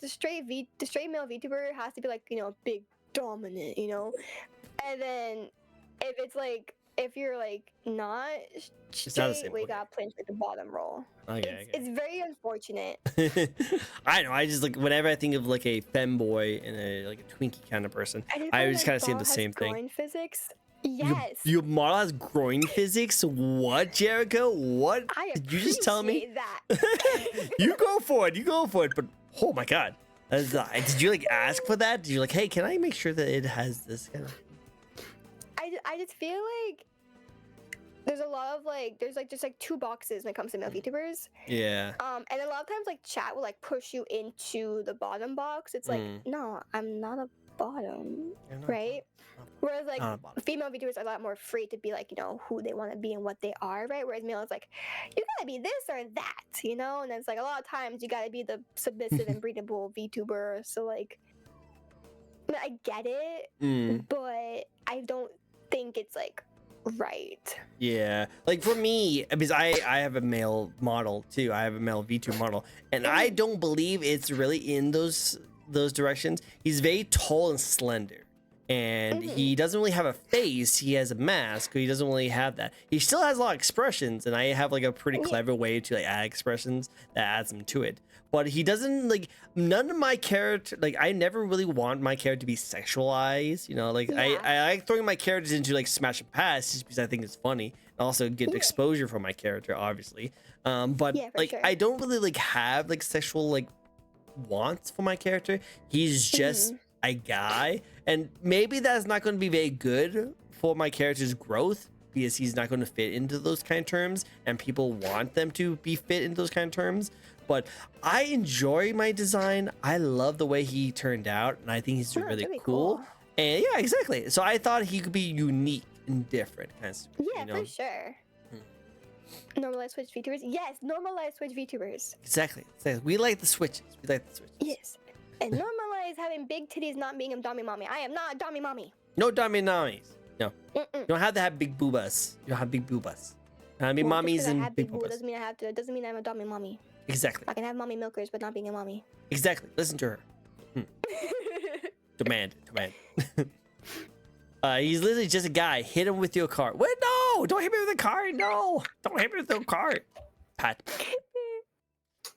straight male VTuber has to be like big dominant, and then if you're like not straight, we gotta play into the bottom role. It's very unfortunate. I know. I just like whenever I think of like a femboy and a like a Twinkie kind of person, I just kind of see the same thing. Physics. Yes. Your model has groin physics? What, Jericho? What? Did you just tell me? That. You go for it. But oh my god. Did you like ask for that? Did you like, hey, can I make sure that it has this kind of... I just feel like there's a lot of like there's like just like two boxes when it comes to male VTubers. Yeah. And a lot of times like chat will like push you into the bottom box. It's like, no, I'm not a bottom, right? Whereas like female VTubers are a lot more free to be like who they want to be and what they are, right? Whereas male is like, you gotta be this or that, and it's like a lot of times you gotta be the submissive and breedable VTuber. So like, I mean, I get it, but I don't think it's like right. Yeah, like for me, because I have a male model too. I have a male VTuber model, and I don't believe it's really in those directions. He's very tall and slender, and he doesn't really have a face. He has a mask. He doesn't really have that. He still has a lot of expressions, and I have like a pretty clever way to like add expressions that adds them to it. But he doesn't like none of my character. Like I never really want my character to be sexualized. I like throwing my characters into like smash and pass just because I think it's funny, and also get exposure for my character, obviously. But like I don't really like have like sexual like wants for my character. He's just a guy, and maybe that's not going to be very good for my character's growth because he's not going to fit into those kind of terms, and people want them to be fit into those kind of terms. But I enjoy my design. I love the way he turned out, and I think he's really cool. And yeah, exactly. So I thought he could be unique and different, kind of. Yeah, for sure. Normalized Switch VTubers. Yes, normalized Switch VTubers. Exactly. We like the switches. Yes. And normalize having big titties, not being a dummy mommy. I am not a dummy mommy. No dummy mommies. No. You don't have to have big boobas. You don't have big boobas. I mean, mommies and big boobas. Doesn't mean I have to. It doesn't mean I'm a dummy mommy. Exactly. I can have mommy milkers, but not being a mommy. Exactly. Listen to her. Demand. He's literally just a guy. Hit him with your car. Wait, no! Don't hit me with the car. No! Don't hit me with the car. Pat.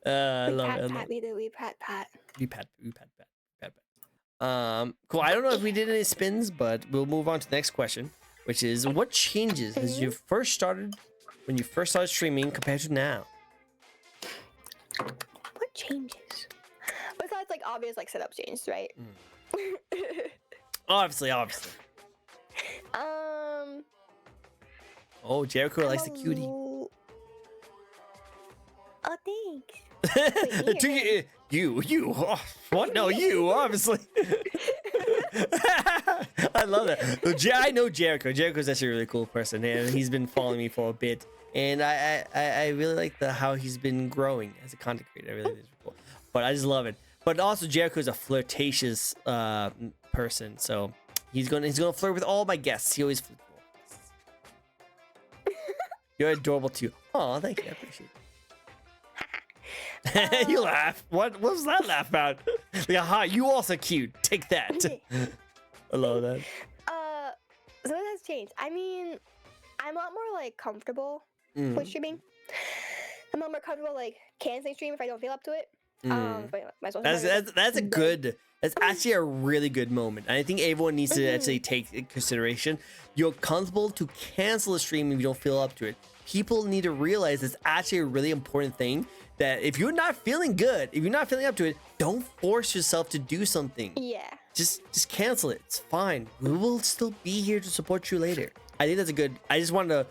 I love it. We pat. Cool. I don't know if we did any spins, but we'll move on to the next question, which is what changes as you first started when you first started streaming compared to now? What changes? Besides, like, obvious, like, setup changed, right? Obviously. Oh, Jericho likes the cutie. Oh, thanks. Wait, You. Oh, what? No, you, obviously. I love that. I know Jericho. Jericho's actually a really cool person, and he's been following me for a bit. And I really like how he's been growing as a content creator. I really think it's cool. But I just love it. But also, Jericho is a flirtatious person, so he's gonna flirt with all my guests. He always flirts with all my guests. You're adorable too. Oh, thank you. I appreciate it. You laugh. What was that laugh about? Like, aha, you also cute. Take that. I love that. So it has changed. I mean, I'm a lot more like comfortable with streaming. I'm a lot more comfortable like canceling stream if I don't feel up to it. That's actually a really good moment. And I think everyone needs to actually take in consideration. You're comfortable to cancel a stream if you don't feel up to it. People need to realize it's actually a really important thing, that if you're not feeling good, if you're not feeling up to it, don't force yourself to do something. Yeah. Just cancel it. It's fine. We will still be here to support you later. I think that's a good. I just wanted to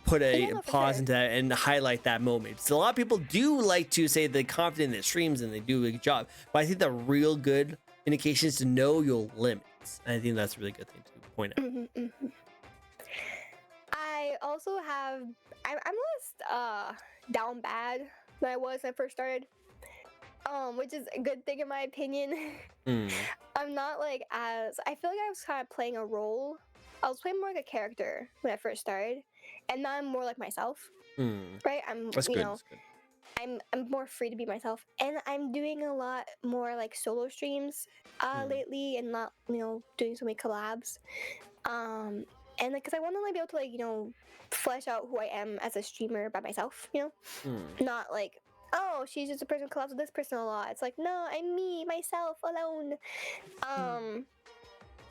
put a pause into that and highlight that moment. So a lot of people do like to say they're confident in their streams and they do a good job, but I think the real good indication is to know your limits. And I think that's a really good thing to point out. I also have. I'm less down bad than I was when I first started. Which is a good thing in my opinion. I'm not like I feel like I was kind of playing a role. I was playing more like a character when I first started, and now I'm more like myself. Right? That's good. I'm more free to be myself, and I'm doing a lot more like solo streams lately, and not doing so many collabs. And like, cause I want to like be able to like flesh out who I am as a streamer by myself. Not like, oh, she's just a person who collabs with this person a lot. It's like, no, I'm me, myself, alone.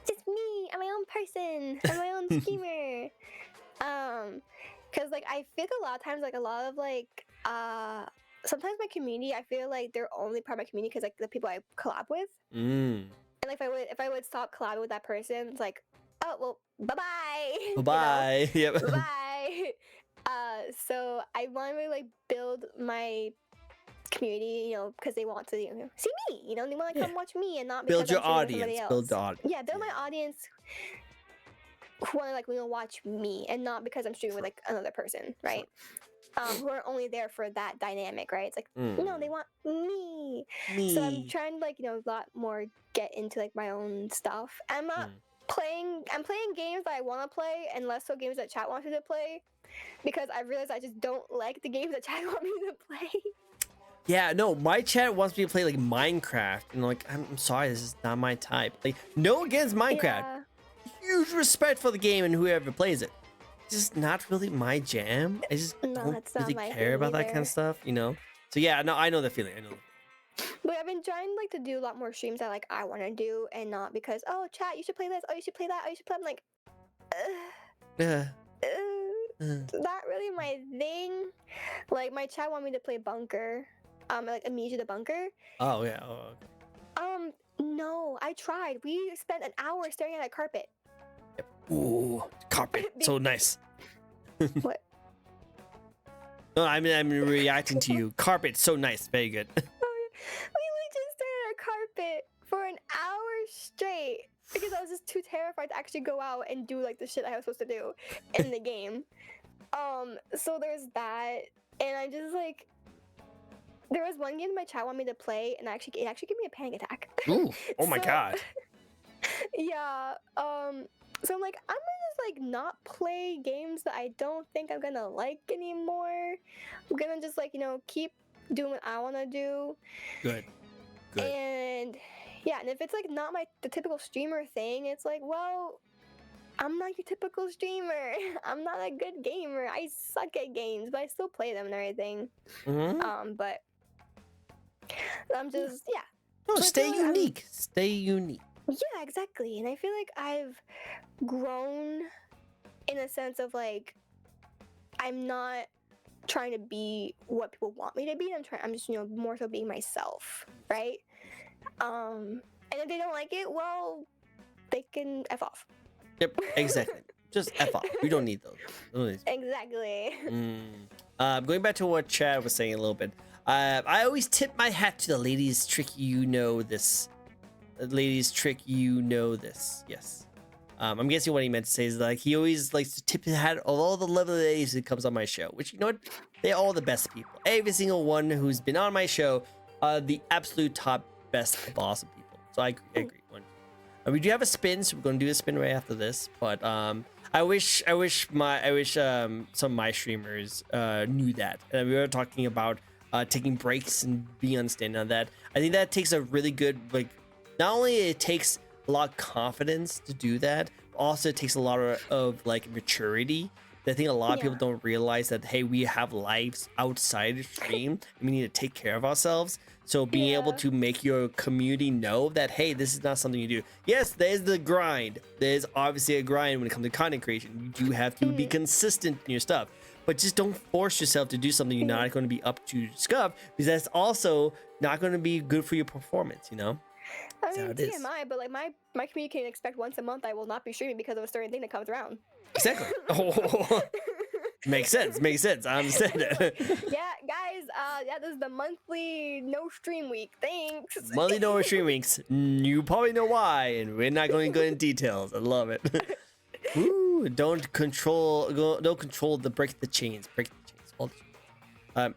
Just me. I'm my own person. I'm my own streamer. Cause like I feel like a lot of times, like a lot of like sometimes my community, I feel like they're only part of my community because like the people I collab with. And like if I would stop collabing with that person, it's like, oh well, bye bye. Bye. Yep. Bye. So I want to really like build my community, because they want to see me, they want to come watch me and not build because your I'm streaming with audience. somebody else. Build the audience. Yeah, build my audience who want to like watch me and not because I'm streaming with like another person, right? Who are only there for that dynamic, right? It's like no, they want me. So I'm trying to like a lot more get into like my own stuff. I'm not playing. I'm playing games that I want to play and less so games that chat wants me to play, because I realized I just don't like the games that chat want me to play. Yeah, no, my chat wants me to play like Minecraft, and like, I'm sorry, this is not my type. Like, no against Minecraft. Yeah. Huge respect for the game and whoever plays it. It's just not really my jam. I just don't really care about that kind of stuff, So yeah, no, I know the feeling. But I've been trying like to do a lot more streams that like I want to do, and not because chat, you should play this, you should play that, you should play. I'm like, not really my thing. Like my chat want me to play Bunker. Like Amnesia the Bunker. Oh yeah. Oh, okay. No, I tried. We spent an hour staring at a carpet. Yep. Ooh, carpet, so nice. What? No, I'm reacting to you. Carpet, so nice, very good. We just stared at a carpet for an hour straight because I was just too terrified to actually go out and do like the shit I was supposed to do in the game. So there's that, and I'm just like. There was one game my chat wanted me to play, and it actually gave me a panic attack. Ooh, oh my god. Yeah. So I'm like, I'm gonna just like not play games that I don't think I'm gonna like anymore. I'm gonna just like keep doing what I want to do. Good. And yeah, and if it's like not the typical streamer thing, it's like, well, I'm not your typical streamer. I'm not a good gamer. I suck at games, but I still play them and everything. But I'm just No, so stay like unique. Stay unique. Yeah, exactly. And I feel like I've grown in a sense of like I'm not trying to be what people want me to be. I'm just, more so being myself, right? And if they don't like it, well, they can F off. Yep, exactly. Just F off. We don't need those. Exactly. Going back to what Chad was saying a little bit. I always tip my hat to the ladies. Trick, this. Ladies, Trick, Yes. I'm guessing what he meant to say is like he always likes to tip his hat of all the lovely ladies who comes on my show. Which, you know what? They're all the best people. Every single one who's been on my show, the absolute top best of awesome people. So I agree. We do have a spin, so we're gonna do a spin right after this. But I wish some of my streamers knew that. And we were talking about taking breaks and being understanding on that. I think that takes a really good, like, not only it takes a lot of confidence to do that, but also it takes a lot of like maturity. I think a lot of people don't realize that, hey, we have lives outside of stream and we need to take care of ourselves. So being able to make your community know that, hey, this is not something you do. Yes, there's the grind. There's obviously a grind when it comes to content creation. You do have to be consistent in your stuff, but just don't force yourself to do something you're not going to be up to scuff, because that's also not going to be good for your performance, you know? I mean, TMI, but like my community can expect once a month I will not be streaming because of a certain thing that comes around. Exactly. Makes sense. I understand it. Yeah, guys. This is the monthly no stream week. Thanks. Monthly no stream weeks. You probably know why, and we're not going to go into details. I love it. Ooh, don't control the break the chains.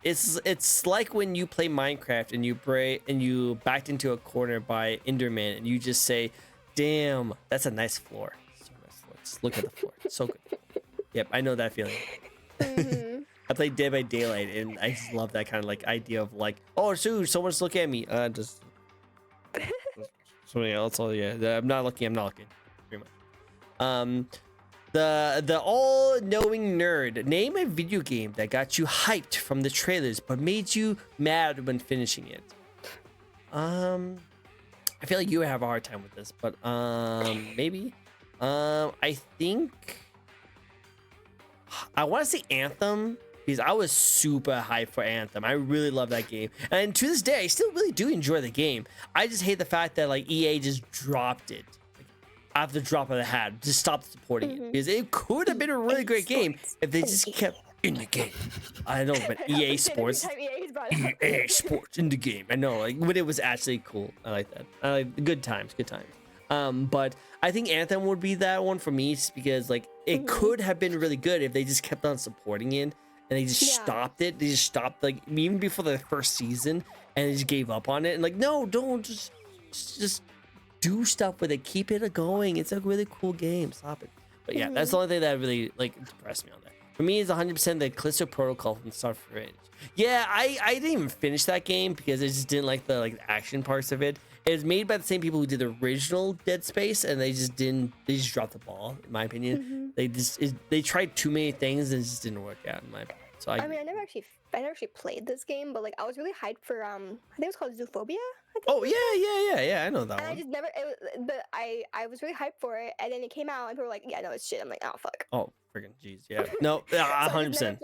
It's like when you play Minecraft and you backed into a corner by Enderman and you just say, "Damn, that's a nice floor." So nice floor. Just look at the floor. It's so good. Yep, I know that feeling. I played Dead by Daylight and I just love that kind of like idea of like, oh, so someone's looking at me. Just somebody else. Oh yeah, I'm not looking. Pretty much. The all-knowing nerd. Name a video game that got you hyped from the trailers but made you mad when finishing it. I feel like you would have a hard time with this, but maybe. I think I want to say Anthem, because I was super hyped for Anthem. I really love that game, and to this day I still really do enjoy the game. I just hate the fact that like EA just dropped it after the drop of the hat, just stopped supporting it, because it could have been a really great game if they just kept in the game. I know, but EA Sports in the game. I know, like, but it was actually cool. I like that. I like good times. But I think Anthem would be that one for me, just because like it could have been really good if they just kept on supporting it and they just stopped it. They just stopped, like, even before the first season, and they just gave up on it. And like, no, don't just do stuff with it. Keep it going. It's a really cool game. Stop it. But yeah, that's the only thing that really like impressed me on that. For me, it's 100% the Callisto Protocol from start to finish. Yeah, I didn't even finish that game because I just didn't like the action parts of it. It was made by the same people who did the original Dead Space, and they just dropped the ball, in my opinion. They tried too many things and it just didn't work out, in my opinion. So I mean, I never actually played this game, but like I was really hyped for I think it was called Zoophobia. Oh yeah, I know that and one. I just never, I was really hyped for it, and then it came out, and people were like, "Yeah, no, it's shit." I'm like, "Oh fuck." Oh freaking jeez, yeah. No, 100%. So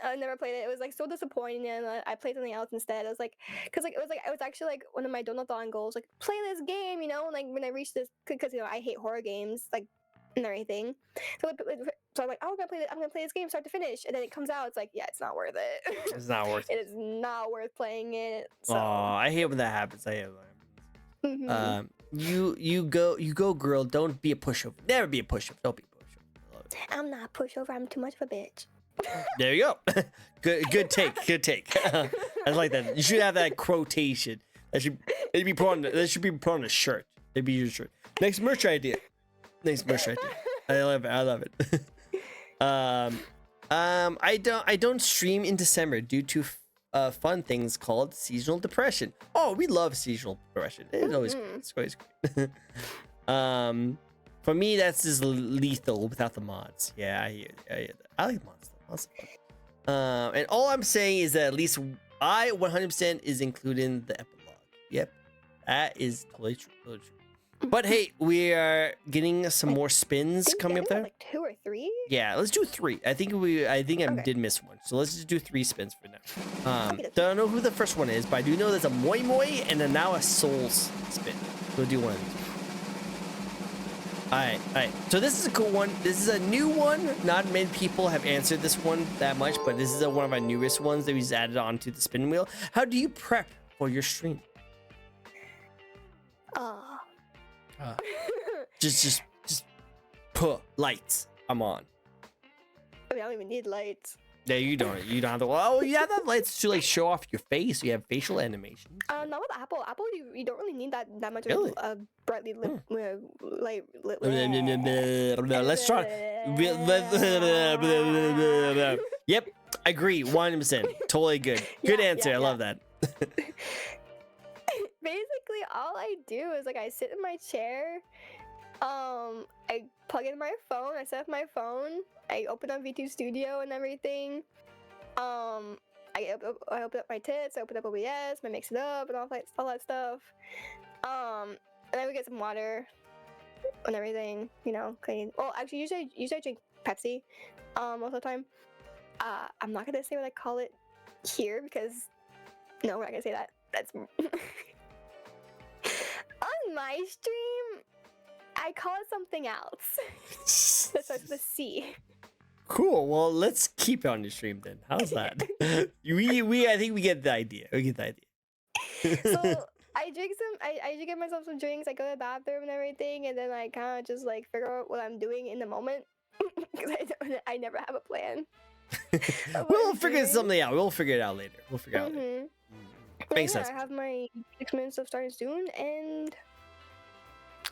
I never played it. It was like so disappointing, and I played something else instead. I was like, because like it was actually like one of my donathon goals, like play this game, like when I reached this, because I hate horror games, like, and everything. So I'm like, oh, I'm gonna play this game start to finish, and then it comes out, it's like, yeah, it's not worth it. It's not worth it. It is not worth playing it. So. Oh, I hate when that happens. You go, girl. Don't be a pushover. Never be a pushover. Don't be a pushover. I love it. I'm not a pushover. I'm too much of a bitch. There you go. Good take. I like that. You should have that quotation. That should be put on a shirt. It'd be your shirt. Next merch idea. I love it. I don't stream in December due to fun things called seasonal depression. Oh, we love seasonal depression. It's always great. For me, that's just lethal without the mods. Yeah, I hear that. I like mods though. Mods are fun. And all I'm saying is that at least I 100% is including the epilogue. Yep, that is totally true. But hey, we are getting some more spins coming up there. Like 2 or 3. Yeah, let's do 3. I think I Okay. did miss one, so let's just do 3 spins for now. Okay. Don't know who the first one is, but I do know there's a moi moi and then now a souls spin. We'll do one of these. All right. So this is a cool one. This is a new one. Not many people have answered this one that much, but this is one of our newest ones that we just added onto the spin wheel. How do you prep for your stream? Just put lights. I'm on. I mean, I don't even need lights. Yeah, you don't have to. Oh, you have lights to like show off your face. You have facial animation. Not with Apple. Apple, you don't really need that much Really? of brightly lit, light. Let's try. Yep, agree. 100%. Totally good. Good answer. I love that. Basically, all I do is like I sit in my chair. I plug in my phone. I set up my phone. I open up VTube Studio and everything. I open up my tits. I open up OBS. I mix it up and all that stuff. And then we get some water and everything. You know, clean. Well, actually, usually I drink Pepsi. Most of the time. I'm not gonna say what I call it here because no, we're not gonna say that. That's on my stream. I call it something else. That starts with a C. Cool. Well, let's keep it on your stream then. How's that? I think we get the idea. So I drink I get myself some drinks. I go to the bathroom and everything, and then I kind of just like figure out what I'm doing in the moment because I never have a plan. We'll figure something out. We'll figure it out later. Makes sense. I have my 6 minutes of starting soon, and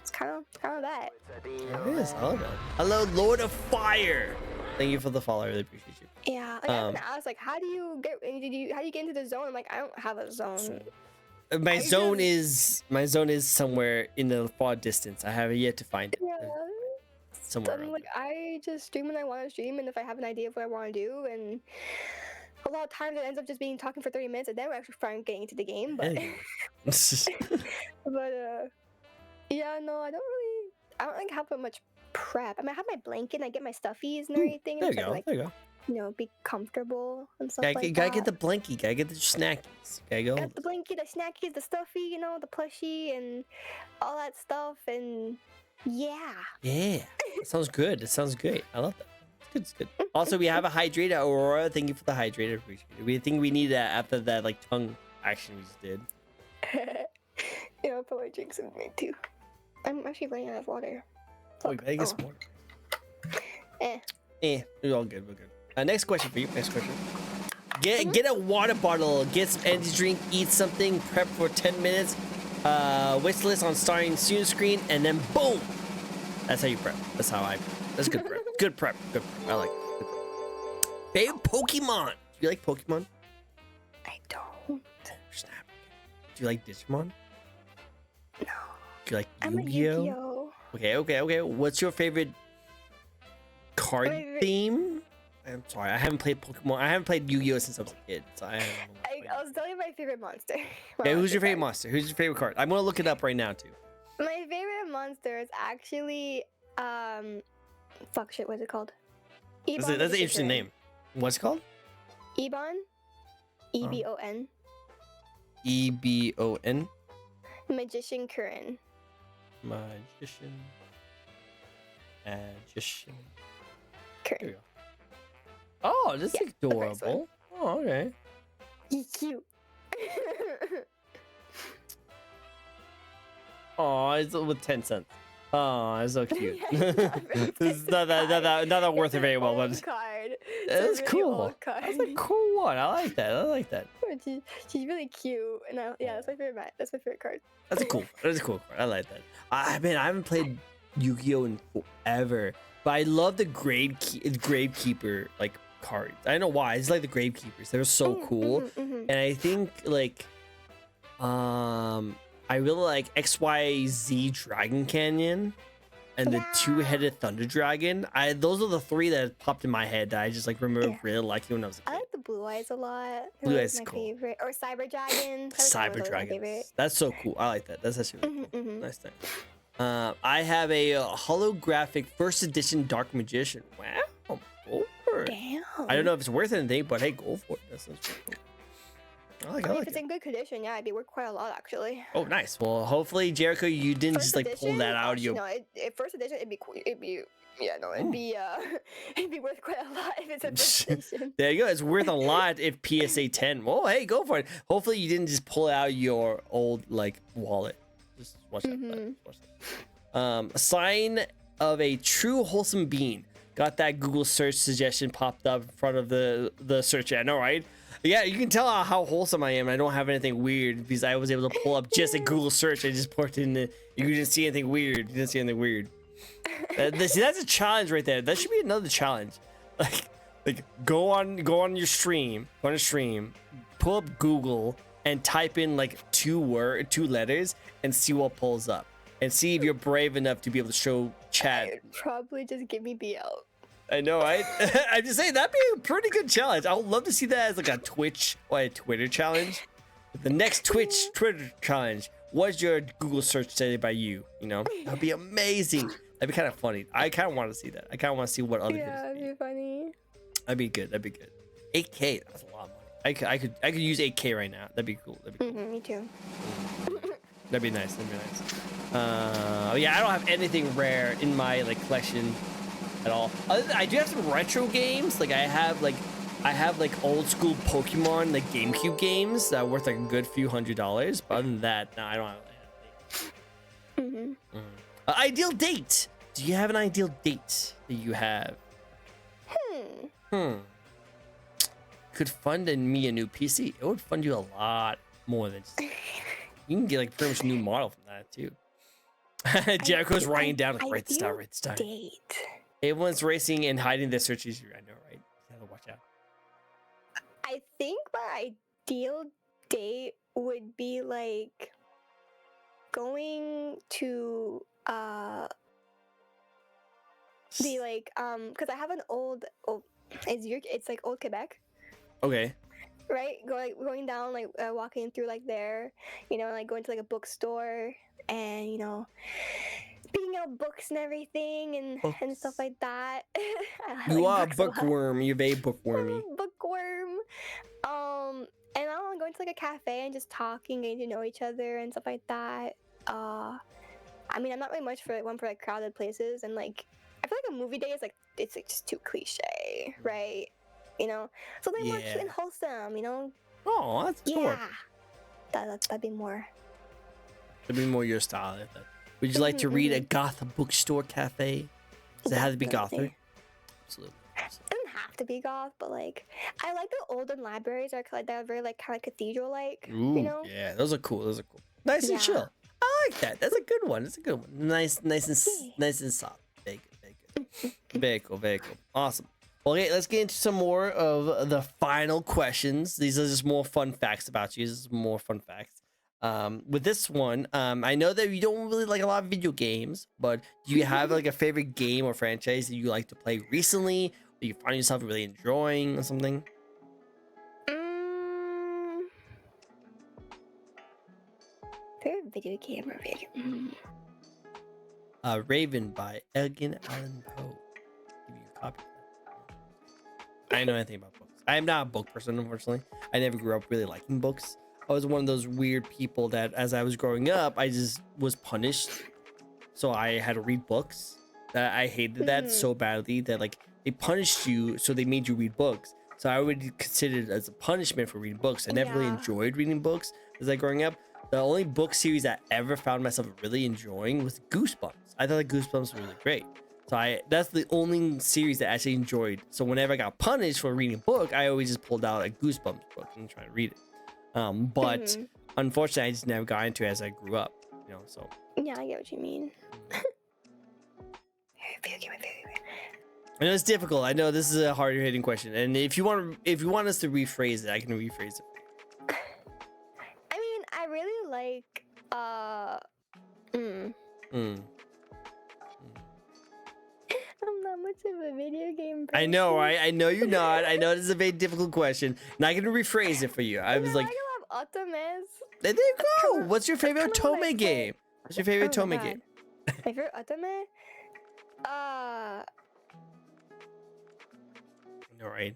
it's kind of that. It is. I love that. Hello, Lord of Fire. Thank you for the follow. I really appreciate you. Yeah, like, I'm gonna ask, like, how do you get into the zone? I'm like, I don't have a zone. My zone is somewhere in the far distance. I have yet to find it. Yeah. Somewhere. So, like, I just stream when I want to stream, and if I have an idea of what I want to do, and a lot of times it ends up just being talking for 30 minutes, and then we're actually finally getting into the game. But, yeah, no, I don't like have much prep. I mean, I have my blanket, and I get my stuffies and everything. There and you go. like, There you go. You know, be comfortable and stuff Gotta like get that. the blankie. Gotta get the snackies. Gotta go. Got the blanket, the snackies, the stuffy, you know, the plushie, and all that stuff, and yeah. Yeah. That sounds good. It sounds great. I love that. It's good. Also, we have a hydrator, Aurora. Thank you for the hydrator. Appreciate it. We think we need that after that like tongue action we just did. Yeah, I'll put my drinks in me too. I'm actually running out of water. Oh, we gotta get some water. We're all good. We're good. Next question for you. Next question. Get a water bottle. Get some energy drink. Eat something. Prep for 10 minutes. Wish list on starting soon screen, and then boom. That's how you prep. That's how I prep. That's good prep. Good prep. Good prep. I like it. Favorite Pokemon. Do you like Pokemon? I don't. Snap. Do you like Digimon? No. Do you like I'm a Yu-Gi-Oh? Yu-Gi-Oh. Okay. What's your favorite card Wait. theme? I'm sorry, I haven't played Pokemon. I haven't played Yu-Gi-Oh since I was a kid, so I haven't. I'll tell you my favorite monster. Okay, who's your favorite monster? Who's your favorite card? I'm gonna look it up right now too. My favorite monster is actually fuck shit. What's it called? That's an interesting name. What's it called? Ebon. E-B-O-N. E-B-O-N. Magician Curran. Magician. Curran. There we go. Oh, this is Yeah, the first adorable. Oh, okay. He's cute. Oh, it's with 10 cents. Oh, it's so cute. Yeah, It's not that worth it very well, but Card. that's really cool. old card. That's a cool one. I like that. She's really cute, and that's my favorite. That's my favorite card. That's a cool card. I like that. I haven't played Yu-Gi-Oh in forever, but I love the Gravekeeper like cards. I don't know why. It's like the Gravekeepers. They're so cool, and I think like I really like XYZ Dragon Canyon and the two-headed Thunder Dragon. Those are the 3 that popped in my head that I just like remember really liking when I was a kid. I like the Blue Eyes a lot. Blue That Eyes was is my cool. favorite. Or Cyber Dragon. Cyber Dragon. That's so cool. I like that. That's actually really cool. Nice thing. I have a holographic first edition Dark Magician. Wow, go for it. Damn. I don't know if it's worth anything, but hey, go for it. That sounds pretty cool. I If like it's it. in good condition, yeah, it'd be worth quite a lot actually. Oh, nice. Well, hopefully, Jericho, you didn't just like pull that out of your. No, first edition, it'd be yeah, no, it'd be it'd be worth quite a lot if it's a first edition. There you go. It's worth a lot if PSA 10. Well, hey, go for it. Hopefully, you didn't just pull out your old like wallet. Just watch that. Just watch that. A sign of a true wholesome being. Got that Google search suggestion popped up in front of the search. I know, right? Yeah, you can tell how wholesome I am. I don't have anything weird because I was able to pull up just a Google search. I just put in the. You didn't see anything weird. You didn't see anything weird. See, that's a challenge right there. That should be another challenge. Like go on your stream, pull up Google and type in like two letters and see what pulls up, and see if you're brave enough to be able to show chat. It'd probably just give me BL. I know, right? I'm just saying that'd be a pretty good challenge. I would love to see that as like a Twitch or a Twitter challenge. The next Twitter challenge. What's your Google search say by you? You know, that'd be amazing. That'd be kind of funny. I kind of want to see that. I kind of want to see what other people That'd be funny. That'd be good. 8K. That's a lot of money. I could use 8K right now. That'd be cool. Me too. That'd be nice. Yeah, I don't have anything rare in my like collection at all. I do have some retro games. Like I have like old school Pokemon like GameCube games that are worth like a good few $100s. But other than that, no, I don't have anything. Ideal date. Do you have an ideal date that you have? Could fund me a new PC. It would fund you a lot more than just, you can get like pretty much a new model from that too. Jericho's writing down like write this down. Date. Everyone's racing and hiding their search history. I know, right? You gotta watch out. I think my ideal date would be like going to be like because I have an old it's like old Quebec. Okay. Right, going down like walking through like there, you know, like going to like a bookstore and you know, picking out books and everything and stuff like that. You are a bookworm. You're very bookwormy. I'm a bookworm. And I don't know, going to like a cafe and just talking, getting to know each other and stuff like that. I mean, I'm not really much for like crowded places, and like I feel like a movie day is like it's like just too cliche, right? You know, so they more cute and wholesome, you know. Oh, that's cool. Yeah, that'd be more. That'd be more your style. Would you like to read a goth bookstore cafe? Does it have to be gothic? Absolutely. It doesn't have to be goth, but like I like the olden libraries are like that, very like kind of cathedral like. You know. Yeah, those are cool. Nice and chill. I like that. That's a good one. Nice and soft. Very good. Very cool. Awesome. Okay, let's get into some more of the final questions. These are just more fun facts about you. This is more fun facts. With this one, I know that you don't really like a lot of video games, but do you have like a favorite game or franchise that you like to play recently, or you find yourself really enjoying or something? Favorite video game or video game? Raven by Edgar Allan Poe. Give you a copy. I don't know anything about books. I am not a book person, unfortunately. I never grew up really liking books. I was one of those weird people that as I was growing up, I just was punished. So I had to read books. I hated that so badly that like they punished you, so they made you read books. So I would consider it as a punishment for reading books. I never really enjoyed reading books as I growing up. The only book series I ever found myself really enjoying was Goosebumps. I thought Goosebumps was really great. So that's the only series that I actually enjoyed. So whenever I got punished for reading a book, I always just pulled out a Goosebumps book and try to read it. But unfortunately, I just never got into it as I grew up. You know, so. Yeah, I get what you mean. I know it's difficult. I know this is a harder hitting question, and if you want us to rephrase it, I can rephrase it. I mean, I really like I'm not much of a video game person. I know, right? I know you're not. I know this is a very difficult question, and I can rephrase it for you. I was like, I love Optimus. there you go. What's your favorite Otome game? What's your favorite Otome game? My favorite otome? All right.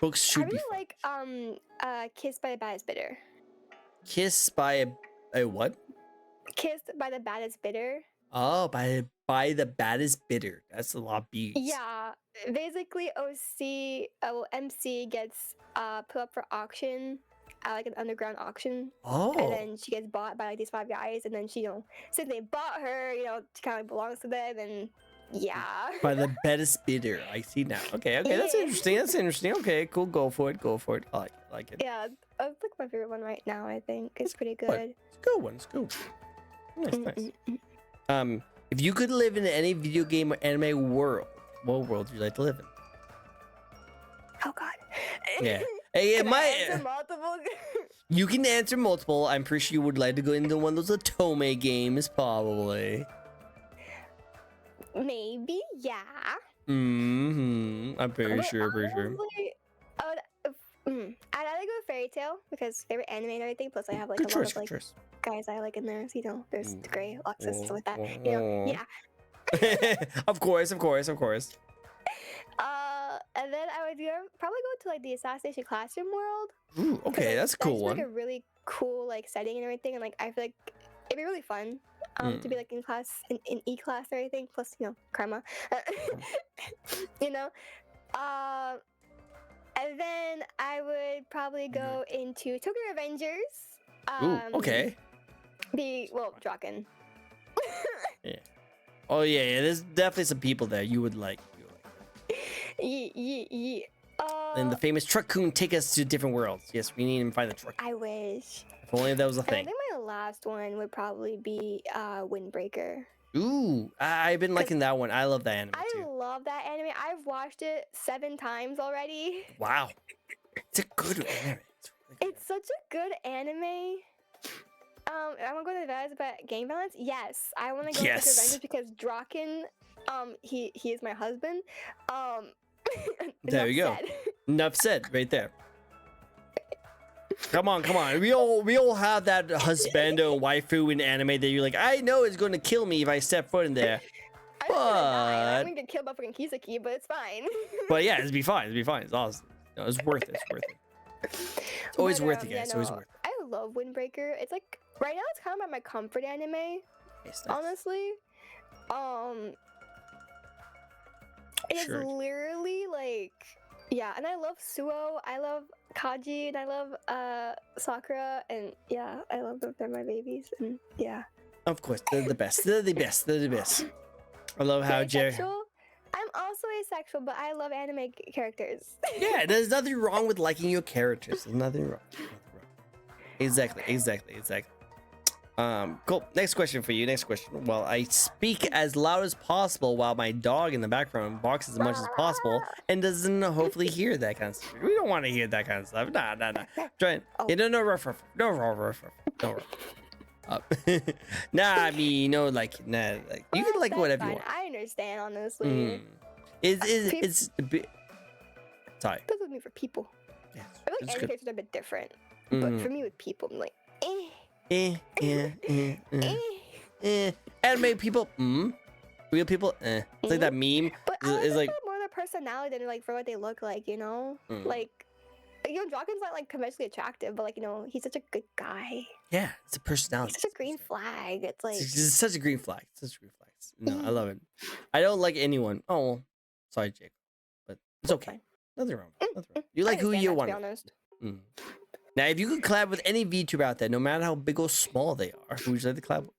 Books I should be really fun. like Kissed by the Baddest Bidder. Kissed by a what? Kissed by the Baddest Bidder. Oh, by the baddest bidder. That's a lot of B's. Yeah, basically MC gets put up for auction at like an underground auction. Oh. And then she gets bought by like these 5 guys, and then she, since they bought her, she kind of belongs to them, and yeah. By the baddest bidder. I see now. Okay, that's Yeah. interesting. That's interesting. Okay, cool. Go for it. I like it. Yeah, that's like my favorite one right now. I think it's pretty good. It's a good one. It's a good one. Nice. If you could live in any video game or anime world, what world would you like to live in? Oh God. Yeah. Hey, Can I answer multiple? You can answer multiple. I'm pretty sure you would like to go into one of those Otome games, probably. Maybe, yeah. I'm pretty But sure. honestly, I'd rather go Fairy Tail because favorite anime and everything. Plus, I have like Good a lot choice. of like Good choice. guys I like in there. So, there's the Gray, Luxus, stuff like that. Yeah. Of course. And then I would probably go to like the Assassination Classroom world. Ooh, okay, like, that's a cool one. Like a really cool like setting and everything, and like I feel like it'd be really fun to be like in class in E class or anything. Plus, karma. And then I would probably go into Tokyo Revengers. Ooh, okay. Draken. Yeah. Oh yeah. There's definitely some people there you would like. Yeah. And the famous truck coon take us to different worlds. Yes, we need to find the truck. I wish. If only that was a And I thing. think my last one would probably be Windbreaker. Ooh, I've been liking that one. I love that anime I too. love that anime. I've watched it 7 times already. Wow, it's a good anime. It's such a good anime. I want to go to the values about game balance. Yes, I want to go to Tokyo Revengers because Draken, he is my husband. There you go. Enough said, right there. Come on. We all have that husbando and waifu in anime that you're like, I know it's going to kill me if I step foot in there. I'm gonna get killed by fucking Kiseki, but it's fine. But yeah, it'd be fine. It's awesome. No, it's worth it. It's always worth it, guys. It's always worth it. I love Windbreaker. It's like right now it's kind of my comfort anime. Nice. Honestly. It's literally like, yeah, and I love Suo, I love Kaji, and I love Sakura, and yeah, I love them. They're my babies, and yeah. Of course, they're the best. They're the best. I love how Jerry. I'm also asexual, but I love anime characters. Yeah, there's nothing wrong with liking your characters. There's nothing wrong. Exactly. Cool. Next question for you. Well, I speak as loud as possible while my dog in the background barks as much as possible and doesn't hopefully hear that kind of stuff. We don't want to hear that kind of stuff. Nah. Try it. Oh. Yeah, no ruff. Nah, I mean, like you can like whatever you want. I understand, honestly. It's a bit. Sorry. That's with me for people. Yeah, I feel like anime characters are a bit different, Mm. but for me with people, I'm like, Anime people, real people, It's like that meme. But It's like more their personality than like for what they look like, Like, Draken's not like conventionally attractive, but like, he's such a good guy. yeah, it's a personality. He's such a green flag. It's like It's such a green flag. No, I love it. I don't like anyone. Oh, well, sorry, Jake, but it's okay. Nothing wrong. You like who you want. To be honest. Now, if you could collab with any VTuber out there, no matter how big or small they are, who would you like to collab with?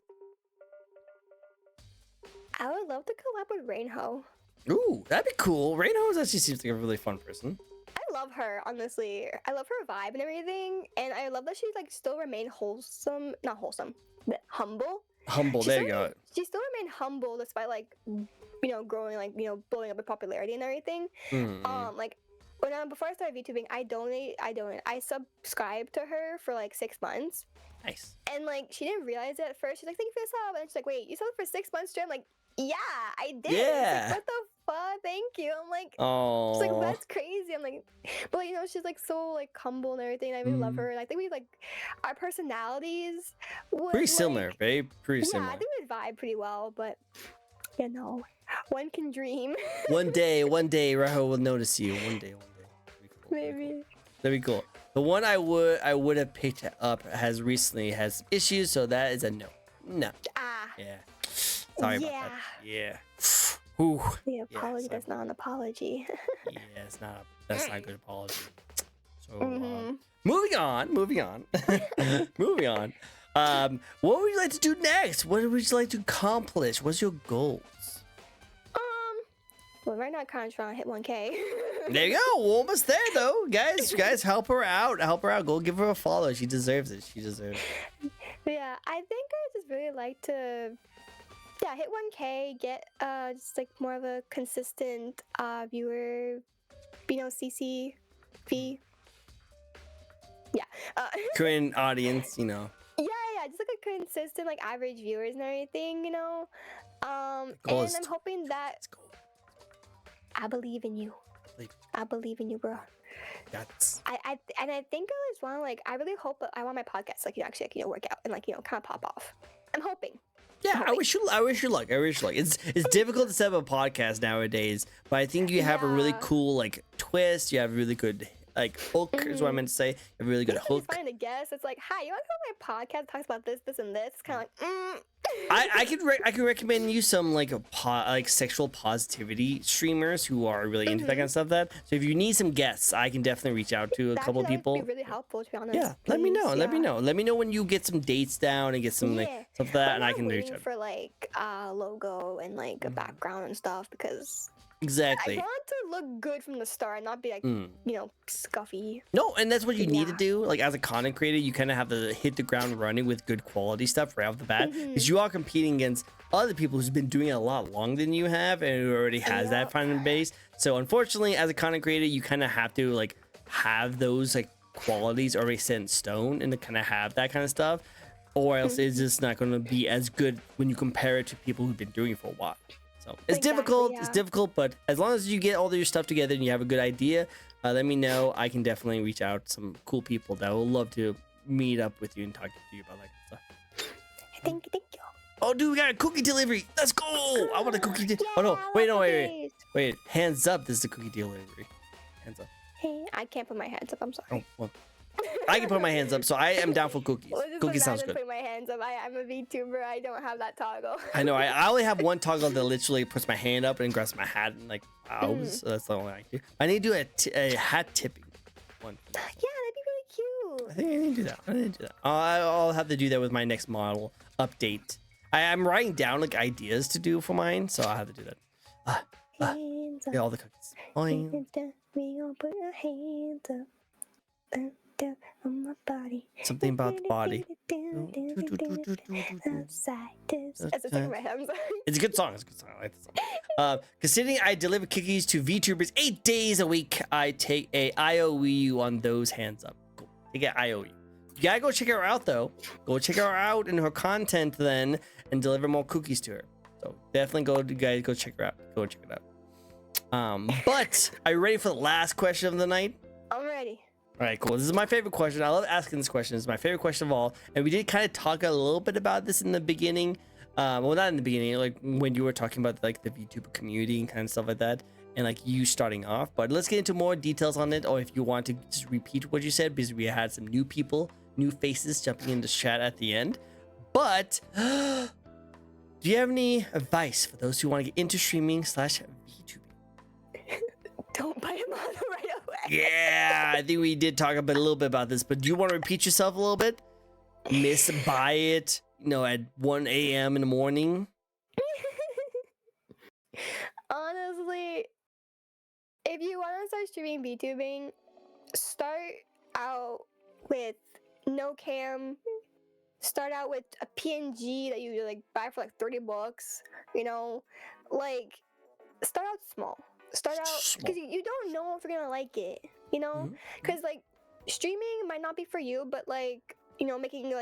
I would love to collab with Rainho. Ooh, that'd be cool. Rainho actually seems like a really fun person. I love her, honestly. I love her vibe and everything, and I love that she like still remained not wholesome, but humble. There you go. She still remained humble despite like, growing like blowing up in popularity and everything. Like before I started VTubing, I subscribed to her for like 6 months. Nice. And like she didn't realize it at first. She's like, "Thank you for the sub," and she's like, "Wait, you subbed for 6 months straight?" I'm like, Yeah, I did. Yeah. It's like, what the fuck? Thank you. I'm like, Oh. she's like, that's crazy. I'm like, but you know, she's like so like humble and everything. I really love her, and I think we like our personalities would Pretty similar, like, babe. Pretty yeah, similar. I think we'd vibe pretty well. But you know, one can dream. One day, Rahul will notice you. One day. Maybe. That'd be cool. The one I would have picked up has recently has issues, so that is a no. No. Ah. Yeah. Sorry about that. Yeah. Whew. The apology that's not an apology. Yeah, that's not a good apology. So moving on. Moving on. What would you like to do next? What would you like to accomplish? What's your goals? Well, right now I'm kind of trying to hit 1K. There you go. We're almost there though. Guys, help her out. Go give her a follow. She deserves it. Yeah, I think I just really like to hit 1K, get just like more of a consistent viewer, CCV. Yeah. Korean audience, you know. Yeah, just like a consistent like average viewers and everything, And I'm hoping that I believe in you. I believe in you, bro. That's. I think I just want to I really hope I want my podcast actually work out and kind of pop off. I'm hoping. Yeah, I wish you luck. It's difficult to set up a podcast nowadays, but I think you have a really cool twist. You have a really good hook is what I meant to say. You have a really good hook. Find a guest. It's like, hi, you want to go on my podcast? Talks about this, this, and this. It's kind of like, I could recommend you some sexual positivity streamers who are really into that kind of stuff. So if you need some guests, I can definitely reach out to a couple of people. Would be really helpful, to be honest. Yeah, let me know. Let me know when you get some dates down and get some stuff like that, and I can reach out for logo and a background and stuff because. Exactly. I want to look good from the start, not be scuffy. No, and that's what you need to do. As a content creator, you kind of have to hit the ground running with good quality stuff right off the bat, because you are competing against other people who's been doing it a lot longer than you have, and who already has that fan base. So unfortunately, as a content creator, you kind of have to have those qualities already set in stone, and to kind of have that kind of stuff, or else it's just not going to be as good when you compare it to people who've been doing it for a while. So it's difficult. Yeah. It's difficult, but as long as you get all your stuff together and you have a good idea, let me know. I can definitely reach out to some cool people that will love to meet up with you and talk to you about that stuff. Thank you. Oh, dude, we got a cookie delivery. Let's go. I want a cookie delivery. Oh, no. Wait. Hands up. This is a cookie delivery. Hands up. Hey, I can't put my hands up. I'm sorry. Oh, well. I can put my hands up, so I am down for cookies. Cookies sounds good. Put my hands up. I'm a VTuber. I don't have that toggle. I know. I only have one toggle that literally puts my hand up and grabs my hat and bows. So that's the only I do. I need to do a hat tipping one. Yeah, that'd be really cute. I think I need to do that. I'll have to do that with my next model update. I'm writing down ideas to do for mine, so I'll have to do that. Get all the cookies. Hands down. We gonna put our hands up. Down on my body. Something about the body. It's a good song. I like the song. Considering I deliver cookies to VTubers 8 days a week, I take a IOU on those hands up. Cool. You get IOU. You gotta go check her out though. Go check her out and her content then, and deliver more cookies to her. So definitely go check her out. Go check it out. But are you ready for the last question of the night? I'm ready. All right, cool. This is my favorite question. I love asking this question. It's my favorite question of all. And we did kind of talk a little bit about this in the beginning. Well, not in the beginning, when you were talking about the VTuber community and kind of stuff like that, and you starting off. But let's get into more details on it, or if you want to just repeat what you said, because we had some new people, new faces jumping into chat at the end. But do you have any advice for those who want to get into streaming / VTubing? Don't buy a model right away. Yeah, I think we did talk a little bit about this, but do you want to repeat yourself a little bit? Buy it, at 1 a.m. in the morning. Honestly, if you want to start streaming VTubing, start out with no cam. Start out with a PNG that you buy for $30. Start out small. Start out because you don't know if you're gonna like it, because streaming might not be for you, but making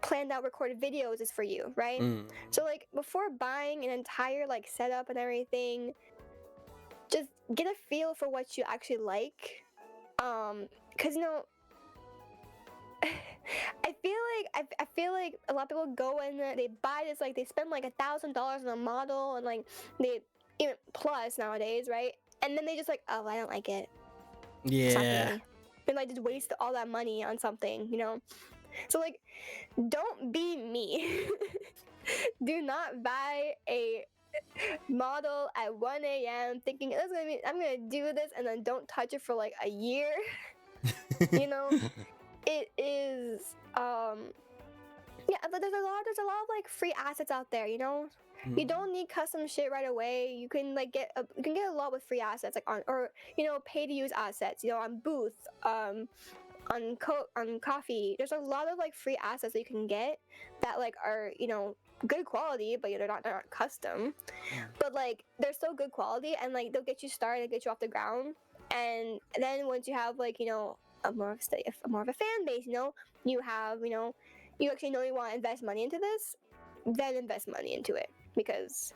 planned out recorded videos is for you, right? So like before buying an entire like setup and everything, just get a feel for what you actually like. Cause I feel like a lot of people go in there, they buy this, like they spend like $1,000 on a model, and like they even plus nowadays, right? And then they just like, oh, I don't like it. It's not for Yeah. me. And like just waste all that money on something, So like, don't be me. Do not buy a model at 1 a.m. thinking I'm gonna do this, and then don't touch it for like a year. It is yeah, but there's a lot of like free assets out there, you don't need custom shit right away. You can like get a lot with free assets, like or pay to use assets, on Booth, on Coffee. There's a lot of like free assets that you can get that like are good quality, but they're not custom, but like they're still good quality, and like they'll get you started, get you off the ground, and then once you have like more of a fan base, you have you actually know you want to invest money into this, then invest money into it, because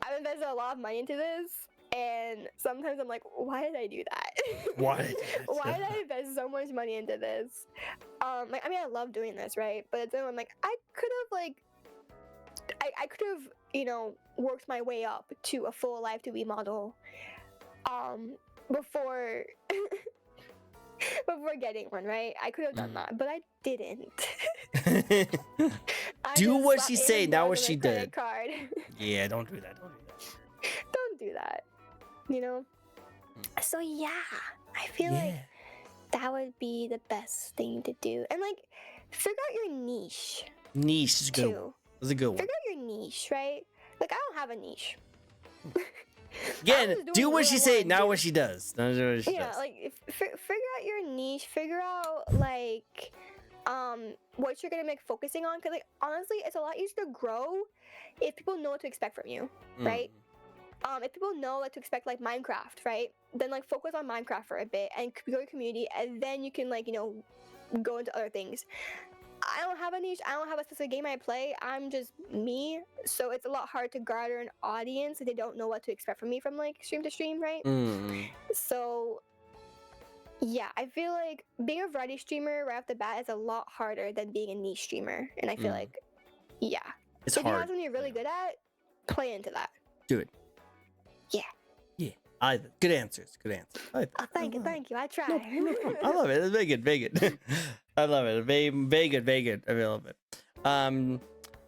I've invested a lot of money into this, and sometimes I'm like, why did I do that? Why? Why did I invest so much money into this? Like, I mean, I love doing this, right? But then I'm like, I could have worked my way up to a full Live 2B model, before before getting one, right? I could have done that, but I didn't. I Do just what slapped she say, not what $800 she on my credit did. Card. Yeah, don't do that. Don't do that. So yeah, I feel like that would be the best thing to do, and like figure out your niche. Niche is good. Too. That's a good one. Figure out your niche, right? Like I don't have a niche. Again, do what she say, not what she does. Not what she does. Like figure out your niche. Figure out like what you're gonna focusing on. Cause like honestly, it's a lot easier to grow if people know what to expect from you, right? If people know what to expect, like Minecraft, right? Then like focus on Minecraft for a bit and grow your community, and then you can like go into other things. I don't have a niche. I don't have a specific game I play. I'm just me. So it's a lot hard to garner an audience if they don't know what to expect from me from like stream to stream, right? So yeah, I feel like being a variety streamer right off the bat is a lot harder than being a niche streamer. And I feel like, yeah. It's if hard. you have something you're really good at, play into that. Do it. Yeah. Good answers. Oh, thank you. I tried. No problem. I love it. It's very good. I love it. Very good. I love it.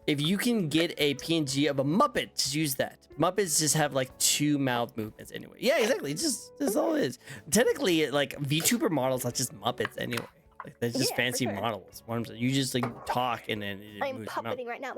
If you can get a PNG of a Muppet, just use that. Muppets just have like 2 mouth movements anyway. Yeah, exactly. Just all it is. Technically, like VTuber models are just Muppets anyway. Like they're just fancy models. You just like talk and then it moves your mouth. Puppeting right now.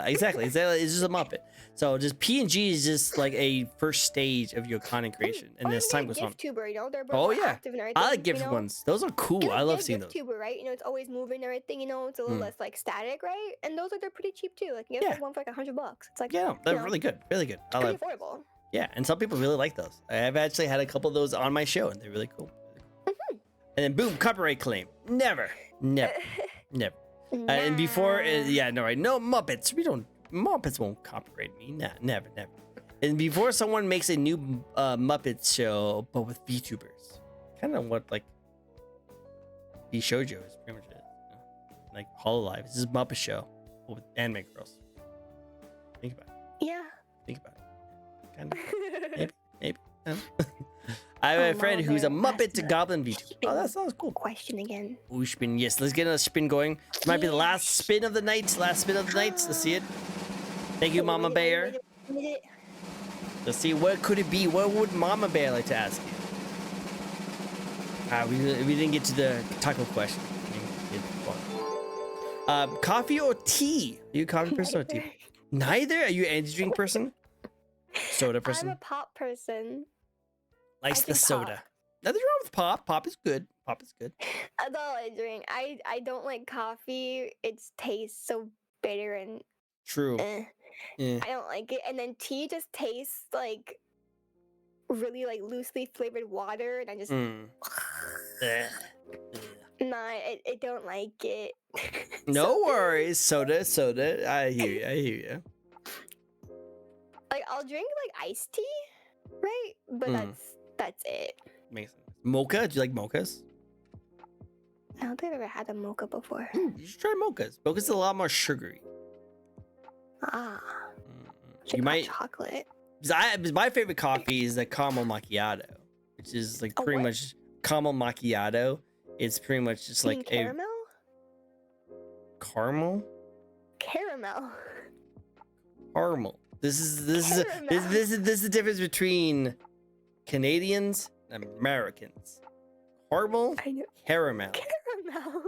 Exactly. It's just a Muppet. So just PNG is just like a first stage of your content creation, and as time goes on. Vtuber, they're both active and everything. I like GIF ones. Those are cool. I love seeing those. Vtuber, right? It's always moving and everything. It's a little less like static, right? And those they're pretty cheap too. Like you get like one for like $100. It's like they're really good. Really good. I like affordable. Yeah, and some people really like those. I've actually had a couple of those on my show, and they're really cool. And then boom, copyright claim. Never. And before, right? No Muppets. Muppets won't copyright me. Nah, never. And before someone makes a new Muppet show, but with VTubers, kind of what like Shoujo is pretty much it. Like Hololive. This is a Muppet show with anime girls. Think about it. Yeah. Think about it. Kind of. Maybe. I have a friend who's a Muppet to Goblin VTuber. Oh, that sounds cool. Question again. Ooh, spin. Yes, let's get a spin going. This might be the last spin of the night. Let's see it. Thank you, Mama Bear. Let's see, what could it be? What would Mama Bear like to ask you? We didn't get to the taco question. Coffee or tea? Are you a coffee person or tea? Neither? Are you an energy drink person? Soda person? I'm a pop person. Likes the soda. Pop. Nothing wrong with pop. Pop is good. That's all I drink. I don't like coffee. It tastes so bitter and true. I don't like it. And then tea just tastes like really like loosely flavored water, and I just no, Nah, I don't like it. No worries. Soda. I hear you. I hear you. Like I'll drink like iced tea, right? But that's it. Makes sense. Mocha? Do you like mochas? I don't think I've ever had a mocha before. You should try mochas. Mochas are a lot more sugary. Ah. You might. Chocolate. Because my favorite coffee is the caramel macchiato, which is like pretty much caramel macchiato. It's pretty much just like caramel? Caramel. Caramel. This is the difference between Canadians and Americans. Caramel. Caramel.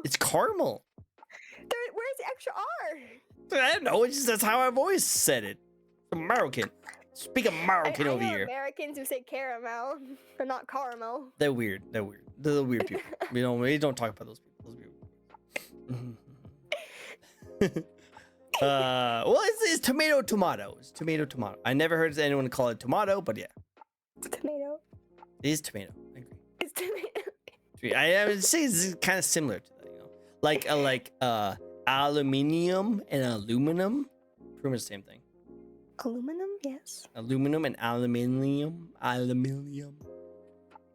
It's caramel. Where's the extra R? I don't know. It's just that's how I've always said it. American. Speak American over here. Americans who say caramel, but not caramel. They're weird. They're the weird people. We don't talk about those people. Well, it's tomato. It's tomato. I never heard anyone call it tomato, but yeah. It's tomato. It is tomato. I agree. It's tomato. I would say it's kind of similar to that, you know, like aluminium and aluminum, pretty much the same thing. Aluminum, yes. Aluminum and aluminium.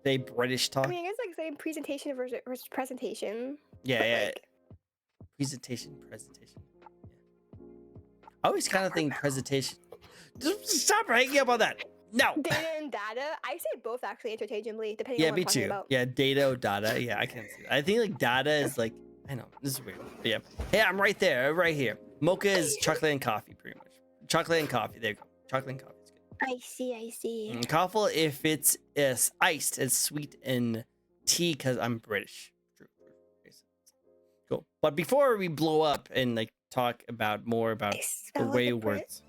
They British talk. I mean, I guess like same presentation versus presentation. Yeah. Like, Presentation. Yeah. I always kind of think presentation. Just stop hanging up on that. No. Data and data. I say both actually interchangeably, depending on what Me I'm talking too. about. Yeah, data or data. Yeah, I can see that. I think like data is like, I know, this is weird. But yeah. Hey, I'm right there, right here. Mocha is chocolate and coffee, pretty much. Chocolate and coffee. There you go. Chocolate and coffee. It's good. I see. Coffee, if it's iced, it's sweet, and tea because I'm British. True. Cool. But before we blow up and like talk about more about the way it works,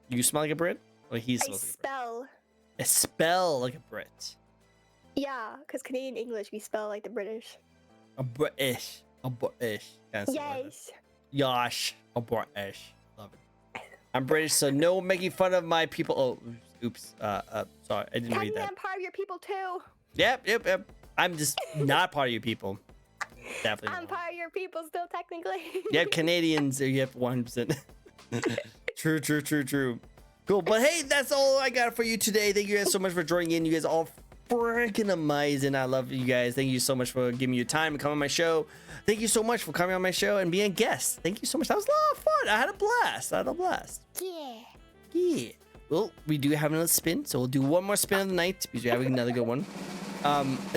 you smell like a Brit, or he smells like a Brit? I spell like a Brit. Yeah, because Canadian English we spell like the British. A British. Yes. Yosh. A British. Love it. I'm British, so no making fun of my people. Oh, oops. Sorry, I didn't read that. I'm part of your people too. Yep. I'm just not part of your people. Definitely. I'm part of your people still, technically. Yep, Canadians. Yep, 100%. True. Cool, but hey, that's all I got for you today. Thank you guys so much for joining in. You guys all freaking amazing. I love you guys. Thank you so much for giving me your time to come on my show. Thank you so much for coming on my show and being a guest. Thank you so much. That was a lot of fun. I had a blast. Yeah. Well, we do have another spin, so we'll do one more spin of the night because we have another good one.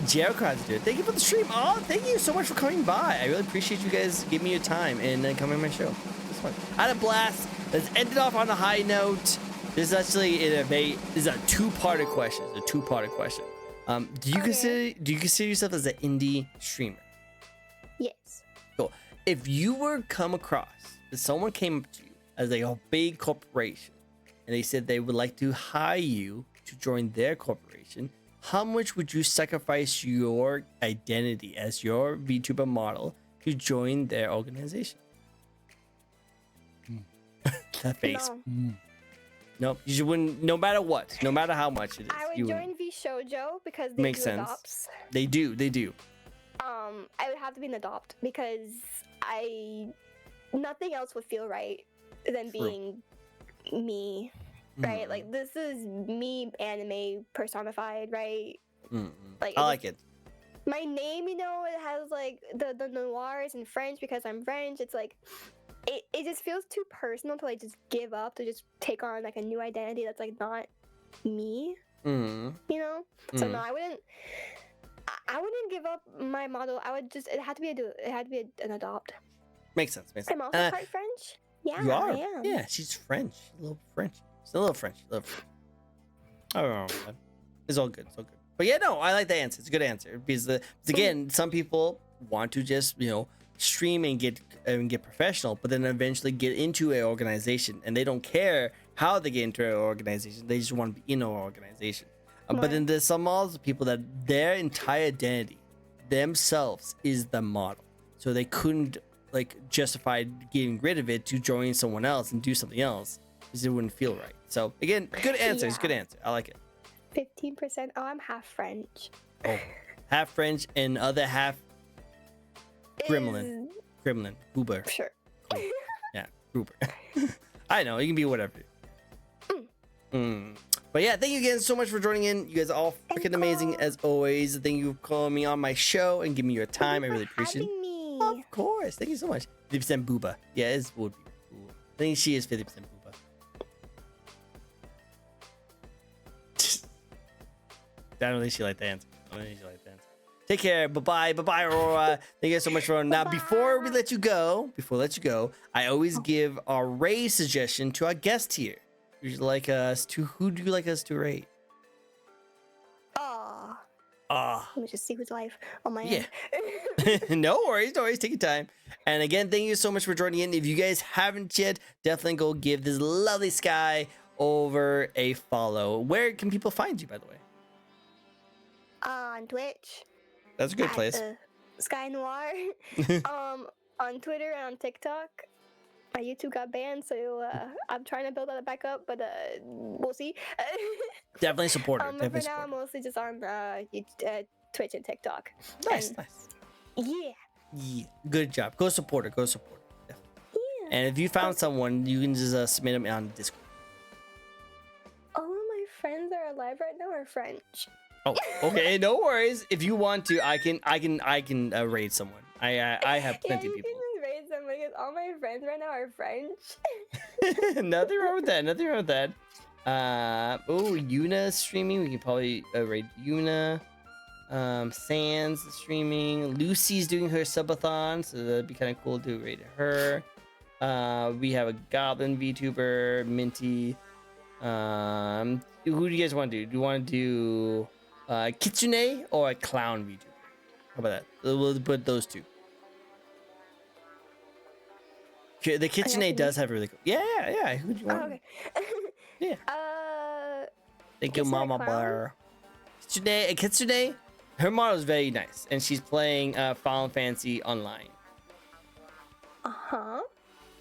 Jericho has to do it. Thank you for the stream. Oh, thank you so much for coming by. I really appreciate you guys giving me your time and coming on my show. This fun. I had a blast. Let's end it off on a high note. This is actually this is a two-parter question. Do you consider yourself as an indie streamer? Yes. Cool. If you were come across, if someone came up to you as like a big corporation and they said they would like to hire you to join their corporation, how much would you sacrifice your identity as your VTuber model to join their organization? That face. No, you wouldn't. No matter what, no matter how much it is, I would join VShojo because they makes do sense. adopts. They do. I would have to be an adopt because nothing else would feel right than being me, right? Like this is me, anime personified, right? Like I like it. My name, it has like the noirs in French because I'm French. It's like. It just feels too personal to like just give up to just take on like a new identity that's like not me, So no, I wouldn't give up my model. I would just it had to be an adopt. Makes sense. I'm also quite French. Yeah, you are. I am. Yeah, she's French. A little French. Still a little French. I don't know. It's all good. But yeah, no, I like the answer. It's a good answer because again, some people want to just stream and get professional, but then eventually get into an organization, and they don't care how they get into an organization. They just want to be in an organization. But then there's some other people that their entire identity themselves is the model, so they couldn't like justify getting rid of it to join someone else and do something else because it wouldn't feel right. So again, good answer. It's a good answer. I like it. 15%. Oh, I'm half French. Oh, half French and other half Gremlin. Gremlin. Uber. Sure. Yeah, Uber. I know, you can be whatever. But yeah, thank you again so much for joining in. You guys are all freaking amazing as always. Thank you for calling me on my show and giving me your time. I really appreciate it. Me. Of course. Thank you so much. 50% booba. Yeah, it would be cool. I think she is 50% booba. I don't think she liked the answer. Take care. Bye-bye. Bye-bye, Aurora. Thank you guys so much for now. Before we let you go, I always give our raid suggestion to our guest here. Who do you like us to rate? Let me just see who's live on my end. No worries. Take your time. And again, thank you so much for joining in. If you guys haven't yet, definitely go give this lovely Sky over a follow. Where can people find you, by the way? On Twitch. That's a good place. Sky Noir. On Twitter and on TikTok. My YouTube got banned, so I'm trying to build that back up, but we'll see. Definitely support her. But for now, I'm mostly just on Twitch and TikTok. Nice. Yeah. Good job. Go support her. Definitely. Yeah. And if you found someone, you can just submit them on Discord. All of my friends that are alive right now are French. Oh, okay. No worries. If you want to, I can raid someone. I have plenty of people. Because all my friends right now are French. Nothing wrong with that. Oh, Yuna is streaming. We can probably raid Yuna. Sans is streaming. Lucy's doing her subathon, so that'd be kind of cool to raid her. We have a Goblin VTuber, Minty. Who do you guys want to do? Do you want to do Kitsune or a Clown VTuber? How about that? We'll put those two. The Kitsune does have really cool. Yeah. Who do you want? Oh, okay. Yeah. Thank you, Mama Bar. Kitsune, her model is very nice, and she's playing Final Fantasy Online.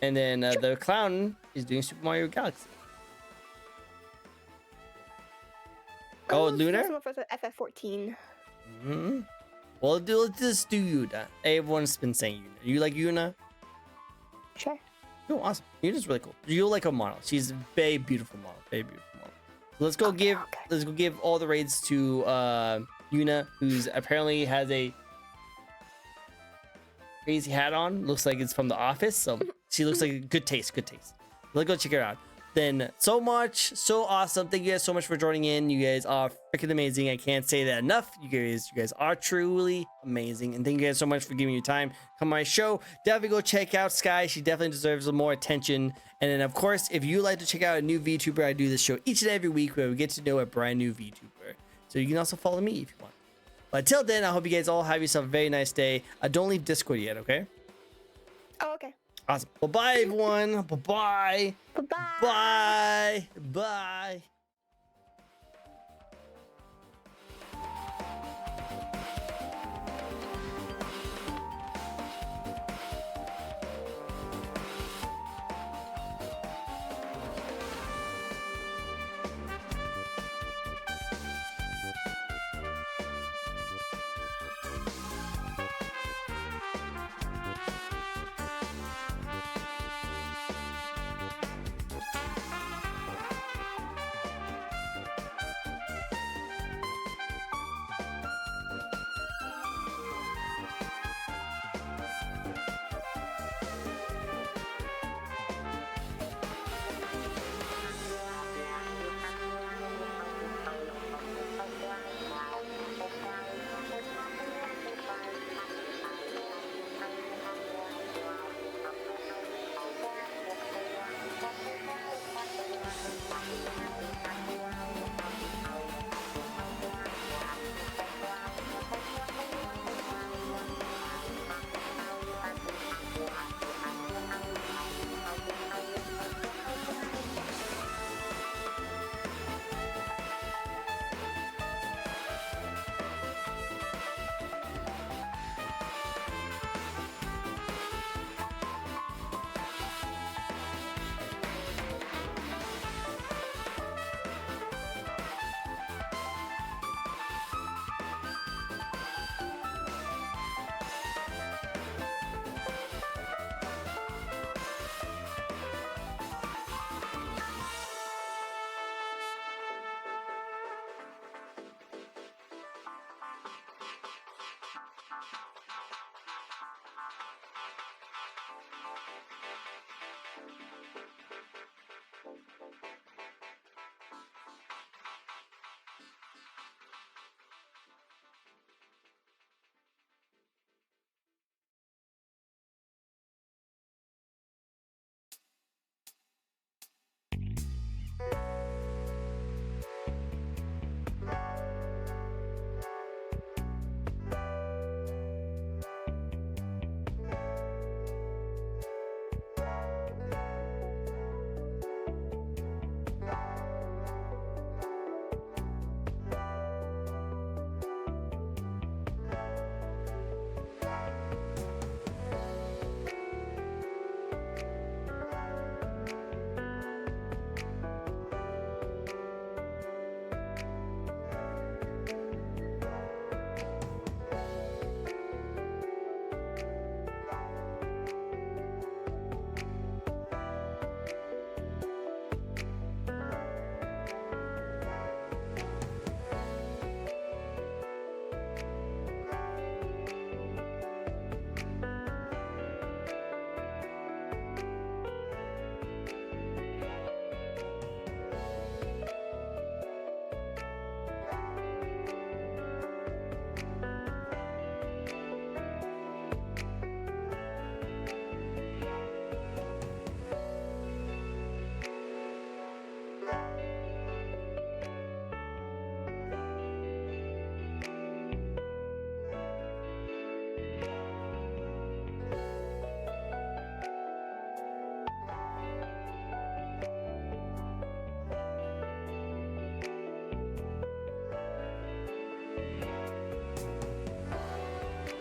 And then the Clown is doing Super Mario Galaxy. Oh, Lunar? FF14. Well, let's just do Yuna. Everyone's been saying Yuna. You like Yuna? Sure. Oh, awesome. Yuna's really cool. You like a model. She's a very beautiful model. So let's go give all the raids to Yuna, who's apparently has a crazy hat on. Looks like it's from The Office. So she looks like a good taste. Let's go check her out. Then so awesome. Thank you guys so much for joining in. You guys are freaking amazing. I can't say that enough. You guys are truly amazing. And thank you guys so much for giving me your time. Come on my show. Definitely go check out Sky. She definitely deserves more attention. And then of course, if you like to check out a new VTuber, I do this show each and every week where we get to know a brand new VTuber. So you can also follow me if you want. But until then, I hope you guys all have yourself a very nice day. Don't leave Discord yet, okay? Oh, okay. Awesome. Bye-bye, everyone. Bye-bye. Bye-bye. Bye. Bye.